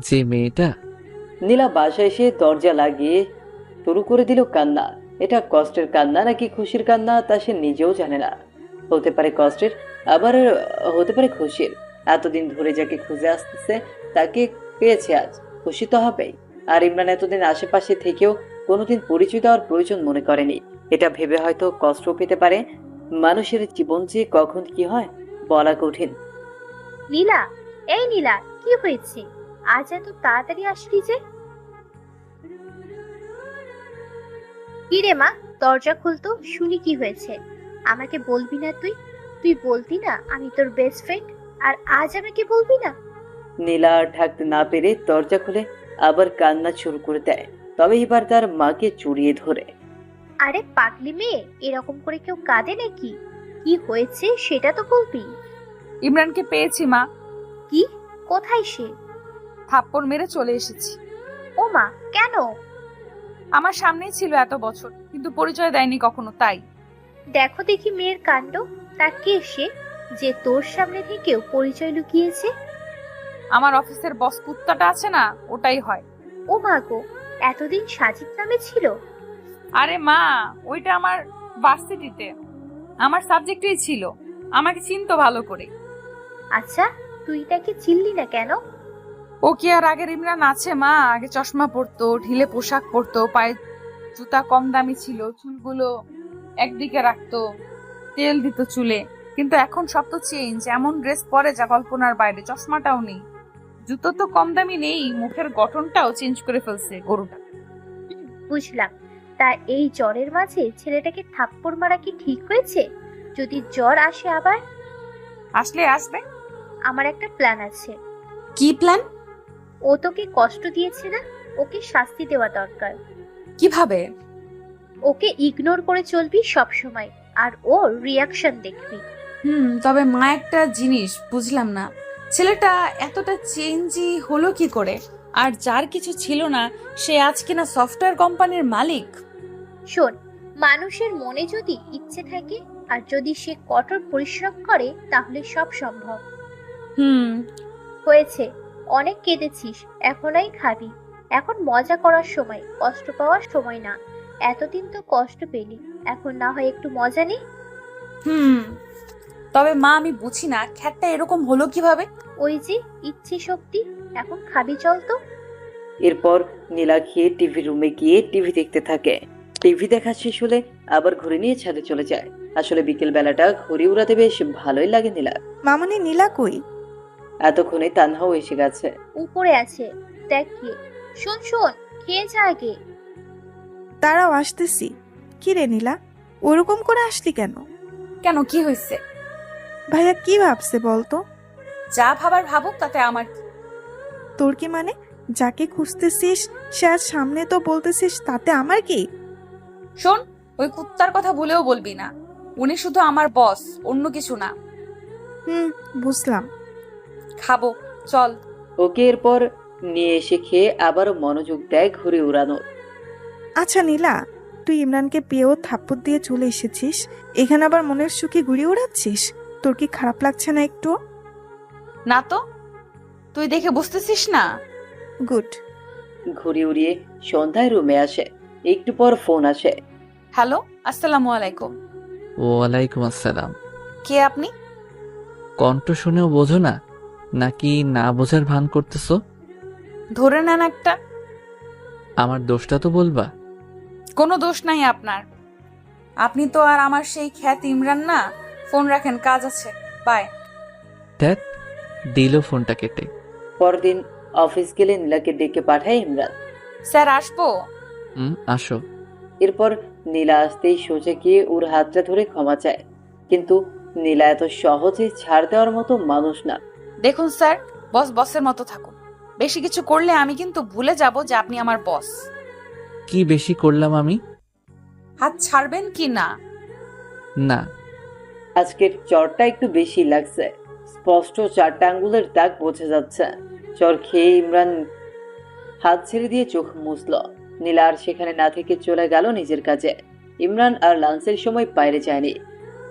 [SPEAKER 2] যে মেয়েটা
[SPEAKER 7] নীলা বাসায় এসে দরজা লাগিয়ে শুরু করে দিল কান্না। এটা কষ্টের কান্না নাকি খুশির কান্না তা সে নিজেও জানে না। হতে পারে কষ্টের, আবার হতে পারে খুশির। এতদিন ধরে যাকে খুঁজে আসতেছে তাকে পেয়েছে আজ, খুশি তো হবেই। আর ইমরান এতদিন আশেপাশে থেকেও কোনোদিন পরিচয় দেওয়ার প্রয়োজন মনে করেনি। এটা ভেবে হয়তো কষ্ট পেতে পারে। মানুষের জীবন যে কখন কি হয় বলা কঠিন।
[SPEAKER 4] নীলা, এই নীলা, কি হয়েছে? আজ এত তাড়াতাড়ি আসলি যে? কি রে মা, দরজা খুলতো, শুনি কি হয়েছে। আমাকে বলবি না তুই? তুই বলতি না আমি তোর বেস্ট ফ্রেন্ড, আর আজ আমাকে বলবি না?
[SPEAKER 7] নীলা আর থাকতে না পেরে দরজা খুলে আবার কান্না শুরু করে দেয়। তবে এবার তার মাকে জড়িয়ে ধরে।
[SPEAKER 4] আরে পাগলি মেয়ে, এরকম করে কেউ কাঁদে নাকি? কি হয়েছে সেটা তো বলবি।
[SPEAKER 1] ইমরানকে পেয়েছি মা।
[SPEAKER 4] কি? কোথায় সে?
[SPEAKER 1] থাপ্পড় মেরে চলে এসেছি।
[SPEAKER 4] ও মা, কেন?
[SPEAKER 1] আমার সামনেই ছিল এত বছর, কিন্তু পরিচয় দেয়নি কখনো, তাই।
[SPEAKER 4] দেখো দেখি মেয়ের কাণ্ড। তা কে সে যে তোর সামনে থেকেও পরিচয় লুকিয়েছে?
[SPEAKER 1] আমার অফিসের বস কুত্তাটা আছে না, ওটাই হয়।
[SPEAKER 4] ও মা গো, এতদিন সাজিদ নামে ছিল?
[SPEAKER 1] আরে মা, ওইটা আমার ভার্সিটিতে আমার সাবজেক্টই ছিল, আমাকে চিনতো ভালো করে।
[SPEAKER 4] আচ্ছা, তুই তাকে চিনলি না কেন?
[SPEAKER 1] ও কি আর আগের ইমরান আছে মা? আগে চশমা পরতো, ঢিলে পোশাক পরতো, পায়ে জুতা কম দামি ছিল, চুলগুলো একদিকে রাখতো, তেল দিত চুলে। কিন্তু এখন সব তো চেঞ্জ, এমন ড্রেস পরে যা কল্পনার বাইরে। চশমাটাও নেই, জুতো তো কম দামি নেই, মুখের গঠনটাও চেঞ্জ করে ফেলছে গরুটা।
[SPEAKER 4] বুঝলাম। তা এই জ্বরের মাঝে ছেলেটাকে থাপ্পড় মারা কি ঠিক হয়েছে? যদি জ্বর আসে আবার?
[SPEAKER 1] আসলে আসবে।
[SPEAKER 4] আমার একটা প্ল্যান আছে।
[SPEAKER 1] কি প্ল্যান?
[SPEAKER 4] ও তোকে কষ্ট দিয়েছে না, ওকে শাস্তি দেওয়া দরকার।
[SPEAKER 1] কিভাবে?
[SPEAKER 4] ওকে ইগনোর করে চলবি সব সময়, আর ওর রিয়াকশন দেখবি।
[SPEAKER 1] তবে মা, একটা জিনিস বুঝলাম না, ছেলেটা এতটা চেঞ্জই হলো কি করে? আর যার কিছু ছিল না সে আজ কিনা সফটওয়্যার কোম্পানির মালিক।
[SPEAKER 4] শোন, মানুষের মনে যদি ইচ্ছে থাকে আর যদি সে কঠোর পরিশ্রম করে তাহলে সব সম্ভব। হয়েছে, অনেক কেঁদেছিস, এখনই খাবি। এখন মজা করার সময়, কষ্ট পাওয়ার সময় না। এতদিন তো কষ্ট পেলি, এখন না হয় একটু মজা নে।
[SPEAKER 1] তবে মা, আমি বুঝি না খ্যাটটা এরকম হলো কিভাবে।
[SPEAKER 4] ওই যে ইচ্ছে শক্তি। এখন খাবি, চল তো।
[SPEAKER 7] এরপর নীলা খেয়ে টিভি রুমে গিয়ে টিভি দেখতে থাকে। টিভি দেখা শেষ হলে আবার ঘুরে নিয়ে ছাদে চলে যায়। আসলে বিকেল বেলাটা ঘুরে উড়াতে বেশ ভালোই লাগে নীলা।
[SPEAKER 10] মামুনি, নীলা কই?
[SPEAKER 7] এতক্ষণে তানহাও এসে গেছে।
[SPEAKER 4] উপরে আছে, দেখ গিয়ে। শোন শোন, খেয়ে যা আগে।
[SPEAKER 10] তারাও আসতেছি। কি রে নীলা, ওরকম করে আসলি কেন?
[SPEAKER 1] কেন, কি হয়েছে?
[SPEAKER 10] ভাইয়া কি ভাবছে বলতো?
[SPEAKER 1] যা ভাবার ভাবুক, তাতে আমার কি?
[SPEAKER 10] তোর কি মানে? যাকে খুঁজতেছিস সে আজ সামনে তো বলতেছিস, তাতে আমার কি?
[SPEAKER 1] শোন, ওই কুত্তার কথা ভুলেও বলবি না। উনি শুধু আমার বস, অন্য কিছু না।
[SPEAKER 10] বুঝলাম।
[SPEAKER 1] খাবো, চল।
[SPEAKER 7] ওকে এরপর নিয়ে এসে খেয়ে আবারও মনোযোগ দেয় ঘুরে উড়ানো।
[SPEAKER 10] আচ্ছা নীলা, তুই ইমরানকে পেয়েও থাপ্পড় দিয়ে চলে এসেছিস, এখানে আবার মনের সুখে ঘুরে উড়াচ্ছিস। তোর কি খারাপ লাগছে না একটু?
[SPEAKER 1] না তো, তুই দেখে বুঝতেছিস না?
[SPEAKER 10] গুড।
[SPEAKER 7] ঘুরে উড়িয়ে সন্ধ্যায় রুমে আসে। একটু পর ফোন আসে।
[SPEAKER 1] হ্যালো, আসসালামু আলাইকুম।
[SPEAKER 2] ওয়ালাইকুম আসসালাম।
[SPEAKER 1] কে আপনি?
[SPEAKER 2] কণ্ঠ শুনেও বোঝো না, নাকি না বোঝার ভান করতেছো?
[SPEAKER 1] ধরে নেন একটা।
[SPEAKER 2] আমার দোষটা তো বলবা।
[SPEAKER 1] কোনো দোষ নাই আপনার। আপনি তো আর আমার সেই খ্যাত ইমরান না। ফোন রাখেন, কাজ আছে, বাই।
[SPEAKER 2] ধ্যাত, দিল ফোনটা কেটে।
[SPEAKER 7] পরদিন অফিস গেলে নীলাকে ডেকে পাঠায় ইমরান।
[SPEAKER 1] স্যার, আসবো?
[SPEAKER 2] আসো।
[SPEAKER 7] এরপর নীলা আসতেই সোজা গিয়ে ওর হাতটা ধরে ক্ষমা চায়। কিন্তু নীলা এত সহজে ছাড় দেওয়ার মতো মানুষ না।
[SPEAKER 1] দেখুন স্যার, বস বসের মতো থাকুন। বেশি কিছু করলে আমি কিন্তু ভুলে যাব যে আপনি আমার বস।
[SPEAKER 2] কি বেশি করলাম আমি?
[SPEAKER 1] হাত ছাড়বেন কি না?
[SPEAKER 2] না।
[SPEAKER 7] আজকের চরটা একটু বেশি লাগছে। স্পষ্ট 4টা আঙ্গুলের দাগ বোঝা যাচ্ছে। চর খেয়ে ইমরান হাত ছেড়ে দিয়ে চোখ মুছল। নীলা আর সেখানে না থেকে চলে গেল নিজের কাজে। ইমরান আর লাঞ্চের সময় বাইরে যায়নি।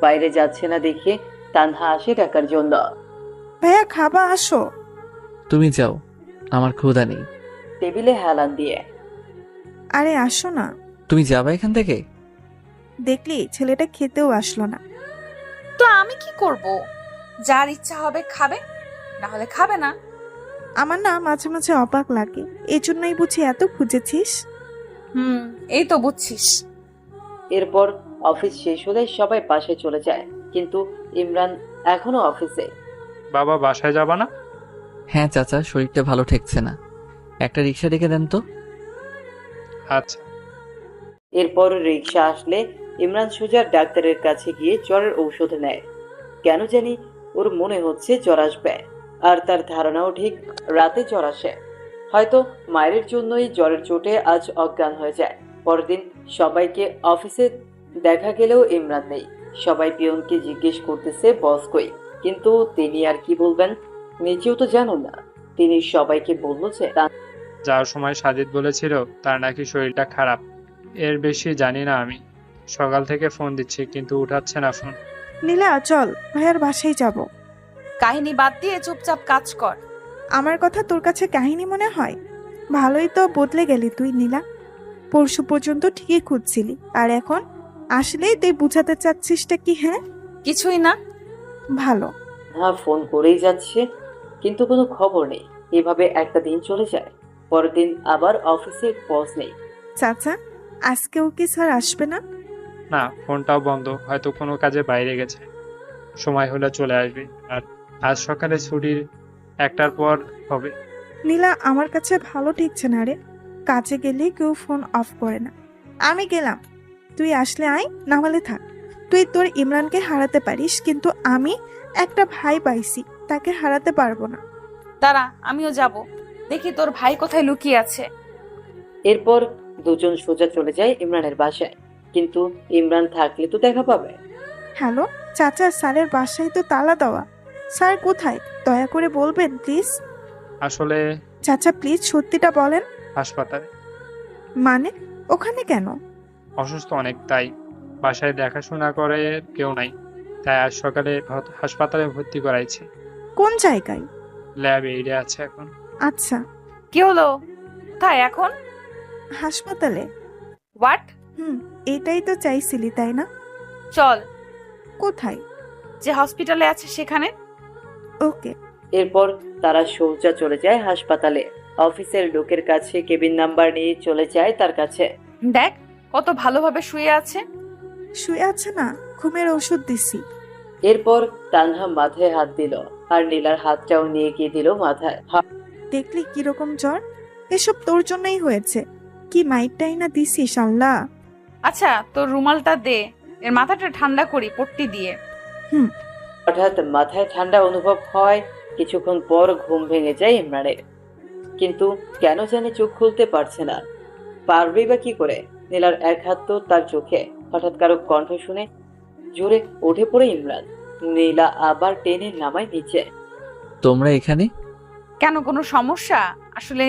[SPEAKER 7] বাইরে যাচ্ছে না দেখে তানহা আসে ডাকার জন্য।
[SPEAKER 10] ভাইয়া খাবা আসো।
[SPEAKER 2] তুমি যাও, আমার ক্ষুধা নেই।
[SPEAKER 7] টেবিলে হেলান দিয়ে।
[SPEAKER 10] আরে আসো না।
[SPEAKER 2] তুমি যাবে এখান থেকে?
[SPEAKER 10] দেখলি ছেলেটা খেতেও আসলো না।
[SPEAKER 1] তো আমি কি করব? যার ইচ্ছা হবে খাবে, না হলে খাবে না।
[SPEAKER 10] আমার না মাঝে মাঝে অবাক লাগে, এই জন্যই বুঝি এত খুঁজেছিস।
[SPEAKER 1] এই তো বুঝছিস।
[SPEAKER 7] এরপর অফিস শেষ হলে সবাই বাসায় চলে যায়, কিন্তু ইমরান এখনো অফিসে।
[SPEAKER 11] বাবা বাসায় যাবা না?
[SPEAKER 2] হ্যাঁ চাচা, শরীরটা ভালো ঠেকছে না, একটা রিক্সা ডেকে দেন তো।
[SPEAKER 11] আচ্ছা।
[SPEAKER 7] এরপর রিক্সা আসলে ইমরান সোজা ডাক্তারের কাছে গিয়ে জ্বরের ঔষধ নেয়। কেন জানি ওর মনে হচ্ছে জ্বর আসবে, আর তার ধারণাও ঠিক রাতে জ্বর আসে। হয়তো মায়ের জন্যই জ্বরের চোটে আজ অজ্ঞান হয়ে যায়। পরদিন সবাইকে অফিসে দেখা গেলেও ইমরান নেই। সবাই পিয়নকে জিজ্ঞেস করতেছে বস কই, কিন্তু তিনি আর কি বলবেন, নিজেও তো জানো না। তিনি সবাইকে বলল যে
[SPEAKER 11] যাওয়ার সময় সাজিদ বলেছিল তার নাকি শরীরটা খারাপ। এর বেশি জানি না আমি। সকাল থেকে ফোন দিচ্ছি কিন্তু উঠাচ্ছে না ফোন।
[SPEAKER 10] নীলা চল, ভাইয়ার বাসায় যাব।
[SPEAKER 1] কাহিনী বাদ দিয়ে চুপচাপ কাজ কর।
[SPEAKER 10] আমার কথা তোর কাছে কাহিনী মনে হয়? ভালোই তো বদলে গেলি তুই নীলা। পরশু পর্যন্ত ঠিকই খুঁজছিলি, আর এখন আসলেই তুই বুঝাতে চাচ্ছিসটা কি? হ্যাঁ
[SPEAKER 1] কিছুই না।
[SPEAKER 10] ভালো।
[SPEAKER 7] হ্যাঁ, ফোন করেই যাচ্ছে কিন্তু কোনো খবর নেই। এভাবে একটা দিন চলে যায়। পরের দিন আবার অফিসে বস নেই।
[SPEAKER 10] চাচা আজকেও কি স্যার আসবে না?
[SPEAKER 11] না, ফোনটাও বন্ধ, হয়তো কোনো কাজে বাইরে গেছে। সময় হলে চলে আসবে। আর আজ সকালে ছুটির 1টার পর হবে।
[SPEAKER 10] নীলা আমার কাছে ভালো ঠেকছে না রে, কাজে গেলে কেউ ফোন অফ করে না। আমি গেলাম, তুই আসলে আয়, না হলে থাক। তুই তোর ইমরানকে হারাতে পারিস, কিন্তু আমি একটা ভাই পাইছি, তাকে হারাতে পারবো না।
[SPEAKER 1] দাঁড়া, আমিও যাব, দেখি তোর ভাই কোথায় লুকিয়ে আছে।
[SPEAKER 7] এরপর দুজন সোজা চলে যায় ইমরানের বাসায়, কিন্তু ইমরান থাকলে তো দেখা পাবে।
[SPEAKER 10] হ্যালো চাচা, স্যারের বাসায় তো তালা দেওয়া। স্যার কোথায় দয়া করে বলবেন প্লিজ?
[SPEAKER 11] আসলে
[SPEAKER 10] চাচা প্লিজ সত্যিটা বলেন।
[SPEAKER 11] হাসপাতালে।
[SPEAKER 10] মানে ওখানে কেন?
[SPEAKER 11] অসুস্থ অনেক, তাই বাসায় দেখাশোনা করে কেউ নাই, তাই আজ সকালে হাসপাতালে ভর্তি করাইছি।
[SPEAKER 10] কোন জায়গায়?
[SPEAKER 11] ল্যাব এইডে আছে এখন।
[SPEAKER 10] আচ্ছা।
[SPEAKER 1] কি হলো, কোথায় এখন?
[SPEAKER 10] হাসপাতালে।
[SPEAKER 1] হোয়াট?
[SPEAKER 10] এটাই তো চাইছিলি তাই না?
[SPEAKER 1] চল।
[SPEAKER 10] কোথায়?
[SPEAKER 1] যে হসপিটালে আছে সেখানে।
[SPEAKER 10] ওকে।
[SPEAKER 7] এরপর তারা সোজা চলে যায় হাসপাতালে। অফিসের লোকের কাছে কেবিন নাম্বার নিয়ে চলে যায় তার কাছে।
[SPEAKER 1] দেখ কত ভালোভাবে শুয়ে আছে।
[SPEAKER 10] শুয়ে আছে না, ঘুমের ওষুধ দিছি।
[SPEAKER 7] এরপর তানহা মাথায় হাত দিল, আর নীলার হাতটাও নিয়ে গিয়ে দিল মাথায়।
[SPEAKER 10] দেখলি কিরকম জ্বর? এসব তোর জন্যই হয়েছে। কি মাইটটাই না দিছিস আল্লাহ।
[SPEAKER 1] আচ্ছা তোর রুমালটা দে, এর মাথাটা ঠান্ডা করি পট্টি দিয়ে।
[SPEAKER 7] হঠাৎ মাথায় ঠান্ডা অনুভব হয়। কিছুক্ষণ পর ঘুম ভেঙে যায় ইমরানের, কিন্তু কেন জানি চোখ খুলতে পারছে না। পারবেই বা কি করে? নীলার এক হাত তো তার চোখে। হঠাৎ কারো কণ্ঠ শুনে জোরে উঠে পড়ে ইমরান। নীলা আবার টেনে নামায় নিচে।
[SPEAKER 2] তোমরা এখানে?
[SPEAKER 1] কেন, কোনো সমস্যা? আসলে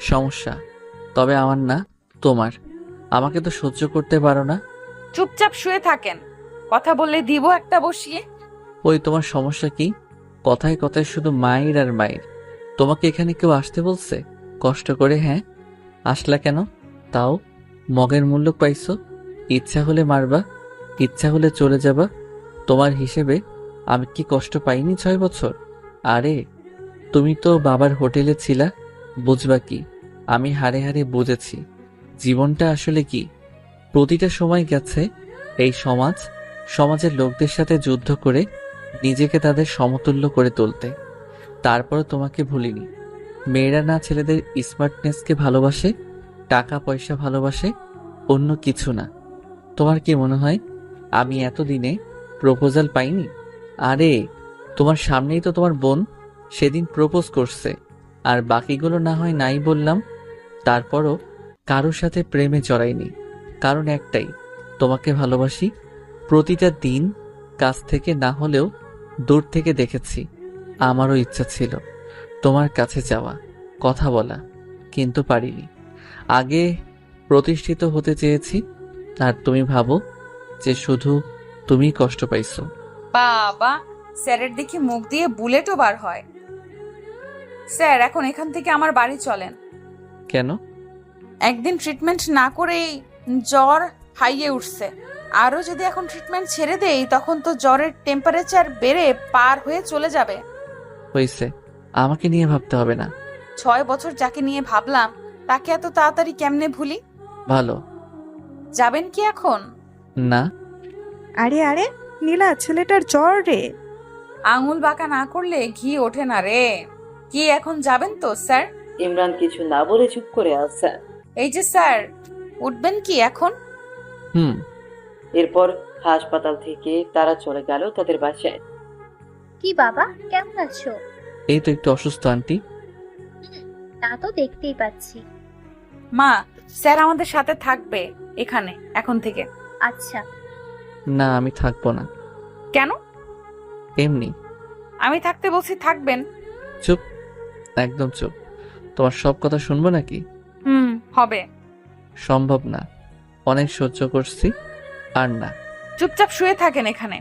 [SPEAKER 2] সমস্যা তবে আমার না, তোমার। আমাকে তো সহ্য করতে পারো না।
[SPEAKER 1] চুপচাপ শুয়ে থাকেন, কথা বললে দিব একটা বসিয়ে।
[SPEAKER 2] ওই তোমার সমস্যা কি? কথায় কথায় শুধু মায়ের আর মায়ের। তোমাকে এখানে কেউ আসতে বলছে কষ্ট করে? হ্যাঁ, আসলা কেন? তাও মগের মূল্য পাইছো। ইচ্ছা হলে মারবা, ইচ্ছা হলে চলে যাবা। তোমার হিসেবে আমি কি কষ্ট পাইনি 6 বছর? আরে তুমি তো বাবার হোটেলে ছিলা, বুঝবা কি? আমি হারে হারে বুঝেছি জীবনটা আসলে কি। প্রতিটা সময় গেছে এই সমাজের লোকদের সাথে যুদ্ধ করে নিজেকে তাদের সমতুল্য করে তুলতে। তারপরও তোমাকে ভুলিনি। মেয়েরা না ছেলেদের স্মার্টনেসকে ভালোবাসে, টাকা পয়সা ভালোবাসে, অন্য কিছু না। তোমার কি মনে হয় আমি এতদিনে প্রপোজাল পাইনি? আরে তোমার সামনেই তো তোমার বোন সেদিন প্রপোজ করছে, আর বাকিগুলো না হয় নাই বললাম। তারপরও কারোর সাথে প্রেমে জড়াইনি, কারণ একটাই, তোমাকে ভালোবাসি। প্রতিটা দিন কাছ থেকে না হলেও দূর থেকে দেখেছি। আমারও ইচ্ছা ছিল তোমার কাছে যাওয়া, কথা বলা, কিন্তু পারিনি। আগে প্রতিষ্ঠিত হতে চেয়েছি, আর তুমি ভাবো যে শুধু তুমি কষ্ট পাইছো।
[SPEAKER 1] বাবা, স্যারের দেখি মুখ দিয়ে বুলেটও বার হয়। স্যার, এখন এখান থেকে আমার বাড়ি চলেন।
[SPEAKER 2] কেন?
[SPEAKER 1] একদিন ট্রিটমেন্ট না করেই জ্বর হাইয়ে উঠছে। আরও যদি এখন ট্রিটমেন্ট ছেড়ে দেই তখন তো জ্বরের টেম্পারেচার বেড়ে পার হয়ে চলে যাবে।
[SPEAKER 2] হয়েছে, আমাকে নিয়ে ভাবতে হবে না।
[SPEAKER 1] 6 বছর যাকে নিয়ে ভাবলাম তাকে এত তাড়াতাড়ি কেমনে ভুলি?
[SPEAKER 2] ভালো।
[SPEAKER 1] যাবেন কি এখন?
[SPEAKER 2] না।
[SPEAKER 10] আরে আরে নীলা, ছেলেটার জ্বর রে।
[SPEAKER 1] আঙুল বাঁকা না করলে ঘি ওঠে না রে। কি এখন যাবেন তো স্যার?
[SPEAKER 7] ইমরান কিছু না বলে চুপ করে আছে।
[SPEAKER 1] এই যে স্যার, উঠবেন কি এখন?
[SPEAKER 2] হুম।
[SPEAKER 7] এরপর হাসপাতাল থেকে তারা চলে গেল তাদের বাসায়।
[SPEAKER 4] কি বাবা, কেমন আছো?
[SPEAKER 2] এই তো একটু অসুস্থ আন্টি।
[SPEAKER 4] তা তো দেখতেই পাচ্ছি।
[SPEAKER 1] মা, স্যার আমাদের সাথে থাকবে এখানে এখন থেকে।
[SPEAKER 4] আচ্ছা।
[SPEAKER 2] না, আমি থাকবো না।
[SPEAKER 1] কেন?
[SPEAKER 2] এমনি।
[SPEAKER 1] আমি থাকতে বলছি, থাকবেন।
[SPEAKER 2] চুপ, একদম চুপ। তোমার সব কথা শুনবো নাকি?
[SPEAKER 1] হবে।
[SPEAKER 2] সম্ভব না, অনেক সহ্য করছি, আর না।
[SPEAKER 1] চুপচাপ শুয়ে থাকেন এখানে।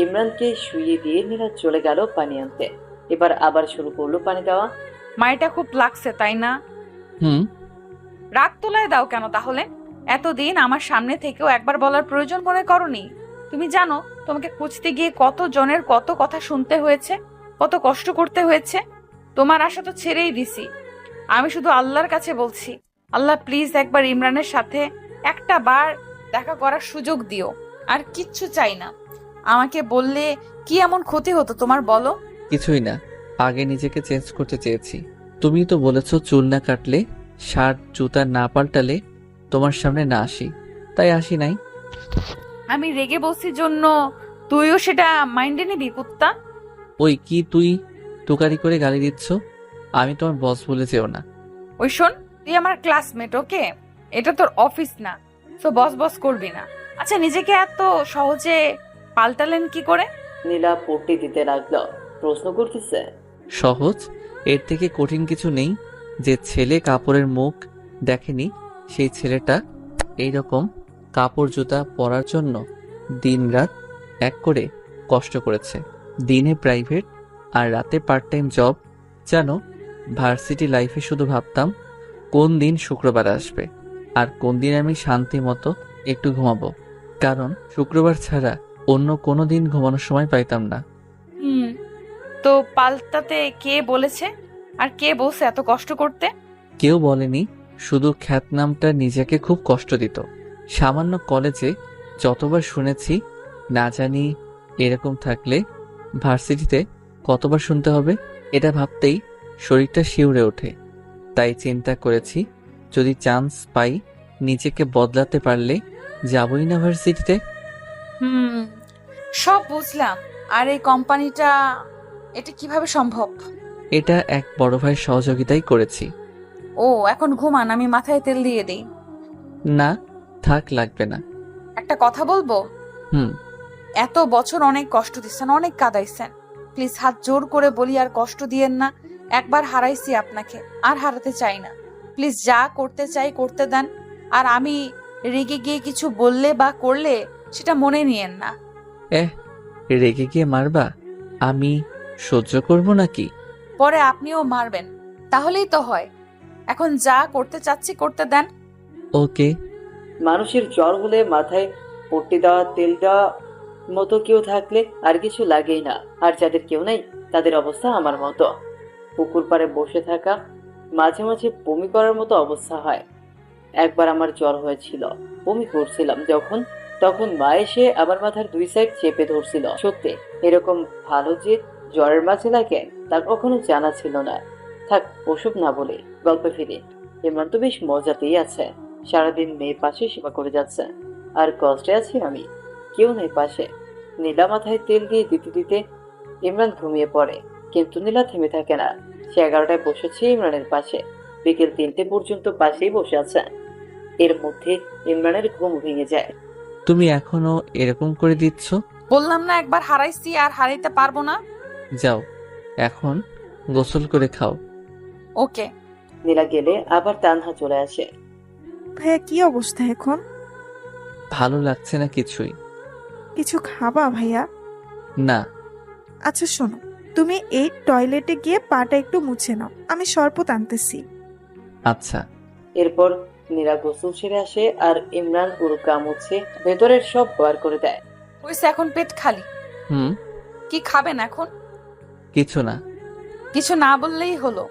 [SPEAKER 7] ইমরানকে শুইয়ে দিয়ে নীলা চলে গেল পানি আনতে। এবার আবার শুরু করলো পানি দেওয়া।
[SPEAKER 1] মাইটা খুব লাগছে তাই না?
[SPEAKER 2] হুম।
[SPEAKER 1] রাগ তোলায় দাও কেন তাহলে? এতদিন আমার সামনে থেকেও একবার বলার প্রয়োজন মনে করনি? তুমি জানো তোমাকে খুঁজতে গিয়ে কত জনের কত কথা শুনতে হয়েছে, কত কষ্ট করতে হয়েছে। তোমার আশা তো ছেড়েই দিছি। আমি শুধু আল্লাহর কাছে বলছি, আল্লাহ প্লিজ একবার ইমরানের সাথে একটা বার দেখা করার সুযোগ দিও। আর কিচ্ছু চাই না। আমাকে বললে কি এমন ক্ষতি হতো তোমার, বলো?
[SPEAKER 2] কিছুই না, আগে নিজেকে চেঞ্জ করতে চেয়েছি। তুমি তো বলেছো চুল না কাটলে, শার্ট জুতা না পাল্টালে তোমার সামনে না আসি, তাই আসি নাই।
[SPEAKER 1] আমি রেগে বসি জন্য তুইও সেটা মাইন্ডে নিবি কুত্তা?
[SPEAKER 2] ওই কি তুই তুকারি করে গালি দিচ্ছ? আমি তোমার বস বলে যেও না।
[SPEAKER 1] ওই শোন, তুই আমার ক্লাসমেট, ওকে? এটা তোর অফিস না, তো বস বস করবি না। আচ্ছা, নিজেকে এত সহজে পাল্টালেন কি করে?
[SPEAKER 7] নীলা পট্টি দিতে লাগলো। প্রশ্ন করতেছে,
[SPEAKER 2] সহজ? এর থেকে কঠিন কিছু নেই। যে ছেলে কাপড়ের মুখ দেখেনি সেই ছেলেটা এইরকম কাপড় জুতা পরার জন্য দিনরাত এক করে কষ্ট করেছে। দিনে প্রাইভেট আর রাতে পার্ট টাইম জব। জানো, ভার্সিটি লাইফে শুধু ভাবতাম কোন দিন শুক্রবার আসবে আর কোন দিন আমি শান্তি মতো একটু ঘুমাবো, কারণ শুক্রবার ছাড়া অন্য কোনো দিন ঘুমানোর সময় পাইতাম না।
[SPEAKER 1] তো পাল্টাতে কে বলেছে? আর কে বলছে এত কষ্ট করতে?
[SPEAKER 2] কেউ বলেনি, শুধু খ্যাতনামটা নিজেকে খুব কষ্ট দিত। সামান্য কলেজে যতবার শুনেছি, না জানি এরকম থাকলে ভার্সিটিতে কতবার শুনতে হবে। এটা ভাবতেই শরীরটা শিউরে ওঠে। তাই চিন্তা করেছি, যদি চান্স পাই নিজেকে বদলাতে পারলে যাবই না ভার্সিটিতে।
[SPEAKER 1] সব বুঝলাম। আর এই কোম্পানিটা, এটা কিভাবে সম্ভব?
[SPEAKER 2] এটা এক বড় ভাইয়ের সহযোগিতাই করেছি।
[SPEAKER 1] ও, এখন ঘুমান, আমি মাথায় তেল দিয়ে দিই।
[SPEAKER 2] না থাক, লাগবে না।
[SPEAKER 1] একটা কথা বলবো?
[SPEAKER 2] হুম।
[SPEAKER 1] এত বছর অনেক কষ্ট দিচ্ছেন, অনেক কাঁদাইছেন। প্লিজ হাত জোর করে বলি, আর কষ্ট দিয়েন না। একবার হারাইছি আপনাকে, আর হারাতে চাই না। প্লিজ যা করতে চাই করতে দেন। আর আমি রেগে গিয়ে কিছু বললে বা করলে সেটা মনে নিয়েন না।
[SPEAKER 2] রেগে গিয়ে মারবা? আমি সহ্য করব নাকি?
[SPEAKER 1] পরে আপনিও মারবেন, তাহলেই তো হয়। এখন যা করতে চাচ্ছি করতে দেন।
[SPEAKER 2] ওকে।
[SPEAKER 7] মানুষের জ্বর হলে মাথায় পট্টি দেওয়া, তেল দেওয়া মতো কেউ থাকলে আর কিছু লাগেই না। আর যাদের কেউ নাই তাদের অবস্থা আমার মতো। পুকুর পাড়ে বসে থাকা, মাঝে মাঝে বমি করার মতো অবস্থা হয়। একবার আমার জ্বর হয়েছিল, বমি করছিলাম যখন, তখন মা এসে আমার মাথার 2 সাইড চেপে ধরছিল। সত্যি এরকম ভালো যে জ্বরের মাঝে লাগে তা কখনো জানা ছিল না। থাক, ওসব না বলে গল্পে ফিরে। ইমরান তো বেশ মজাতেই আছে। সারাদিন মেয়ের পাশে সেবা করে যাচ্ছে, আর কষ্টে আছি আমি, কেউ নেই পাশে। নীলা মাথায় তেল দিয়ে দিতে দিতে ইমরান ঘুমিয়ে পড়ে, কিন্তু নীলা থেমে থাকে না। সে 11টায় বসেছে ইমরানের পাশে, বিকেল 3টে পর্যন্ত পাশেই বসে আছে। এর মধ্যে ইমরানের ঘুম ভেঙে যায়।
[SPEAKER 2] তুমি এখনো এরকম করে দিচ্ছ?
[SPEAKER 1] বললাম না একবার হারাইছি, আর হারাইতে পারবো না।
[SPEAKER 2] যাও, এখন গোসল করে খাও।
[SPEAKER 1] ওকে।
[SPEAKER 7] নীলা গেলে আবার তানহা চলে আসে।
[SPEAKER 10] ভাইয়া, কি অবস্থা এখন?
[SPEAKER 2] ভালো লাগছে না কিছুই।
[SPEAKER 10] কিছু খাবা ভাইয়া?
[SPEAKER 2] না।
[SPEAKER 10] আচ্ছা শোনো, তুমি এই টয়লেটে গিয়ে পাটা একটু মুছে নাও, আমি শরবত আনতেছি।
[SPEAKER 2] আচ্ছা।
[SPEAKER 7] এরপর নীলা গোসল সেরে আসে আর ইমরান পুরো গা মুছে ভেতরের সব বার করে দেয়।
[SPEAKER 1] হয়েছে, এখন পেট খালি।
[SPEAKER 2] হুম।
[SPEAKER 1] কি খাবেন এখন?
[SPEAKER 2] কিছু না।
[SPEAKER 1] কিছু না বললেই হলো।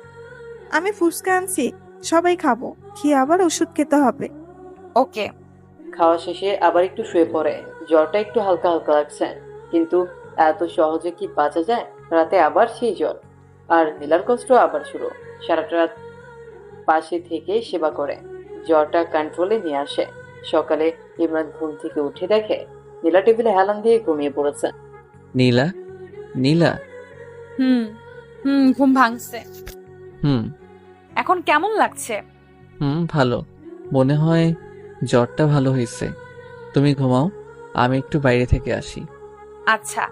[SPEAKER 10] আমি ফুচকা আনছি, সবাই খাবো, খেয়ে আবার ওষুধ খেতে হবে।
[SPEAKER 1] ওকে।
[SPEAKER 7] খাওয়া শেষে আবার একটু শুয়ে পড়ে। জ্বরটা একটু হালকা হালকা লাগছে, কিন্তু এত সহজে কি বাঁচা যায়? রাতে আবার সেই জ্বর, আর নীলার কষ্ট আবার শুরু। সারাটা রাত পাশে থেকে সেবা করে জ্বরটা কন্ট্রোলে নিয়ে আসে। সকালে ইমরান ঘুম থেকে উঠে দেখে নীলা টেবিলে হেলান দিয়ে ঘুমিয়ে পড়েছে।
[SPEAKER 2] নীলা, নীলা।
[SPEAKER 1] হুম হুম, ঘুম ভাঙছে।
[SPEAKER 2] হুম।
[SPEAKER 1] এখন কেমন লাগছে?
[SPEAKER 2] ভালো। মনে হয় জ্বরটা ভালো হয়েছে। তুমি ঘুমাও, আমি একটু বাইরে থেকে আসি।
[SPEAKER 1] আচ্ছা।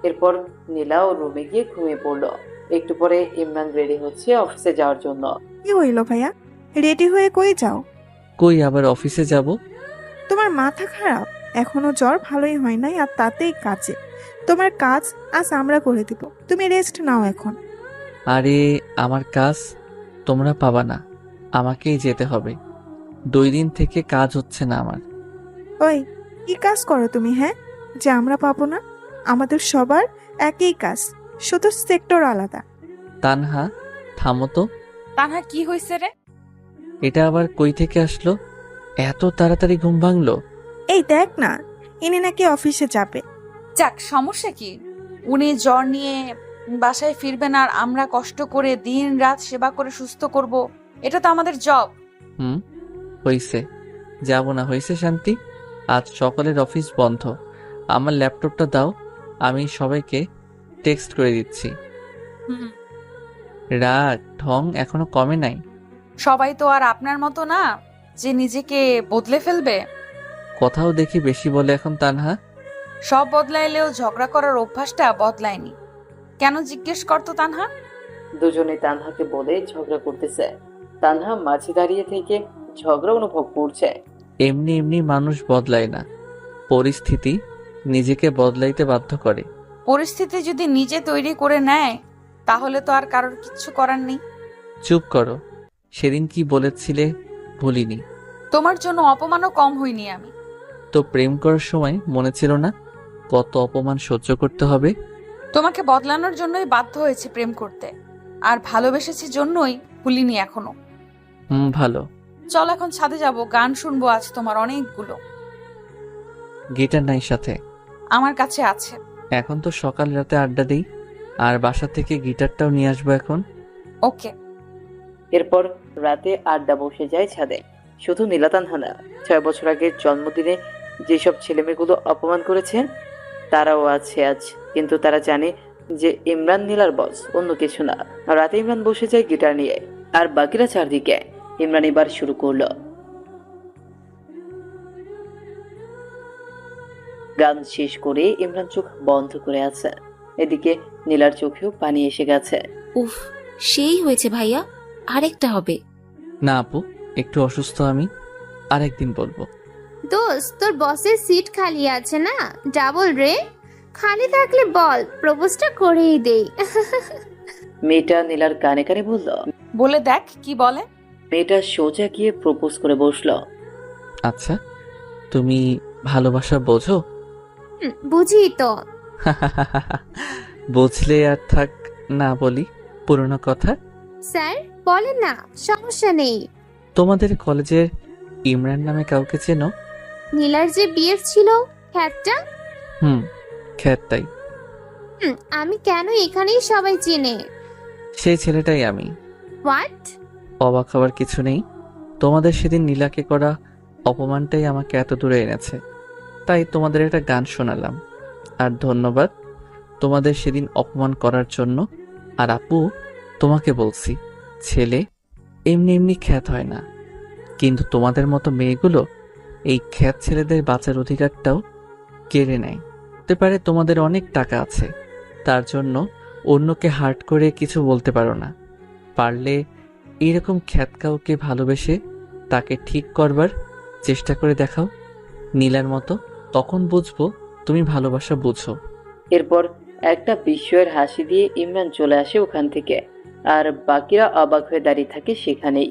[SPEAKER 7] এরপর নীলা ও রুমে গিয়ে ঘুমিয়ে পড়লো। একটু পরে ইমরান রেডি হচ্ছে অফিসে যাওয়ার জন্য।
[SPEAKER 10] কি হইল ভাইয়া, রেডি হয়ে কই যাও?
[SPEAKER 2] কই আবার অফিসে যাব?
[SPEAKER 10] তোমার মাথা খারাপ? এখনো জ্বর ভালোই হয় নাই, আর তাতেই কাজে। তোমার কাজ আজ আমরা করে দিব, তুমি রেস্ট নাও এখন।
[SPEAKER 2] আরে আমার কাজ তোমরা পাবা না, আমাকেই যেতে হবে। 2 দিন থেকে কাজ হচ্ছে না আমার।
[SPEAKER 10] ওই, কি কাজ করো তুমি হ্যাঁ, যে আমরা পাবো না? আমাদের সবার একই কাজ, শুধু সেক্টর আলাদা।
[SPEAKER 2] তানহা, থামো তো।
[SPEAKER 1] তানহা, কি হয়েছে রে?
[SPEAKER 2] এটা আবার কই থেকে আসলো? এত তাড়াতাড়ি ঘুম ভাঙলো?
[SPEAKER 10] এই দেখ না, ইনি নাকি অফিসে যাবে।
[SPEAKER 1] যাক, সমস্যা কি? উনি জ্বর নিয়ে বাসায় ফিরবেন আর আমরা কষ্ট করে দিন রাত সেবা করে সুস্থ করব, এটা তো আমাদের জব।
[SPEAKER 2] হইছে, যাব না। হইছে শান্তি, আজ সকালের অফিস বন্ধ। আমার ল্যাপটপটা দাও, আমি সবাইকে টেক্সট করে দিচ্ছি।
[SPEAKER 1] হুম।
[SPEAKER 2] রাগ ঢং এখনো কমে নাই।
[SPEAKER 1] সবাই তো আর আপনার মতো না যে নিজেকে বদলে ফেলবে।
[SPEAKER 2] কথাও দেখি বেশি বলে এখন তানহা।
[SPEAKER 1] সব বদলাইলেও ঝগড়া করার অভ্যাসটা বদলায়নি। কেন জিজ্ঞেস করতো তানহা?
[SPEAKER 7] দুজনে তানহাকে বলে ঝগড়া করতেছে। তানহা মাঝে দাঁড়িয়ে থেকে ঝগড়া অনুভব করছে।
[SPEAKER 2] এমনি এমনি মানুষ বদলায় না, পরিস্থিতি নিজেকে বদলাইতে বাধ্য করে।
[SPEAKER 1] পরিস্থিতি যদি নিজে তৈরি করে নেয় তাহলে তো আর কারোর কিচ্ছু করার নেই।
[SPEAKER 2] চুপ করো, সেদিন কি বলেছিলে ভুলিনি।
[SPEAKER 1] তোমার জন্য অপমানও কম হইনি আমি।
[SPEAKER 2] তো প্রেম করার সময় মনে ছিল না কত অপমান সহ্য করতে হবে?
[SPEAKER 1] তোমাকে বদলানোর জন্যই বাধ্য হয়েছে প্রেম করতে, আর ভালোবেসেছি জন্যই ভুলিনি এখনো।
[SPEAKER 2] ভালো।
[SPEAKER 1] চল এখন ছাদে যাব, গান শুনবো আজ তোমার অনেকগুলো।
[SPEAKER 2] গিটার নাই সাথে?
[SPEAKER 1] আমার কাছে আছে।
[SPEAKER 2] এখন তো সকাল রাতে আড্ডা দেই, আর বাসা থেকে গিটারটাও নিয়ে আসবো এখন।
[SPEAKER 1] ওকে।
[SPEAKER 7] এরপর রাতে আড্ডা বসে যায় ছাদে। শুধু নীলা তানহা না, 6 বছর আগের জন্মদিনে যেসব ছেলেমেয়েগুলো অপমান করেছে তারাও আছে আজ। কিন্তু তারা জানে যে ইমরান নীলার বস, অন্য কিছু না। রাতে ইমরান বসে যায় গিটার নিয়ে, আর বাকিরা চারদিকে। ইমরান এবার শুরু করলো। গান শেষ করে ইমরান চোখ বন্ধ করে আছে। এদিকে নীলার চোখেও পানি এসে গেছে।
[SPEAKER 3] উফ, সেই হয়েছে ভাইয়া, আরেকটা হবে।
[SPEAKER 2] না আপু, একটু অসুস্থ আমি, আরেকদিন বলবো।
[SPEAKER 13] দোস্ত, তোর বসের সিট খালি আছে না, ডাবল রে। খালি থাকলে বল, প্রপোজটা করেই দেই।
[SPEAKER 7] মেয়েটা নীলার কানে কানে বলল।
[SPEAKER 1] বলে দেখ কি বলে।
[SPEAKER 7] মেয়েটা সোজা গিয়ে প্রপোজ করে বসলো।
[SPEAKER 2] আচ্ছা, তুমি ভালোবাসা বোঝো?
[SPEAKER 13] বুঝি তো।
[SPEAKER 2] বুঝলে আর থাক না বলি পুরনো কথা।
[SPEAKER 13] স্যার বলেন না, সমস্যা নেই।
[SPEAKER 2] তোমাদের কলেজের ইমরান নামে কাউকে চেনো?
[SPEAKER 13] নীলার যে বিএফ ছিল, খ্যাতটা।
[SPEAKER 2] খ্যাতটাই।
[SPEAKER 13] আমি কেন, এখানেই সবাই চেনে।
[SPEAKER 2] সেই ছেলেটাই আমি।
[SPEAKER 13] হোয়াট?
[SPEAKER 2] অবাক হওয়ার কিছু নেই, তোমাদের সেদিন নীলাকে করা অপমানটাই আমাকে এত দূরে এনেছে। তাই তোমাদের একটা গান শোনালাম, আর ধন্যবাদ তোমাদের সেদিন অপমান করার জন্য। আর আপু, তোমাকে বলছি, ছেলে এমনি এমনি খ্যাত হয় না, কিন্তু তোমাদের মতো মেয়েগুলো এই খ্যাত ছেলেদের বাঁচার অধিকারটাও কেড়ে নেয়। হতে পারে তোমাদের অনেক টাকা আছে, তার জন্য অন্যকে হার্ট করে কিছু বলতে পারো না। পারলে এরকম খ্যাত কাউকে ভালোবেসে তাকে ঠিক করবার চেষ্টা করে দেখাও নীলার মতো। তখন বুঝবো তুমি ভালোবাসা বুঝো।
[SPEAKER 7] এরপর একটা বিস্ময়ের হাসি দিয়ে ইমরান চলে আসে ওখান থেকে, আর বাকিরা অবাক হয়ে দাঁড়িয়ে থাকে সেখানেই।